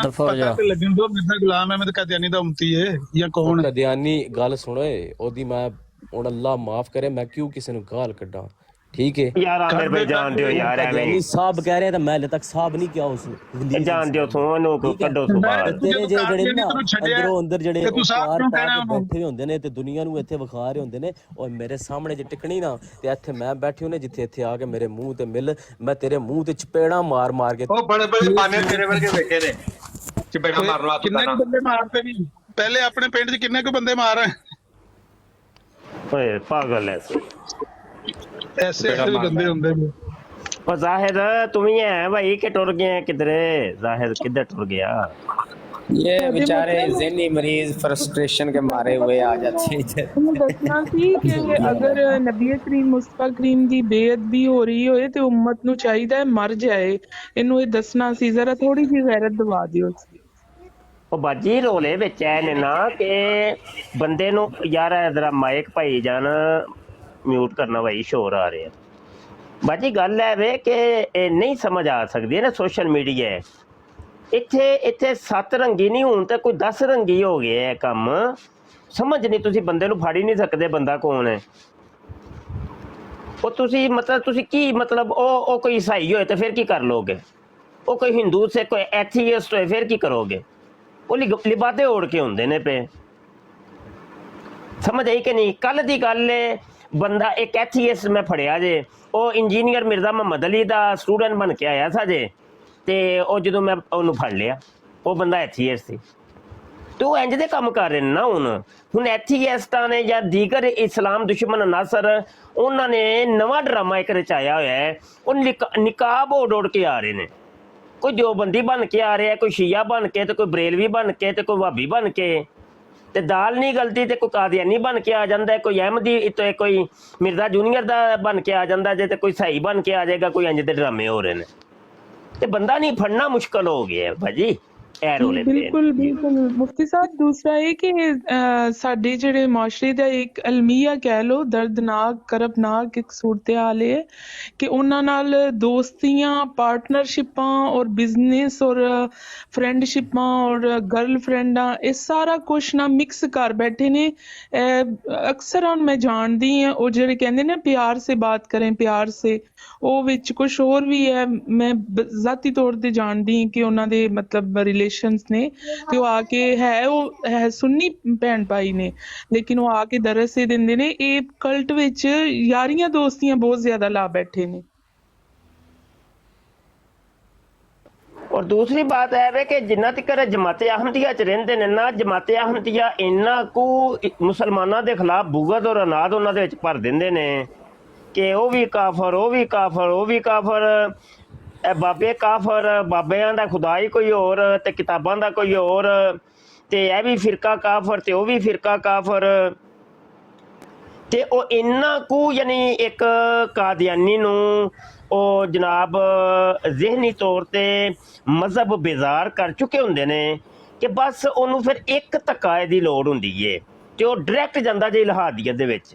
ਦਫਾ ਹੋ ਜਾ। ਲੱਗਣ ਦੋ ਮੇਰਾ ਗੁਲਾਮ ਹੈ, ਮੈਂ ਤਾਂ ਕਾਦੀਆਨੀ ਦਾ ਉਮਤੀ ਹੈ ਜਾਂ ਕੌਣ? ਕਾਦੀਆਨੀ ਗੱਲ ਸੁਣੋ ਉਹਦੀ, ਮੈਂ ਹੁਣ ਅੱਲਾਹ ਮਾਫ ਕਰੇ ਮੈਂ ਕਿਉਂ ਕਿਸੇ ਨੂੰ ਗਾਲ ਕੱਢਾਂ, ठीक है यार आमिर भाई जान दियो यार, एवें साहब कह रहे हैं तो मैं ले तक साहब नहीं क्या उस जान दियो सोनू को कड्डो सुभान तेरे ਜਿਹੜੇ ਨਾ ਅੰਦਰੋਂ ਅੰਦਰ ਜਿਹੜੇ ਪਾਰ ਬੈਠੇ ਹੁੰਦੇ ਨੇ ਤੇ ਦੁਨੀਆ ਨੂੰ ਇੱਥੇ ਵਿਖਾ ਰਹੇ ਹੁੰਦੇ ਨੇ, ਔਰ ਮੇਰੇ ਸਾਹਮਣੇ ਜੇ ਟਿਕਣੀ ਨਾ ਤੇ ਇੱਥੇ ਮੈਂ ਬੈਠੀ ਹੁੰਨੇ ਜਿੱਥੇ ਇੱਥੇ ਆ ਕੇ ਮੇਰੇ ਮੂੰਹ ਤੇ ਮਿਲ, ਮੈਂ ਤੇਰੇ ਮੂੰਹ ਤੇ ਚਪੇੜਾ ਮਾਰ ਮਾਰ ਕੇ। ਉਹ ਬੜੇ ਬੜੇ ਬਾਨੇ ਤੇਰੇ ਵਰਗੇ ਵੇਖੇ ਨੇ ਚਪੇੜਾ ਮਾਰਨ ਵਾਸਤੇ। ਕਿੰਨੇ ਕੁ ਬੰਦੇ ਮਾਰਦੇ ਨਹੀਂ ਪਹਿਲੇ ਆਪਣੇ ਪਿੰਡ 'ਚ, ਕਿੰਨੇ ਕੁ ਬੰਦੇ ਮਾਰ ਰਹੇ? ਓਏ ਪਾਗਲ ਹੈ ऐसे ऐसे भी बंदे होंगे। और जाहिद तुम ही है भाई के टुर गए किधरे? जाहिद किधर टुर गया? ये बेचारे ज़हनी मरीज फ्रस्ट्रेशन के मारे हुए आ जाते हैं। दसना सी कि अगर नबी करीम मुस्तफा करीम दी बेअदबी हो रही होए ते उम्मत नू चाहिदा है मर जाए, इनू ये दसना सी, जरा थोड़ी जी गैरत दवा दियो। ਉਹ ਬਾਜੀ ਰੋਲੇ ਵਿੱਚ ਐ ਨੇ ਨਾ ਕਿ ਬੰਦੇ ਨੂੰ ਯਾਰ ਜਰਾ ਮਾਈਕ ਭਾਈ ਜਾਨ ਮਿਊਟ ਕਰਨਾ ਭਾਈ, ਸ਼ੋਰ ਆ ਰਿਹਾ ਬਾਜੀ। ਗੱਲ ਹੈ ਵੇ ਕਿ ਇਹ ਨਹੀਂ ਸਮਝ ਆ ਸਕਦੀ ਹੈ ਨਾ ਸੋਸ਼ਲ ਮੀਡੀਆ ਇੱਥੇ 7 ਰੰਗੀ ਨਹੀਂ ਹੁਣ ਤੇ ਕੋਈ 10 ਰੰਗੀ ਹੋ ਗਏ ਹੈ ਕੰਮ। ਸਮਝ ਨਹੀਂ, ਤੁਸੀਂ ਬੰਦੇ ਨੂੰ ਫੜ ਹੀ ਨਹੀਂ ਸਕਦੇ ਬੰਦਾ ਕੌਣ ਹੈ। ਉਹ ਤੁਸੀਂ ਮਤਲਬ ਤੁਸੀਂ ਕੀ ਮਤਲਬ ਉਹ ਕੋਈ ਈਸਾਈ ਹੋਏ ਤੇ ਫਿਰ ਕੀ ਕਰ ਲੋਗੇ, ਉਹ ਕੋਈ ਹਿੰਦੂ ਸੇ ਕੋਈ ਐਥੀਇਸਟ ਹੋਏ ਫਿਰ ਕੀ ਕਰੋਗੇ। ਉਹ ਲਿਬਾਦੇ ਓੜ ਕੇ ਹੁੰਦੇ ਨੇ ਪਏ, ਸਮਝ ਆਈ ਕਿ ਨਹੀਂ। ਕੱਲ ਦੀ ਗੱਲ ਹੈ, ਬੰਦਾ ਇੱਕ ਐਥੀਇਸਟ ਮੈਂ ਫੜਿਆ ਜੇ, ਉਹ ਇੰਜੀਨੀਅਰ ਮਿਰਜ਼ਾ ਮੁਹੰਮਦ ਅਲੀ ਦਾ ਸਟੂਡੈਂਟ ਬਣ ਕੇ ਆਇਆ ਸਾ ਜੇ, ਤੇ ਉਹ ਜਦੋਂ ਮੈਂ ਉਹਨੂੰ ਫੜ ਲਿਆ ਉਹ ਬੰਦਾ ਐਥੀਇਸਟ ਸੀ। ਤੇ ਉਹ ਇੰਜ ਦੇ ਕੰਮ ਕਰ ਰਹੇ ਨੇ ਨਾ ਹੁਣ ਐਥੀਇਸਟਾਂ ਨੇ ਜਾਂ ਦੀਗਰ ਇਸਲਾਮ ਦੁਸ਼ਮਣ ਅਨਾਸਰ ਉਹਨਾਂ ਨੇ ਨਵਾਂ ਡਰਾਮਾ ਇੱਕ ਰਚਾਇਆ ਹੋਇਆ ਹੈ। ਉਹ ਨਿਕਾਬ ਉਡ ਕੇ ਆ ਰਹੇ ਨੇ, ਕੋਈ ਦਿਓਬੰਦੀ ਬਣ ਕੇ ਆ ਰਿਹਾ, ਕੋਈ ਸ਼ੀਆ ਬਣ ਕੇ, ਤੇ ਕੋਈ ਬਰੇਲਵੀ ਬਣ ਕੇ, ਤੇ ਕੋਈ ਵਹਾਬੀ ਬਣ ਕੇ, ਤੇ ਦਾਲ ਨਹੀਂ ਗਲਤੀ ਤੇ ਕੋਈ ਕਾਦੀਆਨੀ ਬਣ ਕੇ ਆ ਜਾਂਦਾ, ਕੋਈ ਅਹਿਮਦੀ ਤੇ ਕੋਈ ਮਿਰਜ਼ਾ ਜੂਨੀਅਰ ਦਾ ਬਣ ਕੇ ਆ ਜਾਂਦਾ ਜੇ, ਤੇ ਕੋਈ ਸਹੀ ਬਣ ਕੇ ਆ ਜਾਏਗਾ। ਕੋਈ ਇੰਜ ਦੇ ਡਰਾਮੇ ਹੋ ਰਹੇ ਨੇ ਤੇ ਬੰਦਾ ਨਹੀਂ ਫੜਨਾ ਮੁਸ਼ਕਲ ਹੋ ਗਿਆ ਭਾਜੀ ਇਹ ਰੋਲੇ। ਬਿਲਕੁਲ ਬਿਲਕੁਲ ਮੁਫਤੀ ਸਾਹਿਬ, ਦੂਸਰਾ ਇਹ ਕਿ ਸਾਡੇ ਜਿਹੜੇ ਮੁਆਸ਼ਰੇ ਦਾ ਇੱਕ ਅਲਮੀਆ ਕਹਿ ਲਓ, ਦਰਦਨਾਕ ਕਰਬਨਾਕ ਇੱਕ ਸੂਰਤ ਹਾਲ ਹੈ ਕਿ ਉਹਨਾਂ ਨਾਲ ਦੋਸਤੀਆਂ, ਪਾਰਟਨਰਸ਼ਿਪਾਂ ਔਰ ਬਿਜ਼ਨਸ ਔਰ ਫਰੈਂਡਸ਼ਿਪਾਂ ਔਰ ਗਰਲ ਫਰੈਂਡਾਂ, ਇਹ ਸਾਰਾ ਕੁਛ ਨਾ ਮਿਕਸ ਕਰ ਬੈਠੇ ਨੇ। ਅਕਸਰ ਹੁਣ ਮੈਂ ਜਾਣਦੀ ਹਾਂ ਉਹ ਜਿਹੜੇ ਕਹਿੰਦੇ ਨੇ ਪਿਆਰ ਸੇ ਬਾਤ ਕरें ਪਿਆਰ ਸੇ, ਉਹ ਵਿੱਚ ਕੁਛ ਹੋਰ ਵੀ ਹੈ। ਮੈਂ ਜ਼ਾਤੀ ਤੌਰ ਤੇ ਜਾਣਦੀ ਹਾਂ ਕਿ ਉਹਨਾਂ ਦੇ ਮਤਲਬ ਰਿਲੇਸ਼ਨਸ ਨੇ, ਤੇ ਉਹ ਆ ਕੇ ਉਹ ਹੈ ਸੁੰਨੀ ਭੈਣ ਭਾਈ ਨੇ, ਲੇਕਿਨ ਉਹ ਆ ਕੇ ਦਰਸ ਇਹ ਦਿੰਦੇ ਨੇ। ਇਹ ਕਲਟ ਵਿੱਚ ਯਾਰੀਆਂ ਦੋਸਤੀਆਂ ਬਹੁਤ ਜ਼ਿਆਦਾ ਲਾ ਬੈਠੇ ਨੇ। ਔਰ ਦੂਸਰੀ ਬਾਤ ਹੈ ਵੇ ਕਿ ਜਿੰਨਾ ਤੱਕ ਜਮਾਤੇ ਅਹਮਦੀਆ ਚ ਰਹਿੰਦੇ ਨੇ ਨਾ, ਜਮਾਤੇ ਅਹਮਦੀਆ ਇੰਨਾ ਕੁ ਮੁਸਲਮਾਨਾਂ ਦੇ ਖਿਲਾਫ ਬੁਗਦ ਔਰ ਅਨਾਦ ਉਹਨਾਂ ਦੇ ਵਿੱਚ ਭਰ ਦਿੰਦੇ ਨੇ ਕਿ ਉਹ ਵੀ ਕਾਫਰ, ਉਹ ਵੀ ਕਾਫਰ, ਉਹ ਵੀ ਕਾਫਰ, ਇਹ ਬਾਬੇ ਕਾਫਰ, ਬਾਬਿਆਂ ਦਾ ਖੁਦਾ ਹੀ ਕੋਈ ਹੋਰ ਤੇ ਕਿਤਾਬਾਂ ਦਾ ਕੋਈ ਹੋਰ, ਤੇ ਇਹ ਵੀ ਫਿਰਕਾ ਕਾਫਰ ਤੇ ਉਹ ਵੀ ਫਿਰਕਾ ਕਾਫਰ। ਤੇ ਉਹ ਇੰਨਾ ਕੁ ਯਾਨੀ ਇੱਕ ਕਾਦੀਆਨੀ ਨੂੰ ਉਹ ਜਨਾਬ ਜ਼ਿਹਨੀ ਤੌਰ ਤੇ ਮਜ਼ਹਬ ਬੇਜ਼ਾਰ ਕਰ ਚੁੱਕੇ ਹੁੰਦੇ ਨੇ ਕਿ ਬਸ ਉਹਨੂੰ ਫਿਰ ਇੱਕ ਧੱਕਾ ਦੀ ਲੋੜ ਹੁੰਦੀ ਏ ਤੇ ਉਹ ਡਾਇਰੈਕਟ ਜਾਂਦਾ ਜੇ ਇਲਹਾਦੀਅਤ ਦੇ ਵਿੱਚ।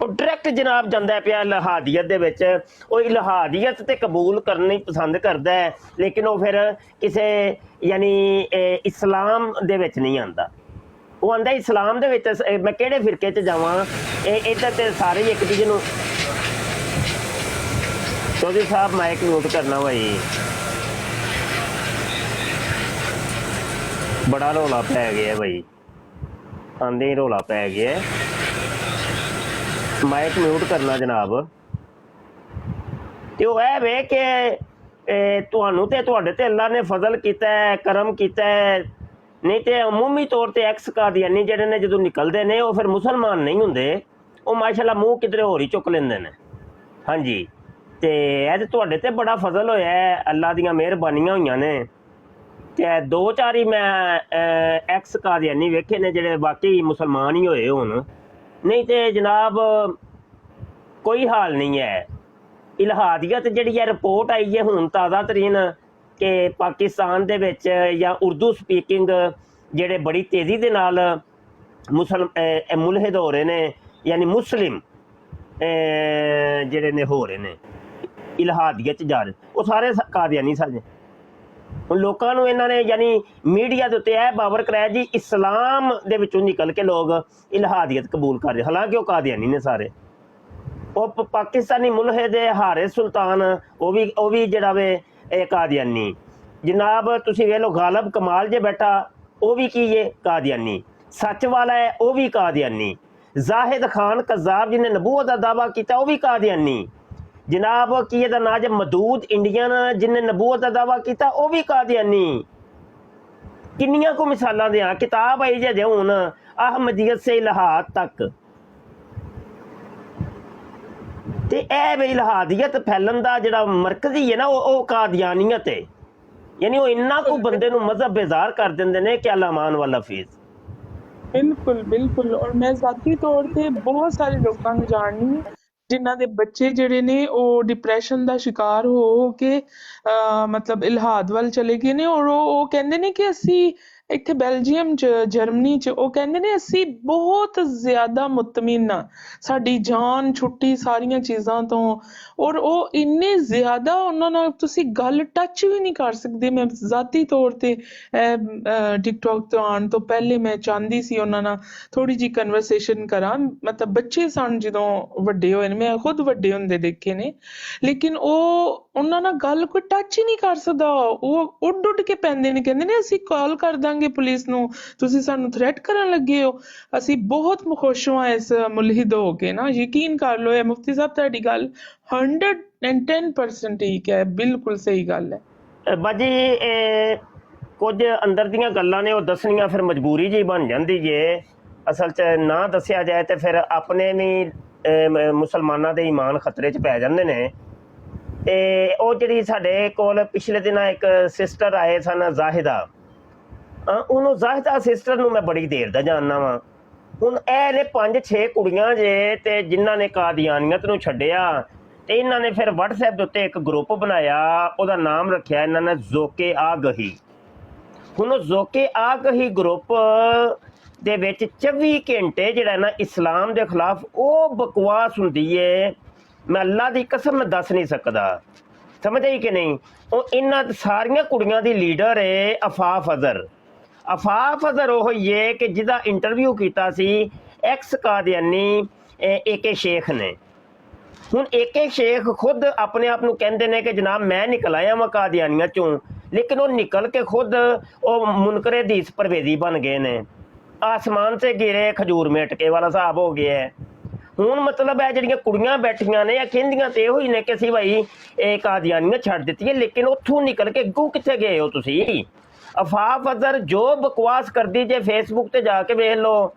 ਉਹ ਡਾਇਰੈਕਟ ਜਨਾਬ ਜਾਂਦਾ ਪਿਆ ਇਲਹਾਦੀਅਤ ਦੇ ਵਿੱਚ। ਉਹ ਇਲਹਾਦੀਅਤ ਤੇ ਕਬੂਲ ਕਰਨੀ ਪਸੰਦ ਕਰਦਾ ਹੈ, ਲੇਕਿਨ ਉਹ ਫਿਰ ਕਿਸੇ ਯਾਨੀ ਇਸਲਾਮ ਦੇ ਵਿੱਚ ਨਹੀਂ ਆਉਂਦਾ। ਉਹ ਆਂਦਾ ਇਸਲਾਮ ਦੇ ਵਿੱਚ ਮੈਂ ਕਿਹੜੇ ਫਿਰਕੇ 'ਚ ਜਾਵਾਂ, ਇੱਧਰ ਤੇ ਸਾਰੇ ਹੀ ਇੱਕ ਦੂਜੇ ਨੂੰ। ਚੌਧਰੀ ਸਾਹਿਬ ਮਾਈਕ ਮਿਊਟ ਕਰਨਾ ਭਾਈ, ਬੜਾ ਰੌਲਾ ਪੈ ਗਿਆ ਭਾਈ, ਆਂਦੇ ਹੀ ਰੌਲਾ ਪੈ ਗਿਆ। ਮਾਈਕ ਮਿਊਟ ਕਰਨਾ ਜਨਾਬ। ਤੇ ਉਹ ਇਹ ਵੇ ਕਿ ਤੁਹਾਨੂੰ ਤੇ ਤੁਹਾਡੇ ਤੇ ਅੱਲਾ ਨੇ ਫਜ਼ਲ ਕੀਤਾ ਹੈ, ਕਰਮ ਕੀਤਾ ਹੈ। ਨਹੀਂ ਤੇ ਅਮੂਮੀ ਤੌਰ ਤੇ ਐਕਸ ਕਾਦੀਆਨੀ ਜਿਹੜੇ ਨੇ ਜਦੋਂ ਨਿਕਲਦੇ ਨੇ ਉਹ ਫਿਰ ਮੁਸਲਮਾਨ ਨਹੀਂ ਹੁੰਦੇ, ਉਹ ਮਾਸ਼ਾਅੱਲਾ ਮੂੰਹ ਕਿਧਰੇ ਹੋਰ ਹੀ ਚੁੱਕ ਲੈਂਦੇ ਨੇ। ਹਾਂਜੀ, ਤੇ ਇਹ ਤੇ ਤੁਹਾਡੇ ਤੇ ਬੜਾ ਫਜ਼ਲ ਹੋਇਆ ਹੈ, ਅੱਲਾ ਦੀਆਂ ਮਿਹਰਬਾਨੀਆਂ ਹੋਈਆਂ ਨੇ। ਤੇ 2-4 ਹੀ ਮੈਂ ਐਕਸ ਕਾਦੀਆਨੀ ਵੇਖੇ ਨੇ ਜਿਹੜੇ ਬਾਕੀ ਮੁਸਲਮਾਨ ਹੀ ਹੋਏ ਹੋਣ, ਨਹੀਂ ਤੇ ਜਨਾਬ ਕੋਈ ਹਾਲ ਨਹੀਂ ਹੈ। ਇਲਹਾਦੀਅਤ ਜਿਹੜੀ ਹੈ ਰਿਪੋਰਟ ਆਈ ਹੈ ਹੁਣ ਤਾਜ਼ਾ ਤਰੀਨ ਕਿ ਪਾਕਿਸਤਾਨ ਦੇ ਵਿੱਚ ਜਾਂ ਉਰਦੂ ਸਪੀਕਿੰਗ ਜਿਹੜੇ ਬੜੀ ਤੇਜ਼ੀ ਦੇ ਨਾਲ ਮੁਲਹਿਦ ਹੋ ਰਹੇ ਨੇ, ਯਾਨੀ ਮੁਸਲਿਮ ਜਿਹੜੇ ਨੇ ਹੋ ਰਹੇ ਨੇ ਇਲਹਾਦੀਅਤ 'ਚ ਜਾ ਰਹੇ, ਉਹ ਸਾਰੇ ਕਾਦੀਆਨੀ ਸਾਡੇ। ਹੁਣ ਲੋਕਾਂ ਨੂੰ ਇਹਨਾਂ ਨੇ ਯਾਨੀ ਮੀਡੀਆ ਦੇ ਉੱਤੇ ਇਹ ਬਾਵਰ ਕਰਾਇਆ ਜੀ ਇਸਲਾਮ ਦੇ ਵਿੱਚੋਂ ਨਿਕਲ ਕੇ ਲੋਕ ਇਲਹਾਦੀਅਤ ਕਬੂਲ ਕਰ ਰਹੇ, ਹਾਲਾਂਕਿ ਉਹ ਕਾਦੀਆਨੀ ਨੇ ਸਾਰੇ। ਉਹ ਪਾਕਿਸਤਾਨੀ ਮੁਲਹਿਦ ਹਾਰਿਸ ਸੁਲਤਾਨ ਉਹ ਵੀ ਜਿਹੜਾ ਵੇ ਇਹ ਕਾਦੀਆਨੀ। ਜਨਾਬ ਤੁਸੀਂ ਵੇਖ ਲਓ ਗਾਲਬ ਕਮਾਲ ਜੇ ਬੈਠਾ ਉਹ ਵੀ ਕੀ ਹੈ ਕਾਦੀਆਨੀ, ਸੱਚ ਵਾਲਾ ਹੈ ਉਹ ਵੀ ਕਾਦੀਆਨੀ, ਜ਼ਾਹਿਦ ਖਾਨ ਕਜ਼ਾਬ ਜਿਹਨੇ ਨਬੂਵਤ ਦਾ ਦਾਵਾ ਕੀਤਾ ਉਹ ਵੀ ਕਾਦੀਆਨੀ। ਜਨਾਬ ਕੀ ਇਹਦਾ ਨਾਂ ਜੇ ਮਦੂਦ ਇੰਡੀਅਨ ਜਿਹਨੇ ਨਬੂਵਤ ਦਾ ਦਾਵਾ ਕੀਤਾ ਉਹ ਵੀ ਕਾਦੀਆਨੀ। ਕਿੰਨੀਆਂ ਕੁ ਮਿਸਾਲਾਂ ਦਿਆਂ, ਕਿਤਾਬ ਆਈ ਜੇ ਹੁਣ ਅਹਮਦੀਅਤ ਸੇ ਇਲਹਾਦ ਤੱਕ। ਤੇ ਇਹ ਵੀ ਇਲਹਾਦੀਅਤ ਫੈਲਣ ਦਾ ਜਿਹੜਾ ਮਰਕਜ਼ੀ ਹੈ ਨਾ ਉਹ ਕਾਦੀਆਨੀਅਤ ਹੈ, ਯਾਨੀ ਉਹ ਇੰਨਾ ਕੁ ਬੰਦੇ ਨੂੰ ਮਜ਼ਹਬ ਬੇਜ਼ਾਰ ਕਰ ਦਿੰਦੇ ਨੇ ਕਿ ਅੱਲਾ ਮਾਨ ਵਾਲਾ ਫੀਸ। ਬਿਲਕੁਲ ਬਿਲकुल। और मैं ज़ाती तौर पे बहुत सारे लोगों ਨੂੰ ਜਾਣਦੀ ਹਾਂ ਜਿਨ੍ਹਾਂ ਦੇ ਬੱਚੇ ਜਿਹੜੇ ਨੇ ਉਹ ਡਿਪਰੈਸ਼ਨ ਦਾ ਸ਼ਿਕਾਰ ਹੋ ਕੇ ਮਤਲਬ ਇਲਹਾਦ ਵੱਲ ਚਲੇ ਗਏ ਨੇ, ਔਰ ਉਹ ਕਹਿੰਦੇ ਨੇ ਕਿ ਅਸੀਂ ਇੱਥੇ ਬੈਲਜੀਅਮ 'ਚ, ਜਰਮਨੀ 'ਚ, ਉਹ ਕਹਿੰਦੇ ਨੇ ਅਸੀਂ ਬਹੁਤ ਜ਼ਿਆਦਾ ਮੁਤਮਿਨ ਆ, ਸਾਡੀ ਜਾਨ ਛੁੱਟੀ ਸਾਰੀਆਂ ਚੀਜ਼ਾਂ ਤੋਂ, ਔਰ ਉਹ ਇੰਨੇ ਜ਼ਿਆਦਾ ਉਹਨਾਂ ਨਾਲ ਤੁਸੀਂ ਗੱਲ ਟੱਚ ਵੀ ਨਹੀਂ ਕਰ ਸਕਦੇ। ਮੈਂ ਜ਼ਾਤੀ ਤੌਰ ਤੇ ਟਿਕਟੋਕ ਤੋਂ ਆਉਣ ਤੋਂ ਪਹਿਲੇ ਮੈਂ ਚਾਹੁੰਦੀ ਸੀ ਉਹਨਾਂ ਨਾਲ ਥੋੜੀ ਜਿਹੀ ਕਨਵਰਸੇਸ਼ਨ ਕਰਾਂ, ਮਤਲਬ ਬੱਚੇ ਸਨ ਜਦੋਂ ਵੱਡੇ ਹੋਏ ਨੇ, ਮੈਂ ਖੁਦ ਵੱਡੇ ਹੁੰਦੇ ਦੇਖੇ ਨੇ, ਲੇਕਿਨ ਉਹਨਾਂ ਨਾਲ ਗੱਲ ਕੋਈ ਟੱਚ ਹੀ ਨਹੀਂ ਕਰ ਸਕਦਾ। ਉਹ ਉੱਡ ਉੱਡ ਕੇ ਪੈਂਦੇ ਨੇ, ਕਹਿੰਦੇ ਨੇ ਅਸੀਂ ਕਾਲ ਕਰ ਦਾਂਗੇ ਪੁਲਿਸ ਨੂੰ, ਤੁਸੀਂ ਸਾਨੂੰ ਥ੍ਰੈਟ ਕਰਨ ਲੱਗੇ ਹੋ। ਅਸੀਂ ਬਹੁਤ ਖੁਸ਼ ਹਾਂ ਇਸ ਮੁਲਹਿਦ ਹੋ ਕੇ ਨਾ, ਯਕੀਨ ਕਰ ਲਓ ਇਹ ਮੁਫਤੀ ਸਾਹਿਬ ਤੁਹਾਡੀ ਗੱਲ 110% ਠੀਕ ਹੈ, ਬਿਲਕੁਲ ਸਹੀ ਗੱਲ ਹੈ। ਬਾਜੀ ਕੁਝ ਅੰਦਰ ਦੀਆਂ ਗੱਲਾਂ ਨੇ ਉਹ ਦੱਸਣੀਆਂ ਫਿਰ ਮਜਬੂਰੀ ਜਿਹੀ ਬਣ ਜਾਂਦੀ ਜੇ। ਅਸਲ 'ਚ ਨਾ ਦੱਸਿਆ ਜਾਏ ਤੇ ਫਿਰ ਆਪਣੇ ਵੀ ਮੁਸਲਮਾਨਾਂ ਦੇ ਈਮਾਨ ਖਤਰੇ 'ਚ ਪੈ ਜਾਂਦੇ ਨੇ। ਤੇ ਉਹ ਜਿਹੜੀ ਸਾਡੇ ਕੋਲ ਪਿਛਲੇ ਦਿਨਾਂ ਇੱਕ ਸਿਸਟਰ ਆਏ ਸਨ, ਜ਼ਾਹਿਦਾ, ਉਹਨੂੰ ਜ਼ਾਹਿਦਾ ਸਿਸਟਰ ਨੂੰ ਮੈਂ ਬੜੀ ਦੇਰ ਦਾ ਜਾਣਦਾ ਵਾਂ। ਹੁਣ ਇਹ ਨੇ 5-6 ਕੁੜੀਆਂ ਜੇ, ਤੇ ਜਿਨ੍ਹਾਂ ਨੇ ਕਾਦੀਆਨੀਅਤ ਨੂੰ ਛੱਡਿਆ, ਤੇ ਇਹਨਾਂ ਨੇ ਫਿਰ WhatsApp ਦੇ ਉੱਤੇ ਇੱਕ ਗਰੁੱਪ ਬਣਾਇਆ, ਉਹਦਾ ਨਾਮ ਰੱਖਿਆ ਇਹਨਾਂ ਨੇ ਜ਼ੋਕੇ ਆਗਹੀ। ਹੁਣ ਉਹ ਜ਼ੋਕੇ ਆਗਹੀ ਗਰੁੱਪ ਦੇ ਵਿੱਚ 24 ਘੰਟੇ ਜਿਹੜਾ ਨਾ ਇਸਲਾਮ ਦੇ ਖਿਲਾਫ ਉਹ ਬਕਵਾਸ ਹੁੰਦੀ ਏ, ਮੈਂ ਅੱਲਾ ਦੀ ਕਸਮ ਮੈਂ ਦੱਸ ਨਹੀਂ ਸਕਦਾ, ਸਮਝ ਆਈ ਕਿ ਨਹੀਂ। ਉਹ ਇਹਨਾਂ ਸਾਰੀਆਂ ਕੁੜੀਆਂ ਦੀ ਲੀਡਰ ਏ ਆਫਾਫ ਅਜ਼ਹਰ। ਆਫਾਫ ਅਜ਼ਹਰ ਉਹ ਹੀ ਏ ਕਿ ਜਿਹਦਾ ਇੰਟਰਵਿਊ ਕੀਤਾ ਸੀ ਐਕਸ ਕਾਦੀਆਨੀ AK ਸ਼ੇਖ ਨੇ। ਹੁਣ AK ਸ਼ੇਖ ਖੁਦ ਆਪਣੇ ਆਪ ਨੂੰ ਕਹਿੰਦੇ ਨੇ ਕਿ ਜਨਾਬ ਮੈਂ ਨਿਕਲ ਆਇਆ ਵਾਂ ਕਾਦੀਆਨੀਆਂ ਚੋਂ, ਲੇਕਿਨ ਉਹ ਨਿਕਲ ਕੇ ਖੁਦ ਉਹ ਮੁਨਕਰੇ ਹਦੀਸ ਪਰਵੇਜ਼ੀ ਬਣ ਗਏ ਨੇ। ਆਸਮਾਨ ਸੇ ਗਿਰੇ ਖਜੂਰ ਮੇਟਕੇ ਵਾਲਾ ਹਿਸਾਬ ਹੋ ਗਿਆ ਹੈ। ਹੁਣ ਮਤਲਬ ਇਹ ਜਿਹੜੀਆਂ ਕੁੜੀਆਂ ਬੈਠੀਆਂ ਨੇ, ਇਹ ਕਹਿੰਦੀਆਂ ਤੇ ਇਹੋ ਹੀ ਨੇ ਕਿ ਅਸੀਂ ਭਾਈ ਇਹ ਕਾਦੀਆਨੀਆਂ ਛੱਡ ਦਿੱਤੀਆਂ, ਲੇਕਿਨ ਉੱਥੋਂ ਨਿਕਲ ਕੇ ਅੱਗੋਂ ਕਿੱਥੇ ਗਏ ਹੋ ਤੁਸੀਂ? ਆਫਾਫ ਅਜ਼ਹਰ ਜੋ ਬਕਵਾਸ ਕਰਦੀ ਜੇ ਫੇਸਬੁੱਕ ਤੇ ਜਾ ਕੇ ਵੇਖ ਲਓ,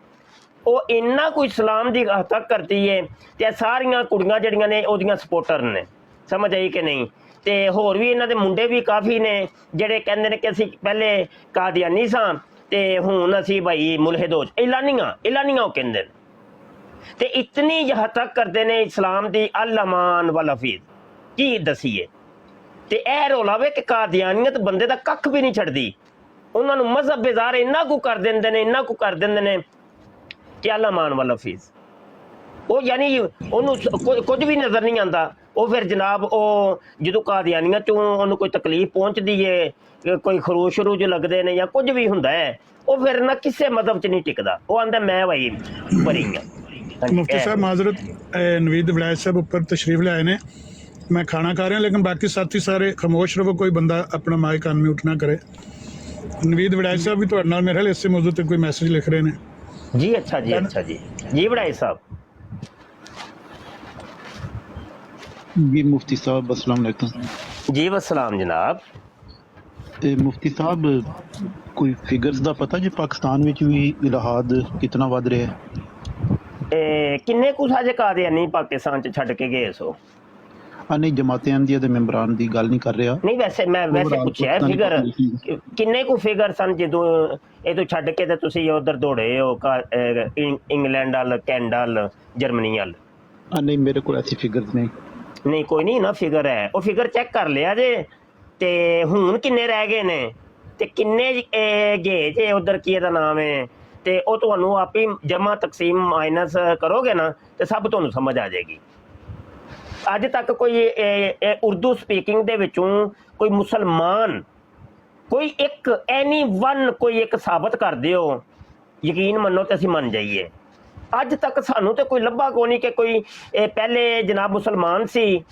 ਉਹ ਇੰਨਾ ਕੋਈ ਇਸਲਾਮ ਦੀ ਹੱਦ ਤੱਕ ਕਰਦੀ ਏ, ਤੇ ਸਾਰੀਆਂ ਕੁੜੀਆਂ ਜਿਹੜੀਆਂ ਨੇ ਉਹਦੀਆਂ ਸਪੋਰਟਰ ਨੇ, ਸਮਝ ਆਈ ਕਿ ਨਹੀਂ। ਤੇ ਹੋਰ ਵੀ ਇਹਨਾਂ ਦੇ ਮੁੰਡੇ ਵੀ ਕਾਫੀ ਨੇ ਜਿਹੜੇ ਕਹਿੰਦੇ ਨੇ ਕਿ ਅਸੀਂ ਪਹਿਲੇ ਕਾਦੀਆਨੀ ਸਾਂ ਤੇ ਹੁਣ ਅਸੀਂ ਭਾਈ ਮੁਲਹਿਦ ਹੋ ਇਲਾਨੀਆਂ ਉਹ ਕਹਿੰਦੇ ਨੇ, ਤੇ ਇਤਨੀ ਹੱਦ ਤੱਕ ਕਰਦੇ ਨੇ ਇਸਲਾਮ ਦੀ ਅਲ ਅਮਾਨ ਵਲ ਹਫੀਜ਼, ਕੀ ਦਸੀਏ। ਤੇ ਇਹ ਰੌਲਾ ਵੇ ਕਿ ਕਾਦੀਆਨੀਅਤ ਬੰਦੇ ਦਾ ਕੱਖ ਵੀ ਨਹੀਂ ਛੱਡਦੀ, ਉਹਨਾਂ ਨੂੰ ਮਜ਼ਹਬ ਬੇਜ਼ਾਰ ਇੰਨਾ ਕੁ ਕਰ ਦਿੰਦੇ ਨੇ ਕਿ ਅਲ ਅਮਾਨ ਵਲ ਹਫੀਜ਼। ਉਹ ਯਾਨੀ ਉਹਨੂੰ ਕੁਝ ਵੀ ਨਜ਼ਰ ਨਹੀਂ ਆਉਂਦਾ। ਉਹ ਫਿਰ ਜਨਾਬ ਉਹ ਜਦੋਂ ਕਾਦੀਆਨੀਆਂ ਚੋਂ ਉਹਨੂੰ ਕੋਈ ਤਕਲੀਫ ਪਹੁੰਚਦੀ ਏ, ਕੋਈ ਖਰੂਜ ਸ਼ਰੂਜ ਲੱਗਦੇ ਨੇ ਜਾਂ ਕੁਝ ਵੀ ਹੁੰਦਾ ਹੈ, ਉਹ ਫਿਰ ਨਾ ਕਿਸੇ ਮਜ਼ਹਬ 'ਚ ਨਹੀਂ ਟਿਕਦਾ, ਉਹ ਆਂਦਾ ਮੈਂ ਭਾਈ ਬਰੀ ਹਾਂ। ਮੁਫਤੀ ਸਾਹਿਬ ਮਾਜ਼ਰਤ, ਨਵੀਦ ਵਲਾਇਤ ਸਾਹਿਬ ਉੱਪਰ ਤਸ਼ਰੀਫ ਲਿਆਏ ਨੇ, ਮੈਂ ਖਾਣਾ ਖਾ ਰਿਹਾ, ਲੇਕਿਨ ਬਾਕੀ ਸਾਥੀ ਸਾਰੇ ਖਾਮੋਸ਼ ਰਹੋ, ਕੋਈ ਬੰਦਾ ਆਪਣਾ ਮਾਈਕ ਅਨਮਿਊਟ ਨਾ ਕਰੇ। ਨਵੀਦ ਵਲਾਇਤ ਸਾਹਿਬ ਵੀ ਤੁਹਾਡੇ ਨਾਲ ਮੇਰੇ ਖਿਆਲ ਇਸੇ ਮੌਜੂਦ ਤੇ ਕੋਈ ਮੈਸੇਜ ਲਿਖ ਰਹੇ ਨੇ ਜੀ। ਅੱਛਾ ਜੀ ਵਲਾਇਤ ਸਾਹਿਬ ਜੀ। ਮੁਫਤੀ ਸਾਹਿਬ अस्सलाम वालेकुम। जी वसलाम जनाब। ਮੁਫਤੀ ਸਾਹਿਬ ਕੋਈ ਫਿਗਰਸ ਦਾ ਪਤਾ ਜੇ ਪਾਕਿਸਤਾਨ ਵਿੱਚ ਵੀ ਇਲਾਹਾਦ ਕਿਤਨਾ ਵੱਧ ਰਿਹਾ ਹੈ? ਕਿੰਨੇ ਕੁ ਸਾਜੇ ਕਾਦੀਆਨੀ ਪਾਕਿਸਤਾਨ 'ਚ ਛੱਡ ਕੇ ਗਏ ਸੋ? ਨਹੀਂ, ਜਮਾਤੇ ਅਹਿਮਦੀਆ ਦੇ ਮੈਂਬਰਾਂ ਦੀ ਗੱਲ ਨਹੀਂ ਕਰ ਰਿਹਾ। ਨਹੀਂ, ਮੈਂ ਵੈਸੇ ਪੁੱਛਿਆ ਫਿਗਰ ਕਿੰਨੇ ਕੁ ਫਿਗਰ ਸਨ ਜਦੋਂ ਇਹ ਤੋਂ ਛੱਡ ਕੇ ਤੇ ਤੁਸੀਂ ਉਧਰ ਦੌੜੇ ਹੋ ਇੰਗਲੈਂਡ ਵੱਲ, ਕੈਨੇਡਾ ਵੱਲ, ਜਰਮਨੀ ਵੱਲ? ਨਹੀਂ, ਮੇਰੇ ਕੋਲ ਐਸੀ ਫਿਗਰਸ ਨਹੀਂ। ਕੋਈ ਨਹੀਂ ਨਾ, ਫਿਗਰ ਹੈ, ਉਹ ਫਿਗਰ ਚੈੱਕ ਕਰ ਲਿਆ ਜੇ। ਤੇ ਹੁਣ ਕਿੰਨੇ ਰਹਿ ਗਏ ਨੇ ਤੇ ਕਿੰਨੇ ਗਏ ਜੇ ਉਧਰ, ਕੀ ਇਹਦਾ ਨਾਮ ਹੈ, ਤੇ ਉਹ ਤੁਹਾਨੂੰ ਆਪੇ ਜਮਾ ਤਕਸੀਮ ਮਾਈਨਸ ਕਰੋਗੇ ਨਾ ਤੇ ਸਭ ਤੁਹਾਨੂੰ ਸਮਝ ਆ ਜਾਏਗੀ। ਅੱਜ ਤੱਕ ਕੋਈ ਉਰਦੂ ਸਪੀਕਿੰਗ ਦੇ ਵਿੱਚੋਂ ਕੋਈ ਮੁਸਲਮਾਨ ਕੋਈ ਇੱਕ ਕੋਈ ਇੱਕ ਸਾਬਤ ਕਰ ਦਿਓ, ਯਕੀਨ ਮੰਨੋ ਤੇ ਅਸੀਂ ਮੰਨ ਜਾਈਏ। ਅੱਜ ਤੱਕ ਸਾਨੂੰ ਤੇ ਕੋਈ ਲੱਭਾ ਕੋ ਨਹੀਂ ਕਿ ਕੋਈ ਪਹਿਲੇ ਜਨਾਬ ਮੁਸਲਮਾਨ ਸੀ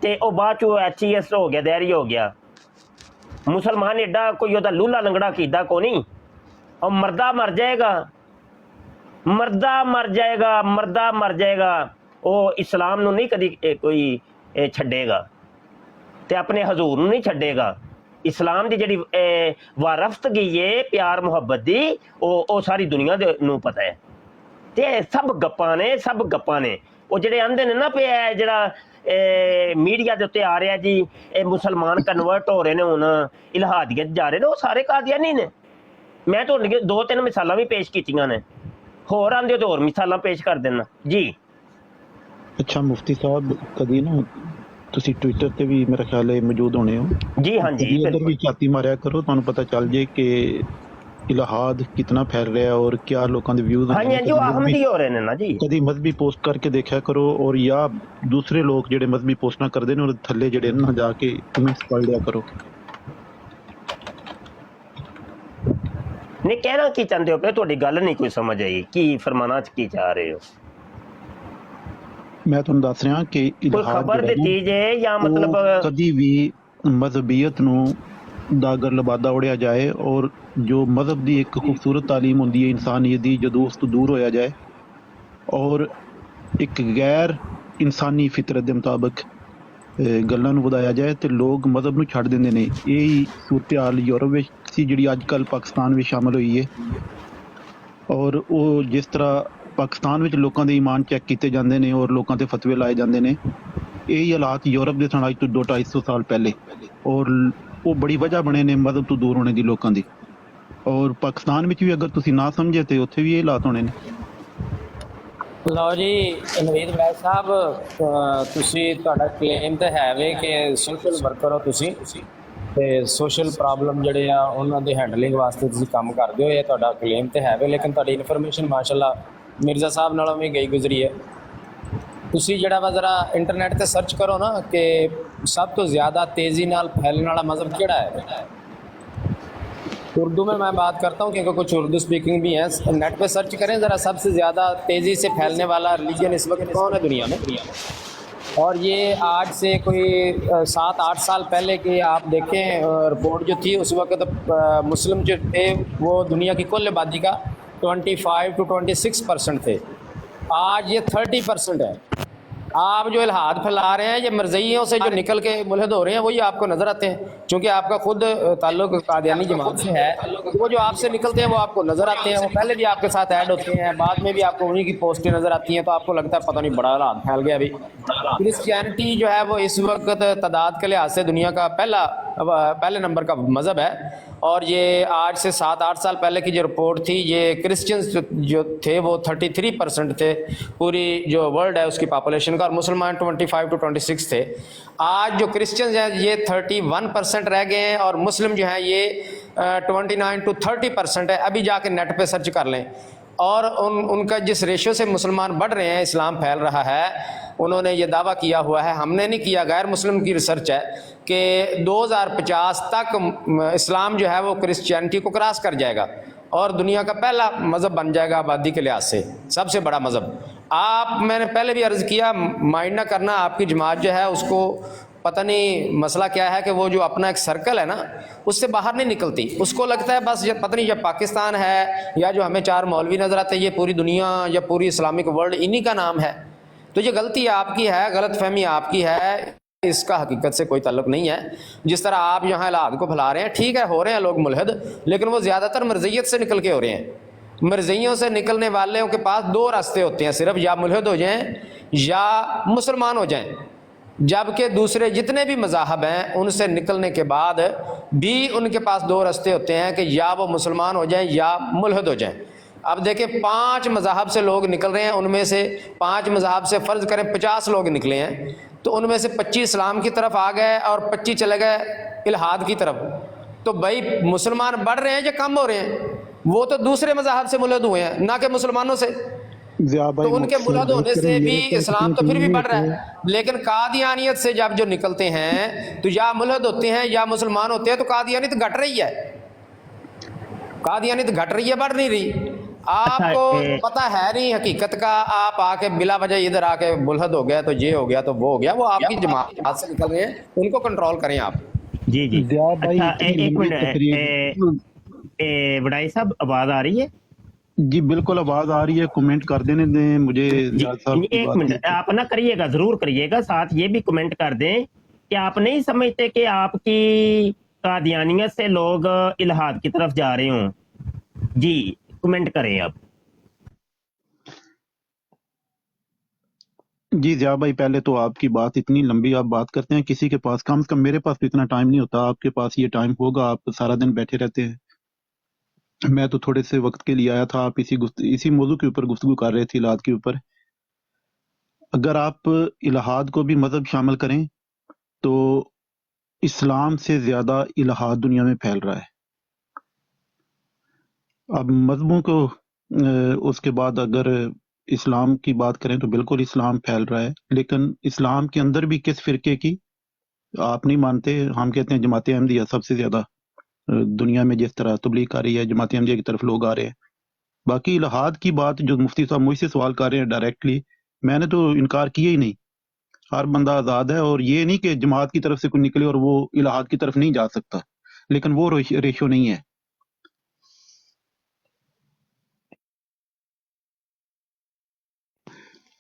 ਤੇ ਉਹ ਬਾਅਦ ਚੋਂ HES ਹੋ ਗਿਆ, ਦਹਿਰੀ ਹੋ ਗਿਆ। ਮੁਸਲਮਾਨ ਏਡਾ ਕੋਈ ਉਹਦਾ ਲੂਲਾ ਲੰਗੜਾ ਕੀਤਾ ਕੋ ਨਹੀਂ। ਉਹ ਮਰਦਾ ਮਰ ਜਾਏਗਾ, ਉਹ ਇਸਲਾਮ ਨੂੰ ਨਹੀਂ ਕਦੀ ਕੋਈ ਛੱਡੇਗਾ ਤੇ ਆਪਣੇ ਹਜ਼ੂਰ ਨੂੰ ਨਹੀਂ ਛੱਡੇਗਾ। ਇਸਲਾਮ ਦੀ ਜਿਹੜੀ ਵਾਰਫਤਗੀ ਏ ਪਿਆਰ ਮੁਹੱਬਤ ਦੀ, ਉਹ ਸਾਰੀ ਦੁਨੀਆ ਦੇ ਨੂੰ ਪਤਾ ਹੈ। ਤੇ ਸਭ ਗੱਪਾਂ ਨੇ। ਉਹ ਜਿਹੜੇ ਆਂਦੇ ਨੇ ਨਾ ਪਿਆ ਜਿਹੜਾ ਮੀਡੀਆ ਦੇ ਉੱਤੇ ਆ ਰਿਹਾ ਜੀ, ਇਹ ਮੁਸਲਮਾਨ ਕਨਵਰਟ ਹੋ ਰਹੇ ਨੇ, ਹੁਣ ਇਲਹਾਦੀਅਤ ਜਾ ਰਹੇ ਨੇ, ਉਹ ਸਾਰੇ ਕਾਦੀਆਨੀ ਨੇ। ਮੈਂ ਤੁਹਾਨੂੰ 2-3 ਮਿਸਾਲਾਂ ਵੀ ਪੇਸ਼ ਕੀਤੀਆਂ ਨੇ, ਹੋਰ ਆਂਦੇ ਹੋ ਤੇ ਹੋਰ ਮਿਸਾਲਾਂ ਪੇਸ਼ ਕਰ ਦੇਣਾ ਜੀ। ਅੱਛਾ ਮੁਫਤੀ ਸਾਹਿਬ, ਕਦੀ ਨਾ ਤੁਸੀਂ ਟਵਿੱਟਰ ਤੇ ਵੀ ਮੇਰਾ ਖਿਆਲ ਹੈ ਮੌਜੂਦ ਹੋਣੇ ਹੋ, ਜੀ हाँ जी ਕਦੀ ਇੱਧਰ बिल्कुल। ਵੀ ਝਾਤੀ ਮਾਰਿਆ ਕਰੋ, ਤੁਹਾਨੂੰ ਪਤਾ ਚੱਲ ਜੇ ਕਿ ਇਲਾਹਾਦ ਕਿਤਨਾ ਫੈਲ ਰਿਹਾ ਔਰ ਕਿਆ ਲੋਕਾਂ ਦੇ ਵਿਊਜ਼ हाँ जी हाँ जी, वो अहमदी हो रहे ने ना जी। ਕਦੀ ਮਜ਼ਬੀ ਪੋਸਟ ਕਰਕੇ ਦੇਖਿਆ ਕਰੋ, ਔਰ ਜਾਂ ਦੂਸਰੇ ਲੋਕ ਜਿਹੜੇ ਮਜ਼ਬੀ ਪੋਸਟਾਂ ਕਰਦੇ ਨੇ ਉਹਦੇ ਥੱਲੇ ਜਿਹੜੇ ਨਾ ਜਾ ਕੇ ਕਮੈਂਟਸ ਪੜ੍ਹ ਲਿਆ ਕਰੋ। नहीं कहना की चाहते हो पे, ਤੁਹਾਡੀ ਗੱਲ ਨਹੀਂ ਕੋਈ ਸਮਝ ਆਈ, ਕੀ ਫਰਮਾਨਾ ਚ ਕੀ ਚਾਹ ਰਹੇ ਹੋ? ਮੈਂ ਤੁਹਾਨੂੰ ਦੱਸ ਰਿਹਾ ਕਿ ਕੋਈ ਇਲਾਹਾਦ ਖਬਰ ਜਿਹੜਾ ਦਿੱਤੀ ਜੇ ਜਾਂ ਨਾ, ਮਤਲਬ ਉਹ ਕਦੀ ਵੀ ਮਜ਼ਹਬੀਅਤ ਨੂੰ ਦਾ ਅਗਰ ਲਬਾਦਾ ਉੜਿਆ ਜਾਏ ਔਰ ਜੋ ਮਜ਼ਹਬ ਦੀ ਇੱਕ ਖੂਬਸੂਰਤ ਤਾਲੀਮ ਹੁੰਦੀ ਹੈ ਇਨਸਾਨੀਅਤ ਦੀ, ਜਦੋਂ ਉਸ ਤੋਂ ਦੂਰ ਹੋਇਆ ਜਾਏ ਔਰ ਇੱਕ ਗੈਰ ਇਨਸਾਨੀ ਫਿਤਰਤ ਦੇ ਮੁਤਾਬਕ ਗੱਲਾਂ ਨੂੰ ਵਧਾਇਆ ਜਾਏ ਤੇ ਲੋਕ ਮਜ਼ਹਬ ਨੂੰ ਛੱਡ ਦਿੰਦੇ ਨੇ। ਇਹ ਹੀ ਸੂਰਤ ਹਾਲ ਯੂਰਪ ਵਿੱਚ ਸੀ ਜਿਹੜੀ ਅੱਜ ਕੱਲ੍ਹ ਪਾਕਿਸਤਾਨ ਵਿੱਚ ਸ਼ਾਮਲ ਹੋਈ ਹੈ। ਔਰ ਉਹ ਜਿਸ ਤਰ੍ਹਾਂ ਪਾਕਿਸਤਾਨ ਵਿੱਚ ਲੋਕਾਂ ਦੇ ਈਮਾਨ ਚੈੱਕ ਕੀਤੇ ਜਾਂਦੇ ਨੇ ਔਰ ਲੋਕਾਂ ਤੇ ਫਤਵੇ ਲਾਏ ਜਾਂਦੇ ਨੇ, ਇਹ ਹੀ ਹਾਲਾਤ ਯੂਰਪ ਦੇ ਸਨ ਅੱਜ ਤੋਂ 200-250 ਸਾਲ ਪਹਿਲੇ, ਔਰ ਉਹ ਬੜੀ ਵਜ੍ਹਾ ਬਣੇ ਨੇ ਮਜ਼ਹਬ ਤੋਂ ਦੂਰ ਹੋਣੇ ਦੀ ਲੋਕਾਂ ਦੀ। ਔਰ ਪਾਕਿਸਤਾਨ ਵਿੱਚ ਵੀ ਅਗਰ ਤੁਸੀਂ ਨਾ ਸਮਝੇ ਤੇ ਉੱਥੇ ਵੀ ਇਹ ਹਾਲਾਤ ਹੋਣੇ ਨੇ। ਲਓ ਜੀ ਨਵੀਦ ਵੈਦ ਸਾਹਿਬ, ਤੁਸੀਂ ਤੁਹਾਡਾ ਕਲੇਮ ਤਾਂ ਹੈ ਵੇ ਕਿ ਸੋਸ਼ਲ ਵਰਕਰ ਹੋ ਤੁਸੀਂ ਤੇ ਸੋਸ਼ਲ ਪ੍ਰੋਬਲਮ ਜਿਹੜੇ ਆ ਉਹਨਾਂ ਦੇ ਹੈਂਡਲਿੰਗ ਵਾਸਤੇ ਤੁਸੀਂ ਕੰਮ ਕਰਦੇ ਹੋ, ਇਹ ਤੁਹਾਡਾ ਕਲੇਮ ਤੇ ਹੈ ਵੇ, ਲੇਕਿਨ ਤੁਹਾਡੀ ਇਨਫੋਰਮੇਸ਼ਨ ਮਾਸ਼ਾਅੱਲਾ ਮਿਰਜ਼ਾ ਸਾਹਿਬ ਨਾਲੋਂ ਵੀ ਗਈ ਗੁਜ਼ਰੀ ਹੈ। ਤੁਸੀਂ ਜਿਹੜਾ ਵਾ ਜ਼ਰਾ ਇੰਟਰਨੈਟ ਤੇ ਸਰਚ ਕਰੋ ਨਾ ਕਿ ਸਭ ਤੋਂ ਜ਼ਿਆਦਾ तेज़ी ਨਾਲ फैलने वाला मज़हब केड़ा है। उर्दू में मैं बात करता हूँ क्योंकि कुछ उर्दू स्पीकिंग भी हैं, नेट पे सर्च करें ज़रा, सबसे ज़्यादा तेज़ी से फैलने वाला रिलीजन इस वक्त कौन है दुनिया में। और ये आज से कोई 7-8 साल पहले की आप देखें रिपोर्ट जो थी, उस वक्त मुस्लिम जो थे वो दुनिया की कुल आबादी का 25-26% थे, आज ये 30% है। आप जो इल्हाद फैला रहे हैं ये मरज़इयों से जो निकल के मुल्हिद हो रहे हैं वही आपको नज़र आते हैं, क्योंकि आपका खुद ताल्लुक कादियानी जमात से है, तो वो जो आपसे निकलते हैं वो आपको नज़र आते हैं, वो पहले भी आपके साथ ऐड होते हैं, बाद में भी आपको उन्हीं की पोस्टें नज़र आती हैं, तो आपको लगता है पता नहीं बड़ा इल्हाद फैल गया। अभी क्रिश्चियनिटी जो है वो इस वक्त तादाद के लिहाज से दुनिया का पहले नंबर का मज़हब है। और ये आज से 7-8 साल पहले की जो रिपोर्ट थी, ये क्रिश्चियंस जो थे वो 33% थे पूरी जो वर्ल्ड है उसकी पॉपुलेशन का, और मुसलमान 25-26 थे। आज जो क्रिश्चियंस हैं ये 31% रह गए हैं, और मुस्लिम जो हैं ये 29-30% है। अभी जाके नेट पे सर्च कर लें, और उनका जिस रेशो से मुसलमान बढ़ रहे हैं, इस्लाम फैल रहा है, उन्होंने ये दावा किया हुआ है, हमने नहीं किया, गैर मुस्लिम की रिसर्च है कि 2050 तक इस्लाम जो है वो क्रिश्चियनिटी को क्रॉस कर जाएगा और दुनिया का पहला मज़हब बन जाएगा आबादी के लिहाज से, सबसे बड़ा मज़हब। मैंने पहले भी अर्ज़ किया, माइंड ना करना, आपकी जमात जो है उसको पता नहीं मसला क्या है कि वो जो अपना एक सर्कल है ना उससे बाहर नहीं निकलती, उसको लगता है बस पता नहीं जब पाकिस्तान है या जो हमें 4 मौलवी नज़र आते हैं ये पूरी दुनिया या पूरी इस्लामिक वर्ल्ड इन्हीं का नाम है। तो ये गलती आपकी है, गलत फहमी आपकी है, इसका हकीकत से कोई ताल्लुक नहीं है। जिस तरह आप यहाँ इलाहाद को फैला रहे हैं, ठीक है हो रहे हैं लोग मुल्हिद, लेकिन वो ज़्यादातर मरज़ियत से निकल के हो रहे हैं। मरज़ियों से निकलने वालों के पास 2 रास्ते होते हैं सिर्फ, या मुल्हिद हो जाएं या मुसलमान हो जाएं, जबकि दूसरे जितने भी मज़ाहब हैं उनसे निकलने के बाद भी उनके पास 2 रास्ते होते हैं कि या वो मुसलमान हो जाएं या मुल्हिद हो जाएं। अब देखें 5 मज़ाहब से लोग निकल रहे हैं, उनमें से 5 मज़ाहब से फ़र्ज़ करें 50 लोग निकले हैं, तो उनमें से 25 इस्लाम की तरफ आ गए और 25 चले गए इल्हाद की तरफ। तो भाई मुसलमान बढ़ रहे हैं या कम हो रहे हैं? वो तो दूसरे मज़ाहब से मुल्हिद हुए हैं, ना कि मुसलमानों से। तो उनके मुल्हिद होने से भी इस्लाम तो फिर भी बढ़ रहा है, लेकिन कादियानियत से जब जो निकलते हैं तो या मुल्हिद होते हैं या मुसलमान होते हैं, तो कादियानियत घट रही है, कादियानियत घट रही है, बढ़ नहीं रही। आपको पता है नहीं हकीकत का, आप आके बिला वजह इधर आके मुल्हिद हो गया तो ये हो गया तो वो हो गया, वो आपकी जमात से निकल रहे हैं, उनको कंट्रोल करें आप। जी जी अच्छा, एक मिनट वडाई साहब, आवाज़ आ रही है? जी बिल्कुल आवाज़ आ रही है, कमेंट कर देने दें मुझे। एक मिनट आप ना करिएगा, जरूर करिएगा, साथ ये भी कमेंट कर दें कि आप नहीं समझते कि आपकी कादियानियत से लोग इल्हाद की तरफ जा रहे हों। जी कमेंट करें आप। जी ज़िया भाई, पहले तो आपकी बात इतनी लंबी आप बात करते हैं, किसी के पास, कम से कम मेरे पास तो इतना टाइम नहीं होता, आपके पास ये टाइम होगा, आप सारा दिन बैठे रहते हैं। मैं तो थोड़े से वक्त के लिए आया था, आप इसी मौजू के ऊपर गुफ्तगू कर रहे थे, इलाज के ऊपर। اگر آپ الہاد کو بھی مذہب شامل کریں تو اسلام سے زیادہ الہاد دنیا میں پھیل رہا ہے. اب مذہبوں کو اس کے بعد اگر اسلام کی بات کریں تو بالکل اسلام پھیل رہا ہے، لیکن اسلام کے اندر بھی کس فرقے کی آپ نہیں مانتے. ہم کہتے ہیں جماعت احمدیہ سب سے زیادہ دنیا میں جس طرح تبلیغ آ رہی ہے، جماعت احمدیہ کی طرف لوگ آ رہے ہیں. باقی الہاد کی بات جو مفتی صاحب مجھ سے سوال کر رہے ہیں ڈائریکٹلی، میں نے تو انکار کیا ہی نہیں. ہر بندہ آزاد ہے، اور یہ نہیں کہ جماعت کی طرف سے کوئی نکلے اور وہ الہاد کی طرف نہیں جا سکتا، لیکن وہ ریشو نہیں ہے.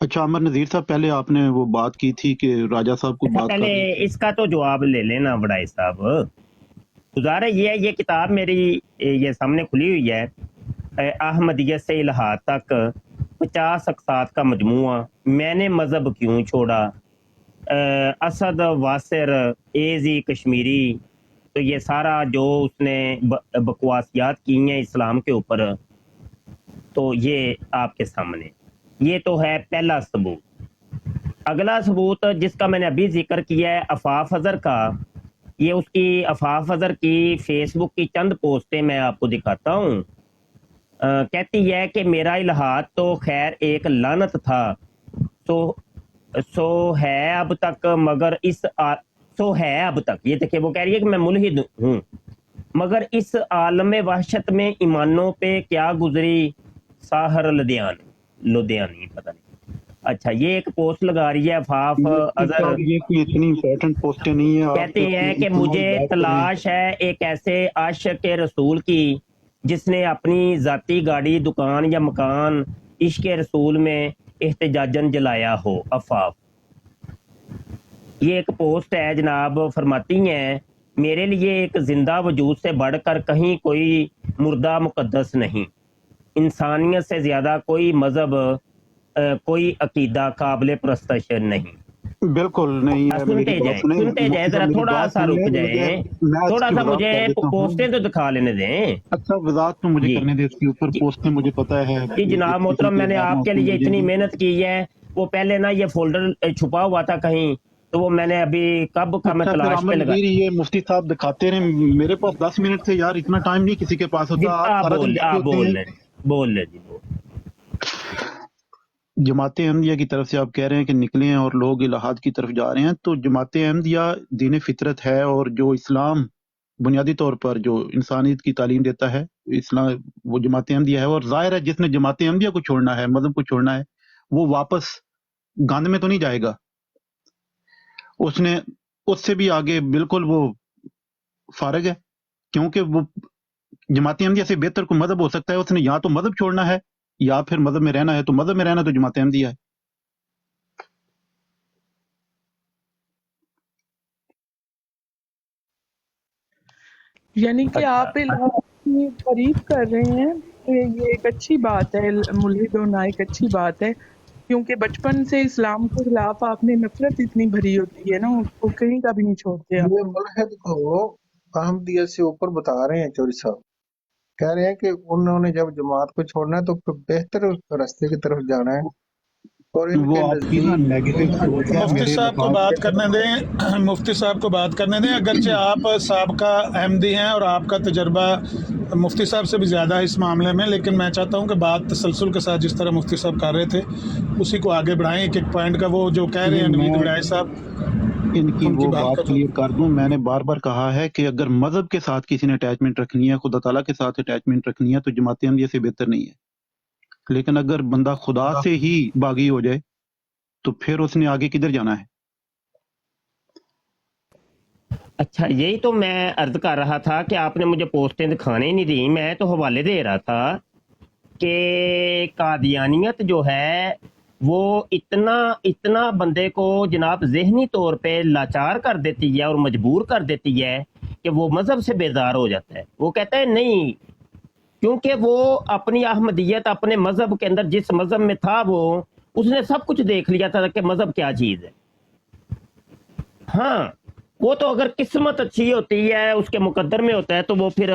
اچھا عامر نذیر صاحب، پہلے آپ نے وہ بات کی تھی کہ راجہ صاحب کو اچھا بات کر پہلے رہے تھے. اس کا تو جواب لے لینا بڑائی صاحب. گزارا یہ ہے، یہ کتاب میری یہ سامنے کھلی ہوئی ہے، احمدیت سے الہاد تک 50 اقساط کا مجموعہ، میں نے مذہب کیوں چھوڑا، اسد واصر ایزی کشمیری. تو یہ سارا جو اس نے بکواسیات کی ہیں اسلام کے اوپر، تو یہ آپ کے سامنے، یہ تو ہے پہلا ثبوت. اگلا ثبوت جس کا میں نے ابھی ذکر کیا ہے عفاف اظہر کا، یہ اس کی عفاف اظہر کی فیس بک کی چند پوسٹیں میں آپ کو دکھاتا ہوں. کہتی ہے کہ میرا الہاد تو خیر ایک لعنت تھا، سو ہے اب تک، مگر سو ہے اب تک. یہ دیکھیں وہ کہہ رہی ہے کہ میں ملحد ہوں، مگر عالم وحشت میں ایمانوں پہ کیا گزری ساحر لدھیانی پتہ نہیں. اچھا یہ ایک پوسٹ لگا رہی ہے عفاف اظہر، یہ کوئی اتنی امپورٹنٹ پوسٹیں نہیں ہے. کہتے ہیں کہ مجھے تلاش ہے ایک ایسے عاشق رسول کی جس نے اپنی ذاتی گاڑی، دکان یا مکان عشق رسول میں احتجاجن جلایا ہو. عفاف یہ ایک پوسٹ ہے جناب، فرماتی ہیں میرے لیے ایک زندہ وجود سے بڑھ کر کہیں کوئی مردہ مقدس نہیں، انسانیت سے زیادہ کوئی مذہب، کوئی عقیدہ قابل پرستش نہیں. بالکل نہیں ہے. سنتے جائیں ذرا، تھوڑا سا رک جائیں، تھوڑا سا مجھے پوسٹیں تو دکھا لینے دیں. اچھا وضاحت تو مجھے کرنے دیں اس کے اوپر. پوسٹیں مجھے پتہ ہے جی جناب محترم، میں نے آپ کے لیے اتنی محنت کی ہے. وہ پہلے نا یہ فولڈر چھپا ہوا تھا کہیں، تو وہ میں نے ابھی کب کا میں تلاش پہ لگا. یہ مفتی صاحب دکھاتے رہے، میرے پاس 10 منٹ سے یار اتنا ٹائم نہیں کسی کے پاس ہوتا. بول لیں جی. جماعت احمدیہ کی طرف سے آپ کہہ رہے ہیں کہ نکلے ہیں اور لوگ الہاد کی طرف جا رہے ہیں، تو جماعت احمدیہ دین فطرت ہے، اور جو اسلام بنیادی طور پر جو انسانیت کی تعلیم دیتا ہے اسلام، وہ جماعت احمدیہ ہے. اور ظاہر ہے جس نے جماعت احمدیہ کو چھوڑنا ہے، مذہب کو چھوڑنا ہے، وہ واپس گند میں تو نہیں جائے گا. اس نے اس سے بھی آگے بالکل وہ فارغ ہے، کیونکہ وہ جماعت احمدیہ سے بہتر کوئی مذہب ہو سکتا ہے. اس نے یا تو مذہب چھوڑنا ہے یا پھر مذہب میں رہنا ہے. تو مذہب میں رہنا تو جماعت احمدیہ ہے. یعنی کہ آپ الہاد کی تعریف کر رہے ہیں کہ یہ ایک اچھی بات ہے، ملحد ہونا ایک اچھی بات ہے، کیونکہ بچپن سے اسلام کے خلاف آپ نے نفرت اتنی بھری ہوتی ہے نا، اس کو کہیں کا بھی نہیں چھوڑتے آپ. یہ ملحد کو احمدیت سے اوپر بتا رہے ہیں چوری صاحب. کہہ رہے ہیں کہ انہوں نے جب جماعت کو چھوڑنا ہے تو پھر بہتر راستے کی طرف جانا ہے. اور ان کے مفتی صاحب کو بات کرنے دیں، مفتی صاحب کو بات کرنے دیں. اگرچہ آپ سابقہ احمدی ہیں اور آپ کا تجربہ مفتی صاحب سے بھی زیادہ ہے اس معاملے میں، لیکن میں چاہتا ہوں کہ بات تسلسل کے ساتھ جس طرح مفتی صاحب کر رہے تھے اسی کو آگے بڑھائیں. ایک ایک پوائنٹ کا وہ جو کہہ رہے ہیں نوید وڑائے صاحب، ان کی وہ بات کلیئر کر دوں. میں نے بار بار کہا ہے کہ اگر مذہب کے ساتھ کسی نے اٹیچمنٹ رکھنی ہے، خدا تعالیٰ کے ساتھ اٹیچمنٹ رکھنی ہے، تو جماعت احمدیہ سے بہتر نہیں ہے. لیکن اگر بندہ خدا سے ہی باغی ہو جائے تو پھر اس نے آگے کدھر جانا ہے؟ اچھا یہی تو میں عرض کر رہا تھا کہ آپ نے مجھے پوسٹیں دکھانے ہی نہیں دی. میں تو حوالے دے رہا تھا کہ قادیانیت جو ہے وہ اتنا بندے کو جناب ذہنی طور پہ لاچار کر دیتی ہے اور مجبور کر دیتی ہے کہ وہ مذہب سے بیزار ہو جاتا ہے. وہ کہتا ہے نہیں، کیونکہ وہ اپنی احمدیت، اپنے مذہب کے اندر جس مذہب میں تھا وہ اس نے سب کچھ دیکھ لیا تھا کہ مذہب کیا چیز ہے. ہاں वो तो अगर किस्मत अच्छी होती है, उसके मुकद्दर में होता है, तो वो फिर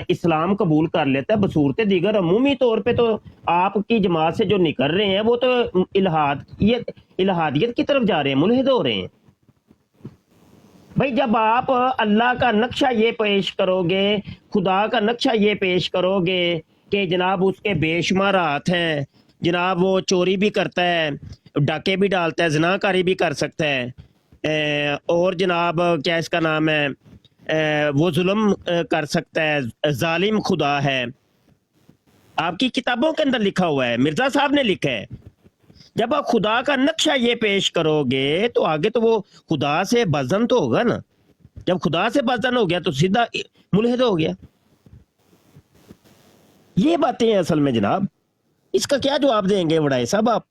इस्लाम कबूल कर लेता है। बसूरत दीगर अमूमी तौर पे तो आपकी जमात से जो निकल रहे हैं वो तो इल्हादियत की तरफ जा रहे हैं, मुल्हिद हो रहे हैं। भाई जब आप अल्लाह का नक्शा ये पेश करोगे, खुदा का नक्शा ये पेश करोगे कि जनाब उसके बेशुमार हाथ हैं, जनाब वो चोरी भी करता है, डाके भी डालता है, ज़िनाकारी भी कर सकता है, और जनाब क्या इसका नाम है, वो जुल्म कर सकता है, जालिम खुदा है। आपकी किताबों के अंदर लिखा हुआ है, मिर्ज़ा साहब ने लिखा है। जब आप खुदा का नक्शा ये पेश करोगे तो आगे तो वो खुदा से बजन तो होगा ना। जब खुदा से बजन हो गया तो सीधा मुल्हिद हो गया। ये बातें हैं असल में जनाब। इसका क्या जवाब देंगे वड़ाई साहब आप?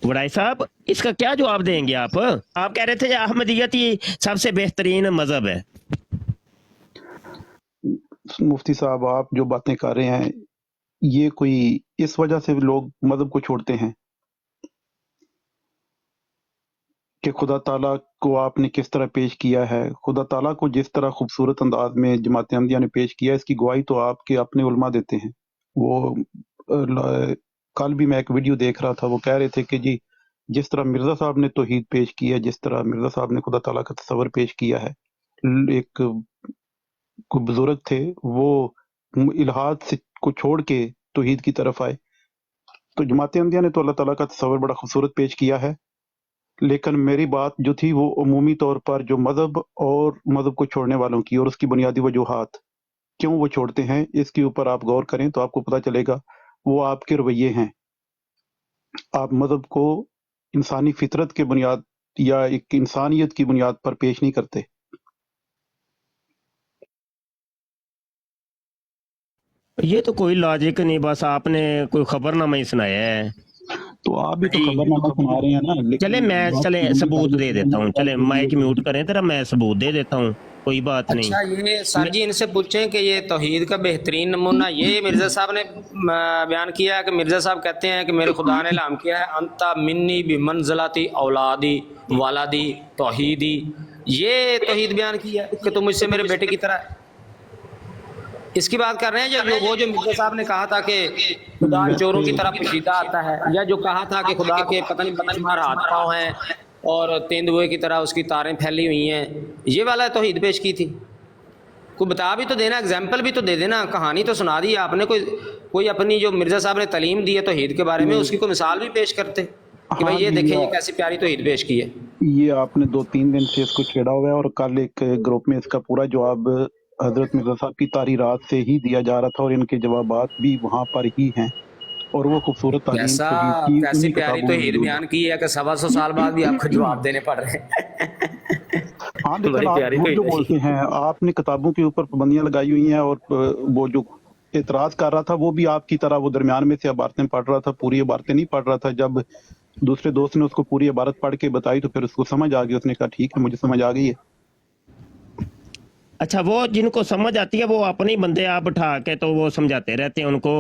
वड़ाई साहब इसका क्या जवाब देंगे आप? आप कह रहे थे अहमदियत ही सबसे बेहतरीन मजहब है। मुफ्ती साहब आप जो बातें कर रहे हैं ये कोई इस वजह से लोग मजहब को छोड़ते हैं कि खुदा ताला को आपने किस तरह पेश किया है। खुदा ताला को जिस तरह खूबसूरत अंदाज में जमात अहमदिया ने पेश किया, इसकी गवाही तो आपके अपने उलमा देते हैं। वो कल भी मैं एक वीडियो देख रहा था, वो कह रहे थे कि जी जिस तरह मिर्ज़ा साहब ने तौहीद पेश किया, जिस तरह मिर्ज़ा साहब ने खुदा ताला का तस्वर पेश किया है, एक कोई बुजुर्ग थे वो इल्हाद से को छोड़ के तौहीद की तरफ आए। तो जमात अहमदिया ने तो अल्लाह ताला का तस्वर बड़ा खूबसूरत पेश किया है, लेकिन मेरी बात जो थी वो अमूमी तौर पर जो मजहब और मजहब को छोड़ने वालों की और उसकी बुनियादी वजूहात क्यों वो छोड़ते हैं, इसके ऊपर आप गौर करें तो आपको पता चलेगा वो आपके रवैये हैं। आप मजहब को इंसानी फितरत के बुनियाद या एक इंसानियत की बुनियाद पर पेश नहीं करते। ये तो कोई लॉजिक नहीं, बस आपने कोई खबरनामा ही सुनाया है। तो आप भी तो खबरनामा सुना रहे हैं ना। चले सबूत दे देता हूँ, चले माइक म्यूट करें तेरा, मैं सबूत दे देता हूँ, कोई बात नहीं। अच्छा ये सर जी इनसे पूछें कि ये तौहीद का बेहतरीन नमूना ये मिर्ज़ा साहब ने बयान किया है कि मिर्ज़ा साहब कहते हैं कि मेरे खुदा ने ऐलान किया है अंता मिन्नी बिमंज़िलती औलादी वालादी तौहीदी। ये तौहीद बयान किया है कि तुम मुझसे मेरे बेटे की तरह। इसकी बात कर रहे हैं जो वो जो मिर्ज़ा साहब ने कहा था कि खुदा चोरों की तरह पोशीदा आता है, या जो कहा था कि खुदा के पता नहीं बेशुमार हाथ पाँव हैं और तेंदुए की तरह उसकी तारें फैली हुई हैं, ये वाला तौहीद पेश की थी। कोई बता भी तो देना, एग्जाम्पल भी तो दे देना, कहानी तो सुना दी आपने। कोई अपनी जो मिर्ज़ा साहब ने तालीम दी है तौहीद के बारे में उसकी कोई मिसाल भी पेश करते कि भाई ये देखें ये कैसी प्यारी तौहीद पेश की है। ये आपने 2-3 दिन से इसको छेड़ा हुआ है और कल एक ग्रुप में इसका पूरा जवाब हजरत मिर्ज़ा साहब की तारी रात से ही दिया जा रहा था और इनके जवाबात भी वहाँ पर ही हैं और वो खूबसूरत तालीम कैसी प्यारी तौहीद बयान की है कि 125 साल बाद भी आपको जवाब देने पड़ रहे हैं। हाँ लेकिन आप जो बोलते हैं, आपने किताबों के ऊपर पाबंदियां लगाई हुई हैं और वो जो एतराज कर रहा था वो भी आपकी तरह वो दरमियान में से इबारतें पढ़ रहा था, पूरी इबारतें नहीं पढ़ रहा था। जब दूसरे दोस्त ने उसको पूरी इबारत पढ़ के बताई तो फिर उसको समझ आ गई, उसने कहा ठीक है मुझे समझ आ गई है। अच्छा वो जिनको समझ आती है वो अपने ही बंदे आप बिठा के तो वो समझाते रहते हैं उनको,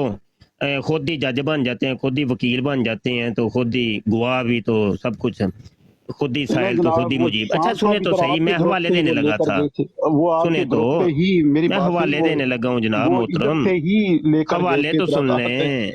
खुद ही जज बन जाते हैं, खुद ही वकील बन जाते हैं, तो खुद ही गवाह भी, तो सब कुछ खुद ही साहिल तो खुद ही मुजीब। अच्छा सुने तो सही, मैं हवाले देने लगा था, सुने तो मैं हवाले देने लगा हूँ जनाब मोहतरम, हवाले तो सुन लें,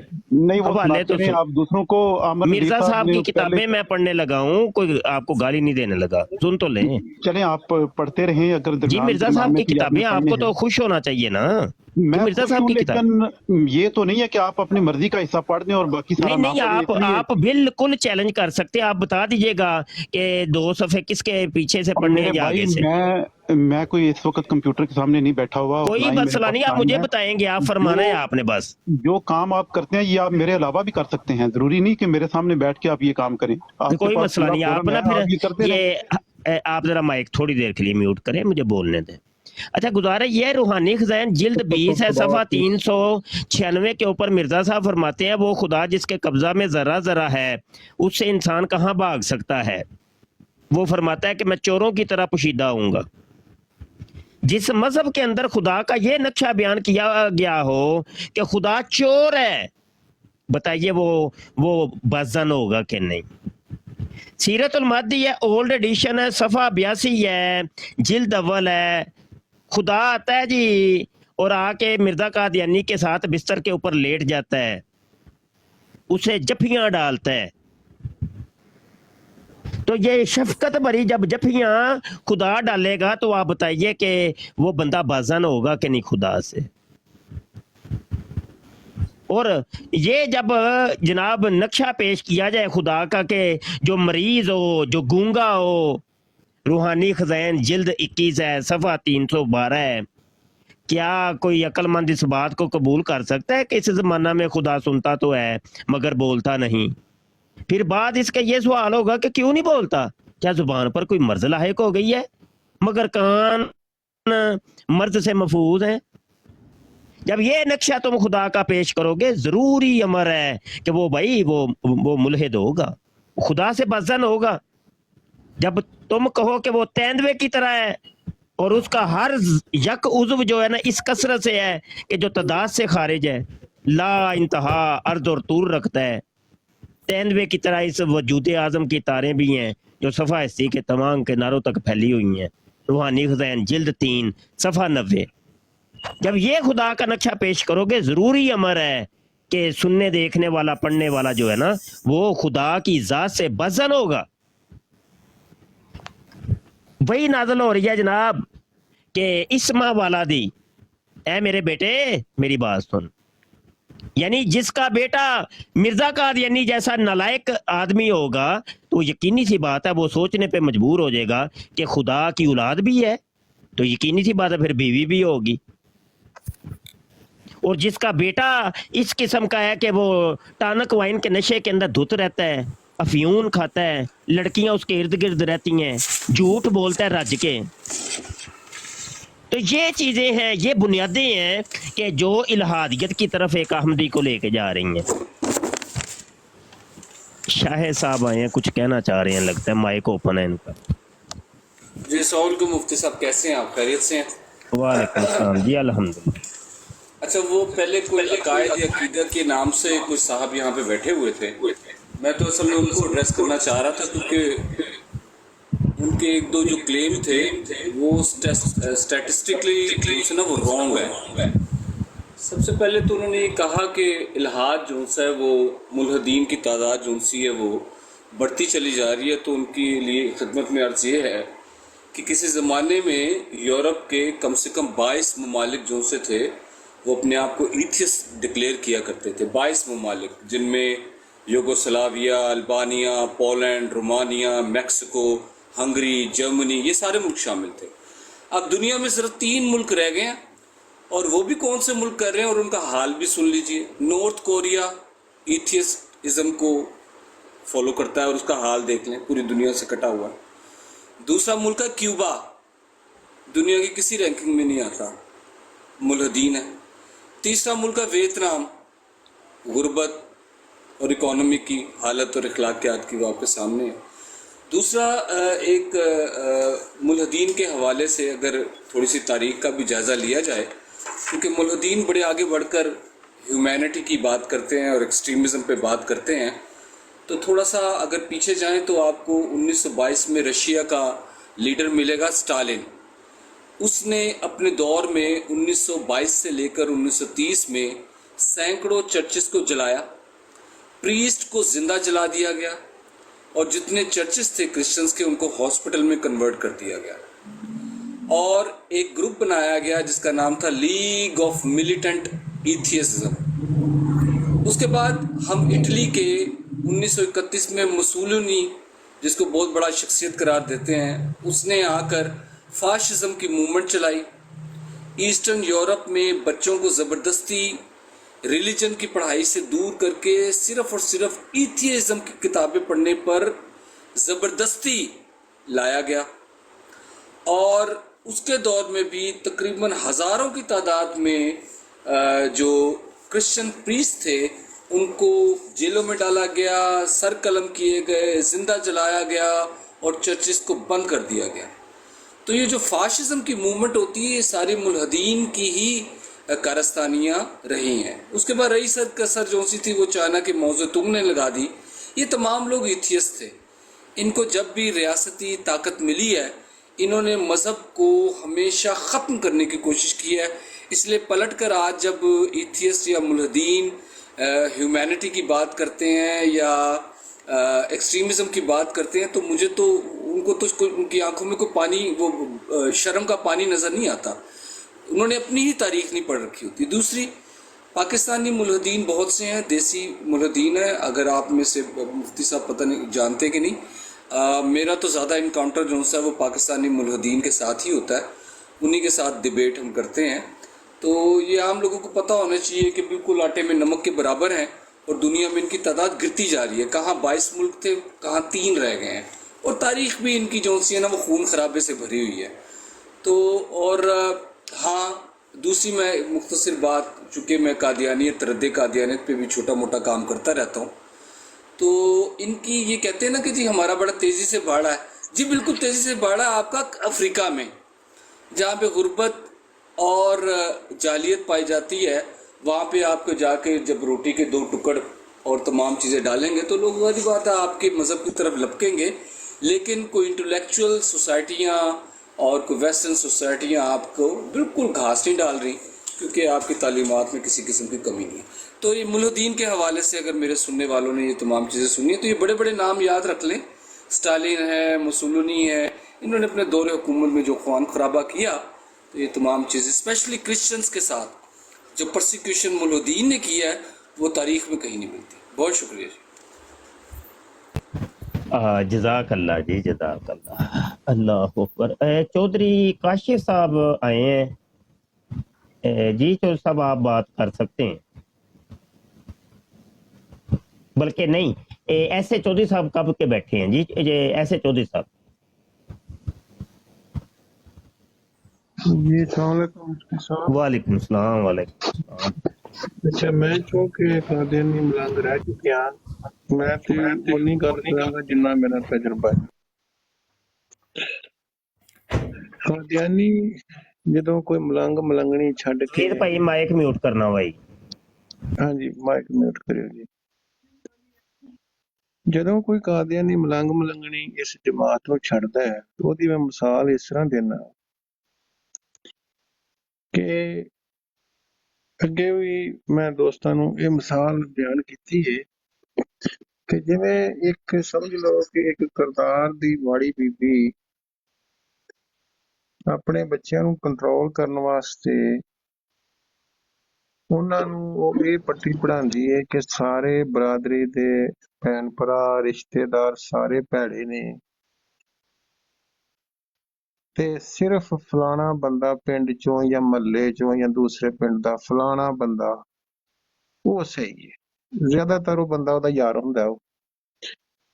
हवाले तो आप दूसरों को। मिर्जा साहब की किताबें मैं पढ़ने लगा हूँ, कोई आपको गाली नहीं देने लगा, सुन तो लें। चलें आप पढ़ते रहें। अगर जी मिर्जा साहब की किताबें आपको तो खुश होना चाहिए ना। मिर्जा साहब की किताब ये तो नहीं है कि आप अपनी मर्जी का हिस्सा पढ़ दें और बाकी सारा नहीं, आप बिल्कुल चैलेंज कर सकते हैं। आप बता दीजिएगा कि 2 सफ़े किसके पीछे से पढ़ने हैं या आगे से। मैं कोई इस वक्त कंप्यूटर के सामने नहीं बैठा हुआ, कोई मसला नहीं, आप मुझे बताएंगे, आप फरमाना है आपने बस। जो काम आप करते हैं ये आप मेरे अलावा भी कर सकते हैं, जरूरी नहीं कि मेरे सामने बैठ के आप ये काम करें। कोई मसला नहीं, आप ना फिर ये आप जरा माइक थोड़ी देर के लिए म्यूट करें, मुझे बोलने दें। अच्छा गुजारा ये रूहानी खजान जिल्द 20 है, सफ़ा 396 के ऊपर मिर्जा साहब फरमाते हैं वो खुदा जिसके कब्जा में जरा जरा है उससे इंसान कहाँ भाग सकता है। वो फरमाता है कि मैं चोरों की तरह पोशीदा होऊंगा। जिस मजहब के अंदर खुदा का ये नक्शा बयान किया गया हो कि खुदा चोर है, बताइए वो बजन होगा कि नहीं। सीरतुल महदी है, ओल्ड एडिशन है, सफ़ा 82 है, जिल्द अव्वल है। खुदा आता है जी और आके मिर्जा कादियानी के साथ बिस्तर के ऊपर लेट जाता है, उसे जफियां डालता है। तो ये शफकत भरी जब जफियां खुदा डालेगा तो आप बताइए कि वो बंदा बाजन होगा कि नहीं खुदा से। और ये जब जनाब नक्शा पेश किया जाए खुदा का कि जो मरीज हो, जो गूंगा हो, रूहानी खज़ैन जिल्द 21 है, सफ़ा 312 है, क्या कोई अक्लमंद इस बात को कबूल कर सकता है कि इस ज़माना में खुदा सुनता तो है मगर बोलता नहीं? फिर बाद इसका ये सवाल होगा कि क्यों नहीं बोलता? क्या जुबान पर कोई मर्ज लाहिक हो गई है मगर कान मर्ज से महफूज हैं? जब ये नक्शा तुम खुदा का पेश करोगे, जरूरी अमर है कि वो भाई वो मुल्हिद होगा, खुदा से बजन होगा। जब तुम कहो कि वो तेंदुए की तरह है और उसका हर यक उज़्व जो है ना इस कसरत से है कि जो तादाद से खारिज है, ला इंतहा अर्ज और तूर रखता है, तेंदुए की तरह इस वजूद आज़म की तारें भी हैं जो सफ़ा 80 के तमाम किनारों तक फैली हुई हैं। रूहानी खज़ैन जिल्द 3 सफ़ा 90। जब ये खुदा का नक्शा पेश करोगे, जरूरी अमर है कि सुनने देखने वाला पढ़ने वाला जो है ना वो खुदा की जात से बजन होगा। वही नाज़िल हो रही है जनाब कि इस्मा वाला दी, ऐ मेरे बेटे मेरी बात सुन, यानी जिसका बेटा मिर्जा कादियानी जैसा नालायक आदमी होगा तो यकीनी सी बात है वो सोचने पे मजबूर हो जाएगा कि खुदा की औलाद भी है, तो यकीनी सी बात है फिर बीवी भी होगी। और जिसका बेटा इस किस्म का है कि वो टानक वाइन के नशे के अंदर धुत रहता है, अफयून खाता है, लड़कियां उसके इर्द गिर्द रहती हैं, झूठ बोलता है रज के, तो ये चीजें हैं, ये बुनियादें हैं कि जो इल्हादियत की तरफ एक अहमदी को लेके जा रही हैं। शाह साहब आए हैं, कुछ कहना चाह रहे हैं, लगता है माइक ओपन है इनका। जी सवाल को मुफ्ती साहब कैसे हैं आप, खैरियत से हैं? वालेकुम सलाम जी, अल्हम्दुलिल्लाह। अच्छा, वो पहले कोई अकायद या अकीदत के नाम से कुछ साहब यहाँ पे बैठे हुए थे, मैं तो असल में उनको एड्रेस करना चाह रहा था क्योंकि उनके एक दो जो क्लेम थे वो स्टैटिस्टिकली ना वो रॉन्ग है। सबसे पहले तो उन्होंने ये कहा कि इल्हाद जो है वो मुल्हदीन की तादाद जो सी है वो बढ़ती चली जा रही है। तो उनके लिए खिदमत में अर्ज़ ये है कि किसी ज़माने में यूरोप के कम से कम 22 ममालिक जो से थे वो अपने आप को ईथियस डिक्लेयर किया करते थे। 22 ममालिक जिनमें Yugoslavia, Albania, Poland, Romania, Mexico, Hungary, Germany, ये सारे मुल्क शामिल थे। अब दुनिया में सिर्फ 3 मुल्क रह गए हैं और वो भी कौन से मुल्क कर रहे हैं और उनका हाल भी सुन लीजिए। नॉर्थ कोरिया ईथियस्टिज्म को फॉलो करता है और उसका हाल देख लें, पूरी दुनिया से कटा हुआ है। दूसरा मुल्क है क्यूबा, दुनिया की किसी रैंकिंग में नहीं आता, मुल्हदीन है। तीसरा मुल्क है वियतनाम, गुर्बत और इकोनॉमी की हालत और अखलाकियात की वो आपके सामने है। दूसरा एक मुल्हदीन के हवाले से अगर थोड़ी सी तारीख का भी जायज़ा लिया जाए, क्योंकि मुल्हदीन बड़े आगे बढ़कर ह्यूमैनिटी की बात करते हैं और एक्सट्रीमिज़म पे बात करते हैं, तो थोड़ा सा अगर पीछे जाएं तो आपको 1922 में रशिया का लीडर मिलेगा स्टालिन। उसने अपने दौर में 1922 से लेकर 1930 में सैकड़ों चर्चेस को जलाया, प्रीस्ट को जिंदा जला दिया गया और जितने चर्चेस थे क्रिश्चियंस के उनको हॉस्पिटल में कन्वर्ट कर दिया गया और एक ग्रुप बनाया गया जिसका नाम था लीग ऑफ मिलिटेंट एथियसिज्म। उसके बाद हम इटली के 1931 में मुसोलिनी, जिसको बहुत बड़ा शख्सियत करार देते हैं, उसने आकर फाशिज्म की मूवमेंट चलाई। ईस्टर्न यूरोप में बच्चों को ज़बरदस्ती रिलीजन की पढ़ाई से दूर करके सिर्फ और सिर्फ एथियज्म की किताबें पढ़ने पर ज़बरदस्ती लाया गया और उसके दौर में भी तकरीबन हज़ारों की तादाद में जो क्रिश्चियन प्रीस्ट थे उनको जेलों में डाला गया, सर कलम किए गए, जिंदा जलाया गया और चर्चेस को बंद कर दिया गया। तो ये जो फाशिज्म की मूवमेंट होती है ये सारे मुल्हदीन की ही कारस्तानियाँ रही हैं। उसके बाद रही कसर जो सी थी वो चाइना के मौजू तुमने लगा दी। ये तमाम लोग इथियस्ट थे। इनको जब भी रियासती ताकत मिली है इन्होंने मज़हब को हमेशा ख़त्म करने की कोशिश की है। इसलिए पलट कर आज जब इथियस्ट या मुल्हदीन ह्यूमैनिटी की बात करते हैं या एक्सट्रीमिज़म की बात करते हैं तो मुझे तो उनको तो उनकी आंखों में कोई पानी वो शर्म का पानी नज़र नहीं आता। उन्होंने अपनी ही तारीख नहीं पढ़ रखी होती। दूसरी, पाकिस्तानी मुल्हदीन बहुत से हैं, देसी मुल्हदीन है। अगर आप में से मुफ्ती साहब पता नहीं जानते कि नहीं, मेरा तो ज़्यादा इनकाउंटर जो है वो पाकिस्तानी मुल्हदीन के साथ ही होता है, उन्हीं के साथ डिबेट हम करते हैं। तो ये आम लोगों को पता होना चाहिए कि बिल्कुल आटे में नमक के बराबर हैं और दुनिया में इनकी तादाद गिरती जा रही है। कहाँ 22 मुल्क थे, कहाँ 3 रह गए हैं। और तारीख भी इनकी जो सी है ना वो खून खराबे से भरी हुई है। तो और हाँ, दूसरी मैं मुख्तसर बात, चूँकि मैं कादियानियत रद्द कादियानियत पे भी छोटा मोटा काम करता रहता हूँ, तो इनकी ये कहते हैं ना कि जी हमारा बड़ा तेज़ी से बढ़ा है। जी बिल्कुल तेज़ी से बढ़ा है आपका अफ्रीका में, जहाँ पे गुर्बत और जालियत पाई जाती है। वहाँ पे आपको जाके जब रोटी के 2 टुकड़ और तमाम चीज़ें डालेंगे तो लोग वाली बात है आपके मज़हब की तरफ लपकेंगे। लेकिन कोई इंटेलेक्चुअल सोसाइटियाँ और कोई वेस्टर्न सोसाइटियाँ आपको बिल्कुल घास नहीं डाल रही, क्योंकि आपकी तालीमात में किसी किस्म की कमी नहीं है। तो ये मुल्हदीन के हवाले से अगर मेरे सुनने वालों ने ये तमाम चीज़ें सुनी है तो ये बड़े बड़े नाम याद रख लें। स्टालिन है, मुसोलिनी है, इन्होंने अपने दौर हुकूमत में जो ख़वान खराबा किया, तो ये तमाम चीज़ें स्पेशली क्रिश्चियंस के साथ जो परसिक्यूशन मुल्हदीन ने किया है वो तारीख में कहीं नहीं मिलती। बहुत शुक्रिया जी। जज़ाक अल्लाह जी, जज़ाक अल्लाह। अल्लाह अकबर। चौधरी काशिफ साहब आए हैं। जी चौधरी साहब आप बात कर सकते हैं, बल्कि नहीं, ऐसे चौधरी साहब कब के बैठे हैं जी, ऐसे चौधरी साहब। जी अस्सलाम वालेकुम मुफ्ती साहब। वालेकुम सलाम। वालेकुम सलाम। अच्छा, मैं चूंकि कादियानी मलंग रह चुकिया, मैं तो उन्नी गल करांगा जिन्ना मेरा तजुर्बा है। कादियानी ਜਦੋਂ ਕੋਈ ਮਲੰਗ ਮਲੰਗਣੀ ਛੱਡ ਕੇ, ਇਹ ਭਾਈ ਮਾਈਕ ਮਿਊਟ ਕਰਨਾ ਭਾਈ। ਹਾਂਜੀ ਮਾਈਕ ਮਿਊਟ ਕਰਿਓ ਜੀ। ਜਦੋਂ ਕੋਈ ਕਾਦੀਆਨੀ ਮਲੰਗ ਮਲੰਗਣੀ ਇਸ ਜਮਾਤ ਨੂੰ ਛੱਡਦਾ ਹੈ, ਉਹਦੀ ਮੈਂ ਮਿਸਾਲ ਇਸ ਤਰ੍ਹਾਂ ਦੇਣਾ ਕਿ ਅੱਗੇ ਵੀ ਮੈਂ ਦੋਸਤਾਂ ਨੂੰ ਇਹ ਮਿਸਾਲ ਬਿਆਨ ਕੀਤੀ ਹੈ ਕਿ ਜਿਵੇਂ ਇੱਕ ਸਮਝ ਲਓ ਕਿ ਇੱਕ ਕਰਤਾਰ ਦੀ ਮਾੜੀ ਬੀਬੀ ਆਪਣੇ ਬੱਚਿਆਂ ਨੂੰ ਕੰਟਰੋਲ ਕਰਨ ਵਾਸਤੇ ਉਹਨਾਂ ਨੂੰ ਉਹ ਇਹ ਪੱਟੀ ਪੜ੍ਹਾਉਂਦੀ ਹੈ ਕਿ ਸਾਰੇ ਬਰਾਦਰੀ ਦੇ ਭੈਣ ਭਰਾ ਰਿਸ਼ਤੇਦਾਰ ਸਾਰੇ ਭੈੜੇ ਨੇ ਤੇ ਸਿਰਫ ਫਲਾਣਾ ਬੰਦਾ ਪਿੰਡ ਚੋਂ ਜਾਂ ਮਹੱਲੇ ਚੋਂ ਜਾਂ ਦੂਸਰੇ ਪਿੰਡ ਦਾ ਫਲਾਣਾ ਬੰਦਾ ਉਹ ਸਹੀ ਹੈ। ਜ਼ਿਆਦਾਤਰ ਉਹ ਬੰਦਾ ਉਹਦਾ ਯਾਰ ਹੁੰਦਾ ਉਹ,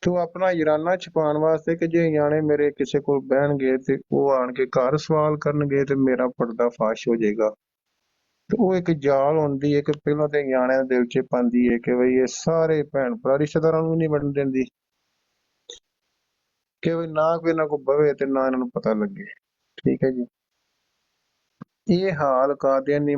ਤੇ ਉਹ ਆਪਣਾ ਯਾਰਾਨਾ ਛੁਪਾਉਣ ਵਾਸਤੇ ਕਿ ਜੇ ਨਿਆਣੇ ਮੇਰੇ ਕਿਸੇ ਕੋਲ ਬਹਿਣਗੇ ਤੇ ਉਹ ਆਣ ਕੇ ਘਰ ਸਵਾਲ ਕਰਨਗੇ ਤੇ ਮੇਰਾ ਪਰਦਾ ਫਾਸ਼ ਹੋ ਜਾਏਗਾ। ਤੇ ਉਹ ਇੱਕ ਜਾਲ ਹੁੰਦੀ ਹੈ ਕਿ ਪਹਿਲਾਂ ਤੇ ਨਿਆਣਿਆਂ ਦੇ ਦਿਲ 'ਚ ਪਾਉਂਦੀ ਹੈ ਕਿ ਬਈ ਇਹ ਸਾਰੇ ਭੈਣ ਭਰਾ ਰਿਸ਼ਤੇਦਾਰਾਂ ਨੂੰ ਨਹੀਂ ਵੰਡਣ ਦਿੰਦੀ ਕਿ ਬਈ ਨਾ ਕੋਈ ਇਹਨਾਂ ਕੋਲ ਬਵੇ ਤੇ ਨਾ ਇਹਨਾਂ ਨੂੰ ਪਤਾ ਲੱਗੇ। ਠੀਕ ਹੈ ਜੀ। ਇਹ ਹਾਲ ਕਾਦੀਆਨੀ